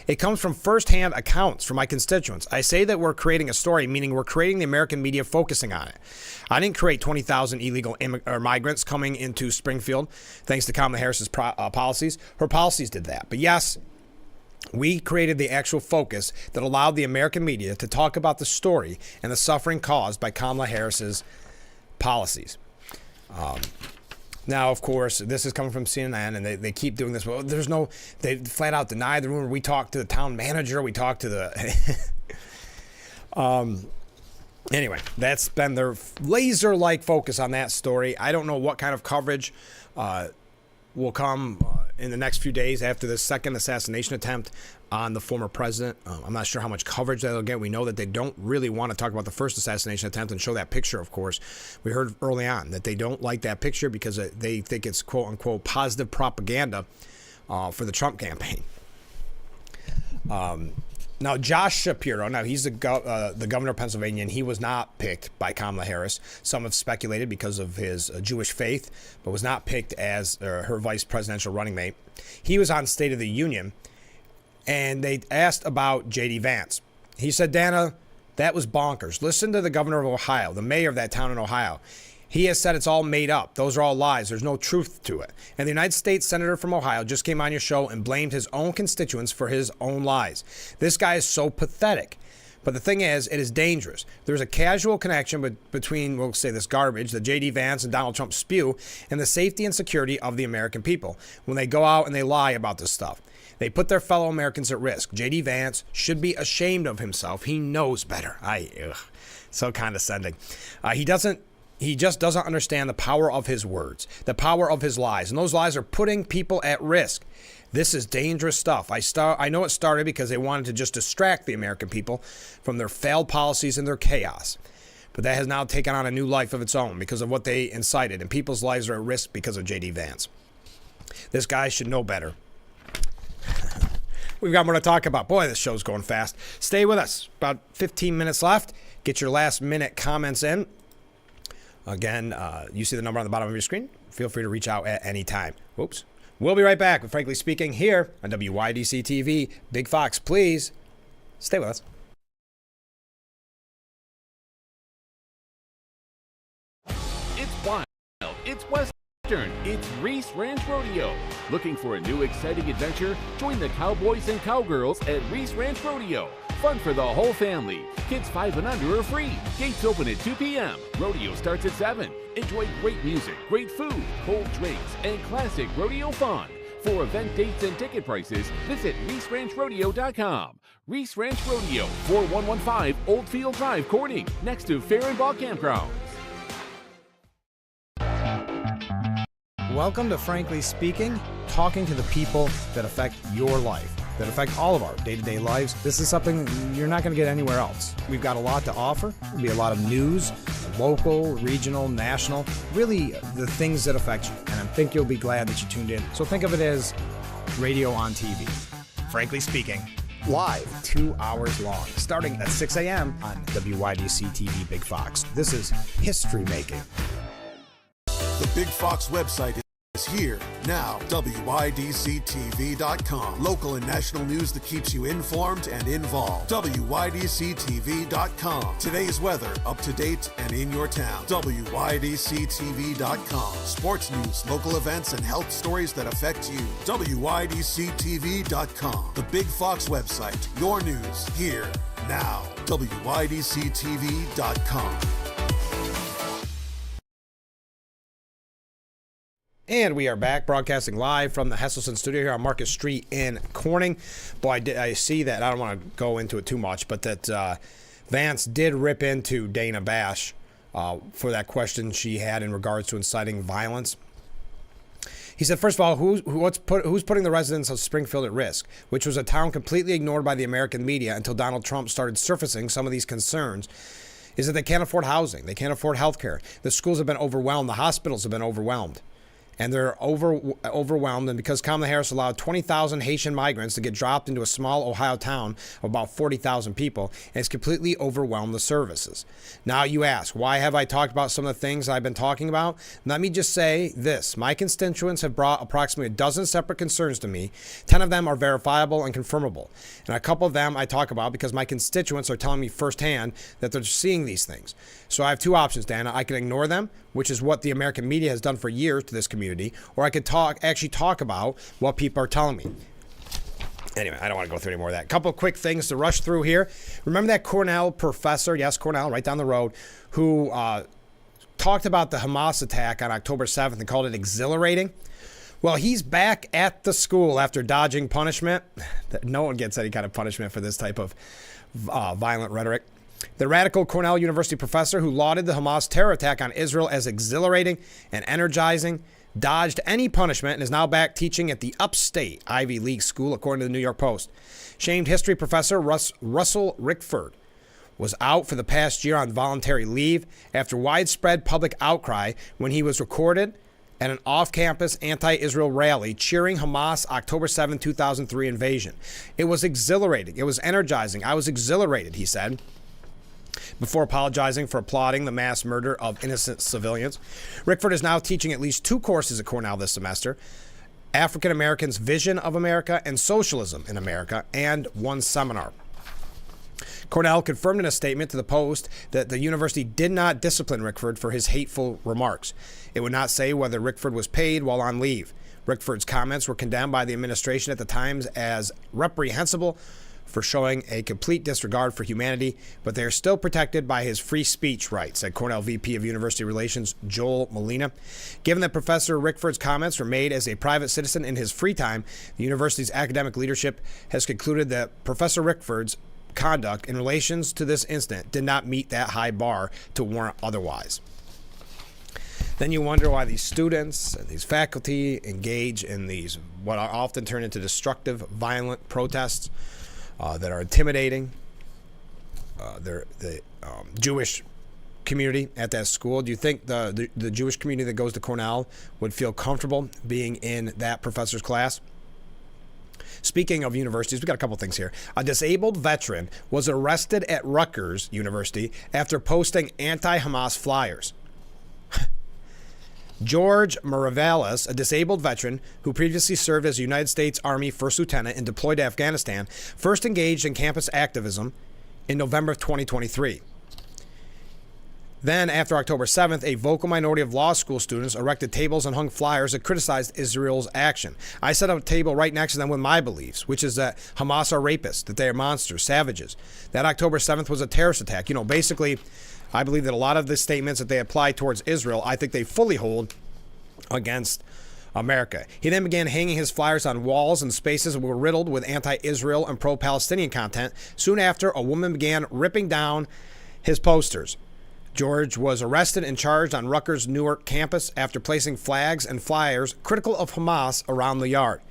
It comes from firsthand accounts from my constituents. I say that we're creating a story, meaning we're creating the American media focusing on it. I didn't create 20,000 illegal migrants coming into Springfield thanks to Kamala Harris's policies. Her policies did that. But yes, we created the actual focus that allowed the American media to talk about the story and the suffering caused by Kamala Harris's policies. Now, of course, this is coming from CNN, and they keep doing this. Well, they flat out deny the rumor. We talked to the town manager. We talked to the... Anyway, that's been their laser-like focus on that story. I don't know what kind of coverage will come in the next few days after the second assassination attempt on the former president. I'm not sure how much coverage they'll get. We know that they don't really want to talk about the first assassination attempt and show that picture, of course. We heard early on that they don't like that picture because they think it's quote-unquote positive propaganda for the Trump campaign. Now, Josh Shapiro, he's the governor of Pennsylvania, and he was not picked by Kamala Harris. Some have speculated because of his Jewish faith, but was not picked as her vice presidential running mate. He was on State of the Union, and they asked about J.D. Vance. He said, Dana, that was bonkers. Listen to the governor of Ohio, the mayor of that town in Ohio. He has said it's all made up. Those are all lies. There's no truth to it. And the United States Senator from Ohio just came on your show and blamed his own constituents for his own lies. This guy is so pathetic. But the thing is, it is dangerous. There's a casual connection between, we'll say, this garbage that J.D. Vance and Donald Trump spew and the safety and security of the American people when they go out and they lie about this stuff. They put their fellow Americans at risk. J.D. Vance should be ashamed of himself. He knows better. So condescending. He just doesn't understand the power of his words, the power of his lies. And those lies are putting people at risk. This is dangerous stuff. I know it started because they wanted to just distract the American people from their failed policies and their chaos. But that has now taken on a new life of its own because of what they incited. And people's lives are at risk because of J.D. Vance. This guy should know better. We've got more to talk about. Boy, this show's going fast. Stay with us. About 15 minutes left. Get your last minute comments in. Again, you see the number on the bottom of your screen. Feel free to reach out at any time. Whoops. We'll be right back with Frankly Speaking here on WYDC TV. Big Fox, please stay with us. Western, it's Reese Ranch Rodeo. Looking for a new exciting adventure? Join the cowboys and cowgirls at Reese Ranch Rodeo. Fun for the whole family. Kids 5 and under are free. Gates open at 2 p.m. Rodeo starts at 7. Enjoy great music, great food, cold drinks, and classic rodeo fun. For event dates and ticket prices, visit ReeseRanchRodeo.com. Reese Ranch Rodeo, 4115 Oldfield Drive, Corning, next to Fair and Ball Campgrounds. Welcome to Frankly Speaking, talking to the people that affect your life, that affect all of our day-to-day lives. This is something you're not going to get anywhere else. We've got a lot to offer. There'll be a lot of news, local, regional, national, really the things that affect you. And I think you'll be glad that you tuned in. So think of it as radio on TV. Frankly Speaking, live, 2 hours long, starting at 6 a.m. on WYDC TV Big Fox. This is history making. The Big Fox website is here now. WYDCTV.com. Local and national news that keeps you informed and involved. WYDCTV.com. Today's weather, up to date and in your town. WYDCTV.com. Sports news, local events, and health stories that affect you. WYDCTV.com. The Big Fox website. Your news here now. WYDCTV.com. And we are back broadcasting live from the Hesselson studio here on Market Street in Corning. Boy, I see that. I don't want to go into it too much, but that Vance did rip into Dana Bash for that question she had in regards to inciting violence. He said, first of all, who's putting the residents of Springfield at risk, which was a town completely ignored by the American media until Donald Trump started surfacing some of these concerns, is that they can't afford housing. They can't afford health care. The schools have been overwhelmed. The hospitals have been overwhelmed. And they're overwhelmed, and because Kamala Harris allowed 20,000 Haitian migrants to get dropped into a small Ohio town of about 40,000 people, and it's completely overwhelmed the services. Now you ask, why have I talked about some of the things I've been talking about? Let me just say this. My constituents have brought approximately a dozen separate concerns to me. 10 of them are verifiable and confirmable. And a couple of them I talk about because my constituents are telling me firsthand that they're seeing these things. So I have two options, Dana. I can ignore them, which is what the American media has done for years to this community, or I could actually talk about what people are telling me. Anyway, I don't want to go through any more of that. A couple of quick things to rush through here. Remember that Cornell professor, yes, Cornell, right down the road, who talked about the Hamas attack on October 7th and called it exhilarating? Well, he's back at the school after dodging punishment. No one gets any kind of punishment for this type of violent rhetoric. The radical Cornell University professor who lauded the Hamas terror attack on Israel as exhilarating and energizing dodged any punishment and is now back teaching at the upstate Ivy League school, according to the New York Post. Shamed history professor Russell Rickford was out for the past year on voluntary leave after widespread public outcry when he was recorded at an off-campus anti-Israel rally cheering Hamas October 7, 2003 invasion. It was exhilarating. It was energizing. I was exhilarated, he said, before apologizing for applauding the mass murder of innocent civilians. Rickford is now teaching at least 2 courses at Cornell this semester, African Americans' Vision of America and Socialism in America, and 1 seminar. Cornell confirmed in a statement to the Post that the university did not discipline Rickford for his hateful remarks. It would not say whether Rickford was paid while on leave. Rickford's comments were condemned by the administration at the Times as reprehensible for showing a complete disregard for humanity, but they are still protected by his free speech rights, said Cornell VP of University Relations Joel Molina. Given that Professor Rickford's comments were made as a private citizen in his free time, the university's academic leadership has concluded that Professor Rickford's conduct in relations to this incident did not meet that high bar to warrant otherwise. Then you wonder why these students and these faculty engage in these what are often turned into destructive, violent protests that are intimidating the Jewish community at that school. Do you think the Jewish community that goes to Cornell would feel comfortable being in that professor's class? Speaking of universities, we got a couple things here. A disabled veteran was arrested at Rutgers University after posting anti-Hamas flyers. George Maravallis, a disabled veteran who previously served as a United States Army First Lieutenant and deployed to Afghanistan, first engaged in campus activism in November of 2023. Then, after October 7th, a vocal minority of law school students erected tables and hung flyers that criticized Israel's action. I set up a table right next to them with my beliefs, which is that Hamas are rapists, that they are monsters, savages. That October 7th was a terrorist attack. Basically, I believe that a lot of the statements that they apply towards Israel, I think they fully hold against America. He then began hanging his flyers on walls and spaces that were riddled with anti-Israel and pro-Palestinian content. Soon after, a woman began ripping down his posters. George was arrested and charged on Rutgers' Newark campus after placing flags and flyers critical of Hamas around the yard.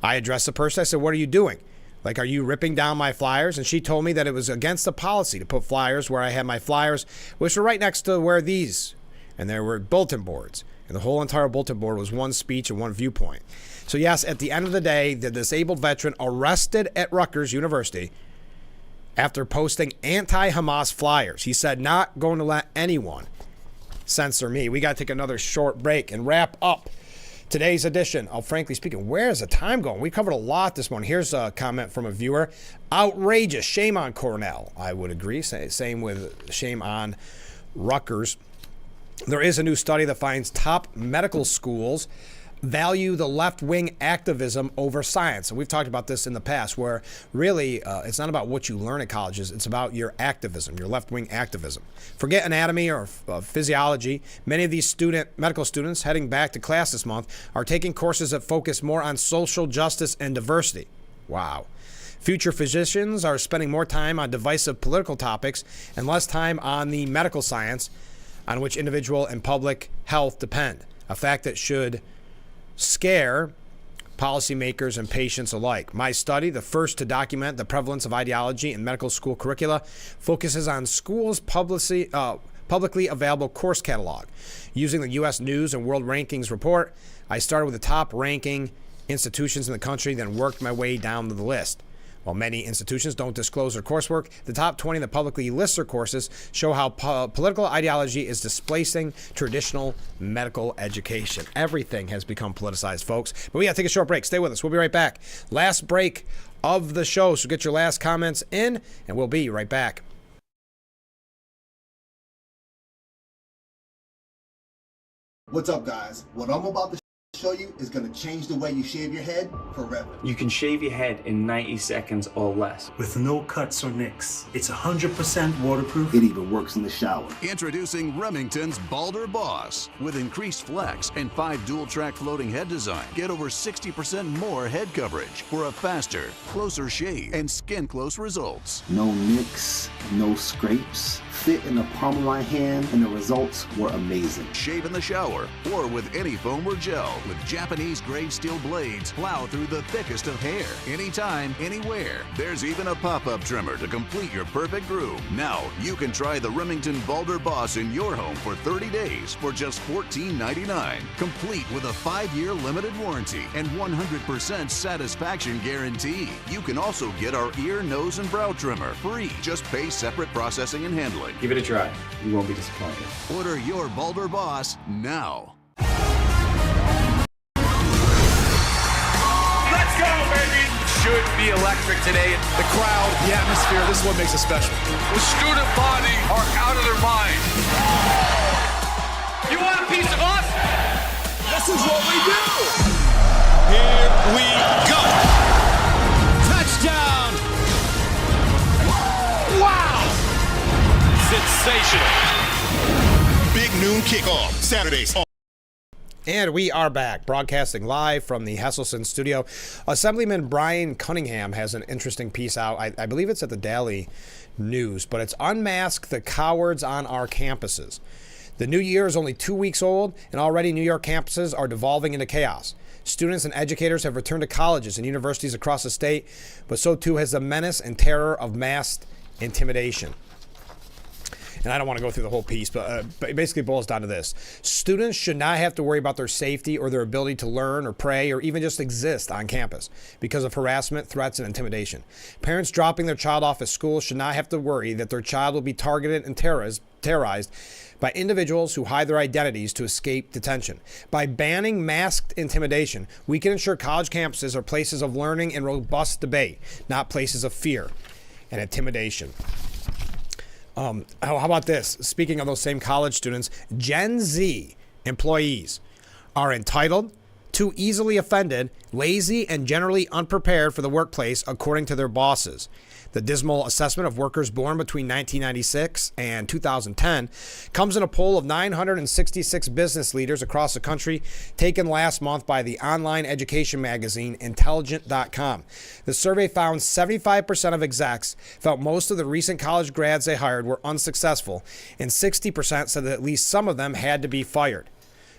I addressed the person. I said, "What are you doing? Are you ripping down my flyers?" And she told me that it was against the policy to put flyers where I had my flyers, which were right next to where these. And there were bulletin boards. And the whole entire bulletin board was one speech and one viewpoint. So yes, at the end of the day, the disabled veteran arrested at Rutgers University after posting anti-Hamas flyers. He said, "Not going to let anyone censor me." We got to take another short break and wrap up today's edition of Frankly Speaking. Where's the time going? We covered a lot this morning. Here's a comment from a viewer. Outrageous. Shame on Cornell. I would agree. Same with shame on Rutgers. There is a new study that finds top medical schools value the left-wing activism over science. And we've talked about this in the past, where really it's not about what you learn at colleges. It's about your activism, your left-wing activism. Forget anatomy or physiology. Many of these medical students heading back to class this month are taking courses that focus more on social justice and diversity. Wow. Future physicians are spending more time on divisive political topics and less time on the medical science on which individual and public health depend. A fact that should scare policymakers and patients alike. My study, the first to document the prevalence of ideology in medical school curricula, focuses on schools' publicly available course catalog. Using the U.S. News and World Rankings report, I started with the top ranking institutions in the country, then worked my way down the list. While many institutions don't disclose their coursework, the top 20 that publicly list their courses show how political ideology is displacing traditional medical education. Everything has become politicized, folks. But we got to take a short break. Stay with us. We'll be right back. Last break of the show, so get your last comments in, and we'll be right back. What's up, guys? What I'm about to show you is going to change the way you shave your head forever. You can shave your head in 90 seconds or less. With no cuts or nicks. It's 100% waterproof. It even works in the shower. Introducing Remington's Balder Boss. With increased flex and 5 dual-track floating head design, get over 60% more head coverage for a faster, closer shave and skin-close results. No nicks, no scrapes. Fit in the palm of my hand, and the results were amazing. Shave in the shower or with any foam or gel. With Japanese-grade steel blades, plow through the thickest of hair. Anytime, anywhere. There's even a pop-up trimmer to complete your perfect groove. Now, you can try the Remington Balder Boss in your home for 30 days for just $14.99. Complete with a 5-year limited warranty and 100% satisfaction guarantee. You can also get our ear, nose, and brow trimmer free. Just pay separate processing and handling. Give it a try. You won't be disappointed. Order your Balder Boss now. Let's go, baby! Should be electric today. The crowd, the atmosphere, this is what makes it special. The student body are out of their mind. You want a piece of us? This is what we do! Here we go! Touchdown! Wow! Sensational! Big noon kickoff, Saturdays. And we are back, broadcasting live from the Hesselson studio. Assemblyman Brian Cunningham has an interesting piece out. I believe it's at the Daily News, but it's Unmask the Cowards on Our Campuses. The new year is only 2 weeks old, and already New York campuses are devolving into chaos. Students and educators have returned to colleges and universities across the state, but so too has the menace and terror of mass intimidation. And I don't want to go through the whole piece, but it basically boils down to this. Students should not have to worry about their safety or their ability to learn or pray or even just exist on campus because of harassment, threats, and intimidation. Parents dropping their child off at school should not have to worry that their child will be targeted and terrorized by individuals who hide their identities to escape detention. By banning masked intimidation, we can ensure college campuses are places of learning and robust debate, not places of fear and intimidation. How about this? Speaking of those same college students, Gen Z employees are entitled, too easily offended, lazy, and generally unprepared for the workplace, according to their bosses. The dismal assessment of workers born between 1996 and 2010 comes in a poll of 966 business leaders across the country taken last month by the online education magazine Intelligent.com. The survey found 75% of execs felt most of the recent college grads they hired were unsuccessful, and 60% said that at least some of them had to be fired.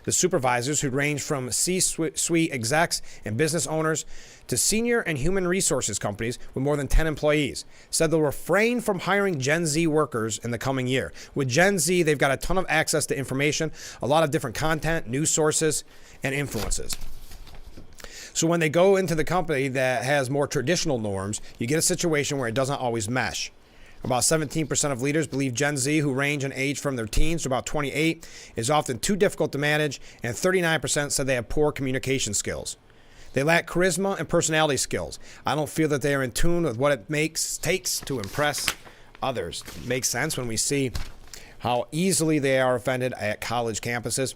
The supervisors, who range from C-suite execs and business owners to senior and human resources companies with more than 10 employees, said they'll refrain from hiring Gen Z workers in the coming year. With Gen Z, they've got a ton of access to information, a lot of different content, news sources, and influences. So when they go into the company that has more traditional norms, you get a situation where it doesn't always mesh. About 17% of leaders believe Gen Z, who range in age from their teens to about 28, is often too difficult to manage, and 39% said they have poor communication skills. They lack charisma and personality skills. I don't feel that they are in tune with what it takes to impress others. It makes sense when we see how easily they are offended at college campuses.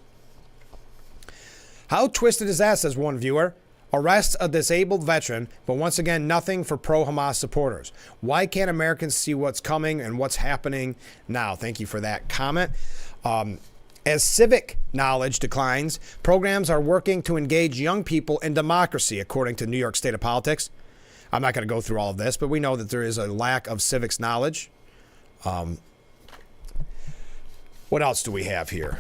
How twisted is that, says one viewer. Arrests a disabled veteran, but once again, nothing for pro-Hamas supporters. Why can't Americans see what's coming and what's happening now? Thank you for that comment. As civic knowledge declines, programs are working to engage young people in democracy, according to New York State of Politics. I'm not going to go through all of this, but we know that there is a lack of civics knowledge. What else do we have here?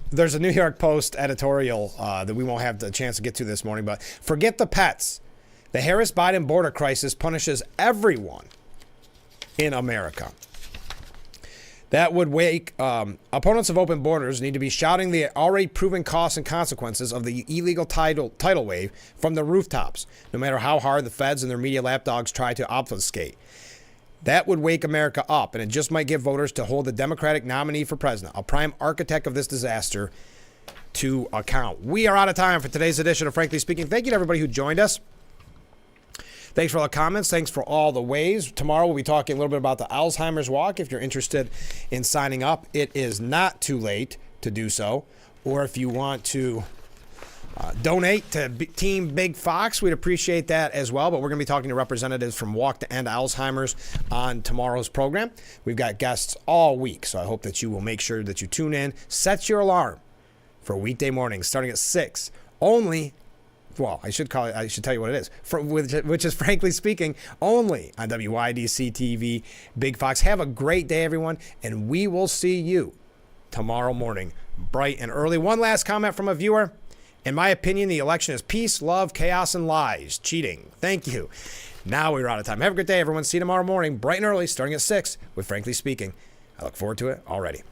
There's a New York Post editorial that we won't have the chance to get to this morning, but forget the pets. The Harris-Biden border crisis punishes everyone in America. That would wake opponents of open borders need to be shouting the already proven costs and consequences of the illegal tidal wave from the rooftops, no matter how hard the feds and their media lapdogs try to obfuscate. That would wake America up, and it just might get voters to hold the Democratic nominee for president, a prime architect of this disaster, to account. We are out of time for today's edition of Frankly Speaking. Thank you to everybody who joined us. Thanks for all the comments. Thanks for all the waves. Tomorrow we'll be talking a little bit about the Alzheimer's Walk. If you're interested in signing up, it is not too late to do so. Or if you want to donate to Team Big Fox, we'd appreciate that as well. But we're going to be talking to representatives from Walk to End Alzheimer's on tomorrow's program. We've got guests all week, so I hope that you will make sure that you tune in. Set your alarm for weekday mornings starting at 6. Only, well, I should tell you what it is, which is Frankly Speaking, only on WYDC TV Big Fox. Have a great day, everyone, and we will see you tomorrow morning, bright and early. One last comment from a viewer. In my opinion, the election is peace, love, chaos, and lies. Cheating. Thank you. Now we're out of time. Have a good day, everyone. See you tomorrow morning, bright and early, starting at 6 with Frankly Speaking. I look forward to it already.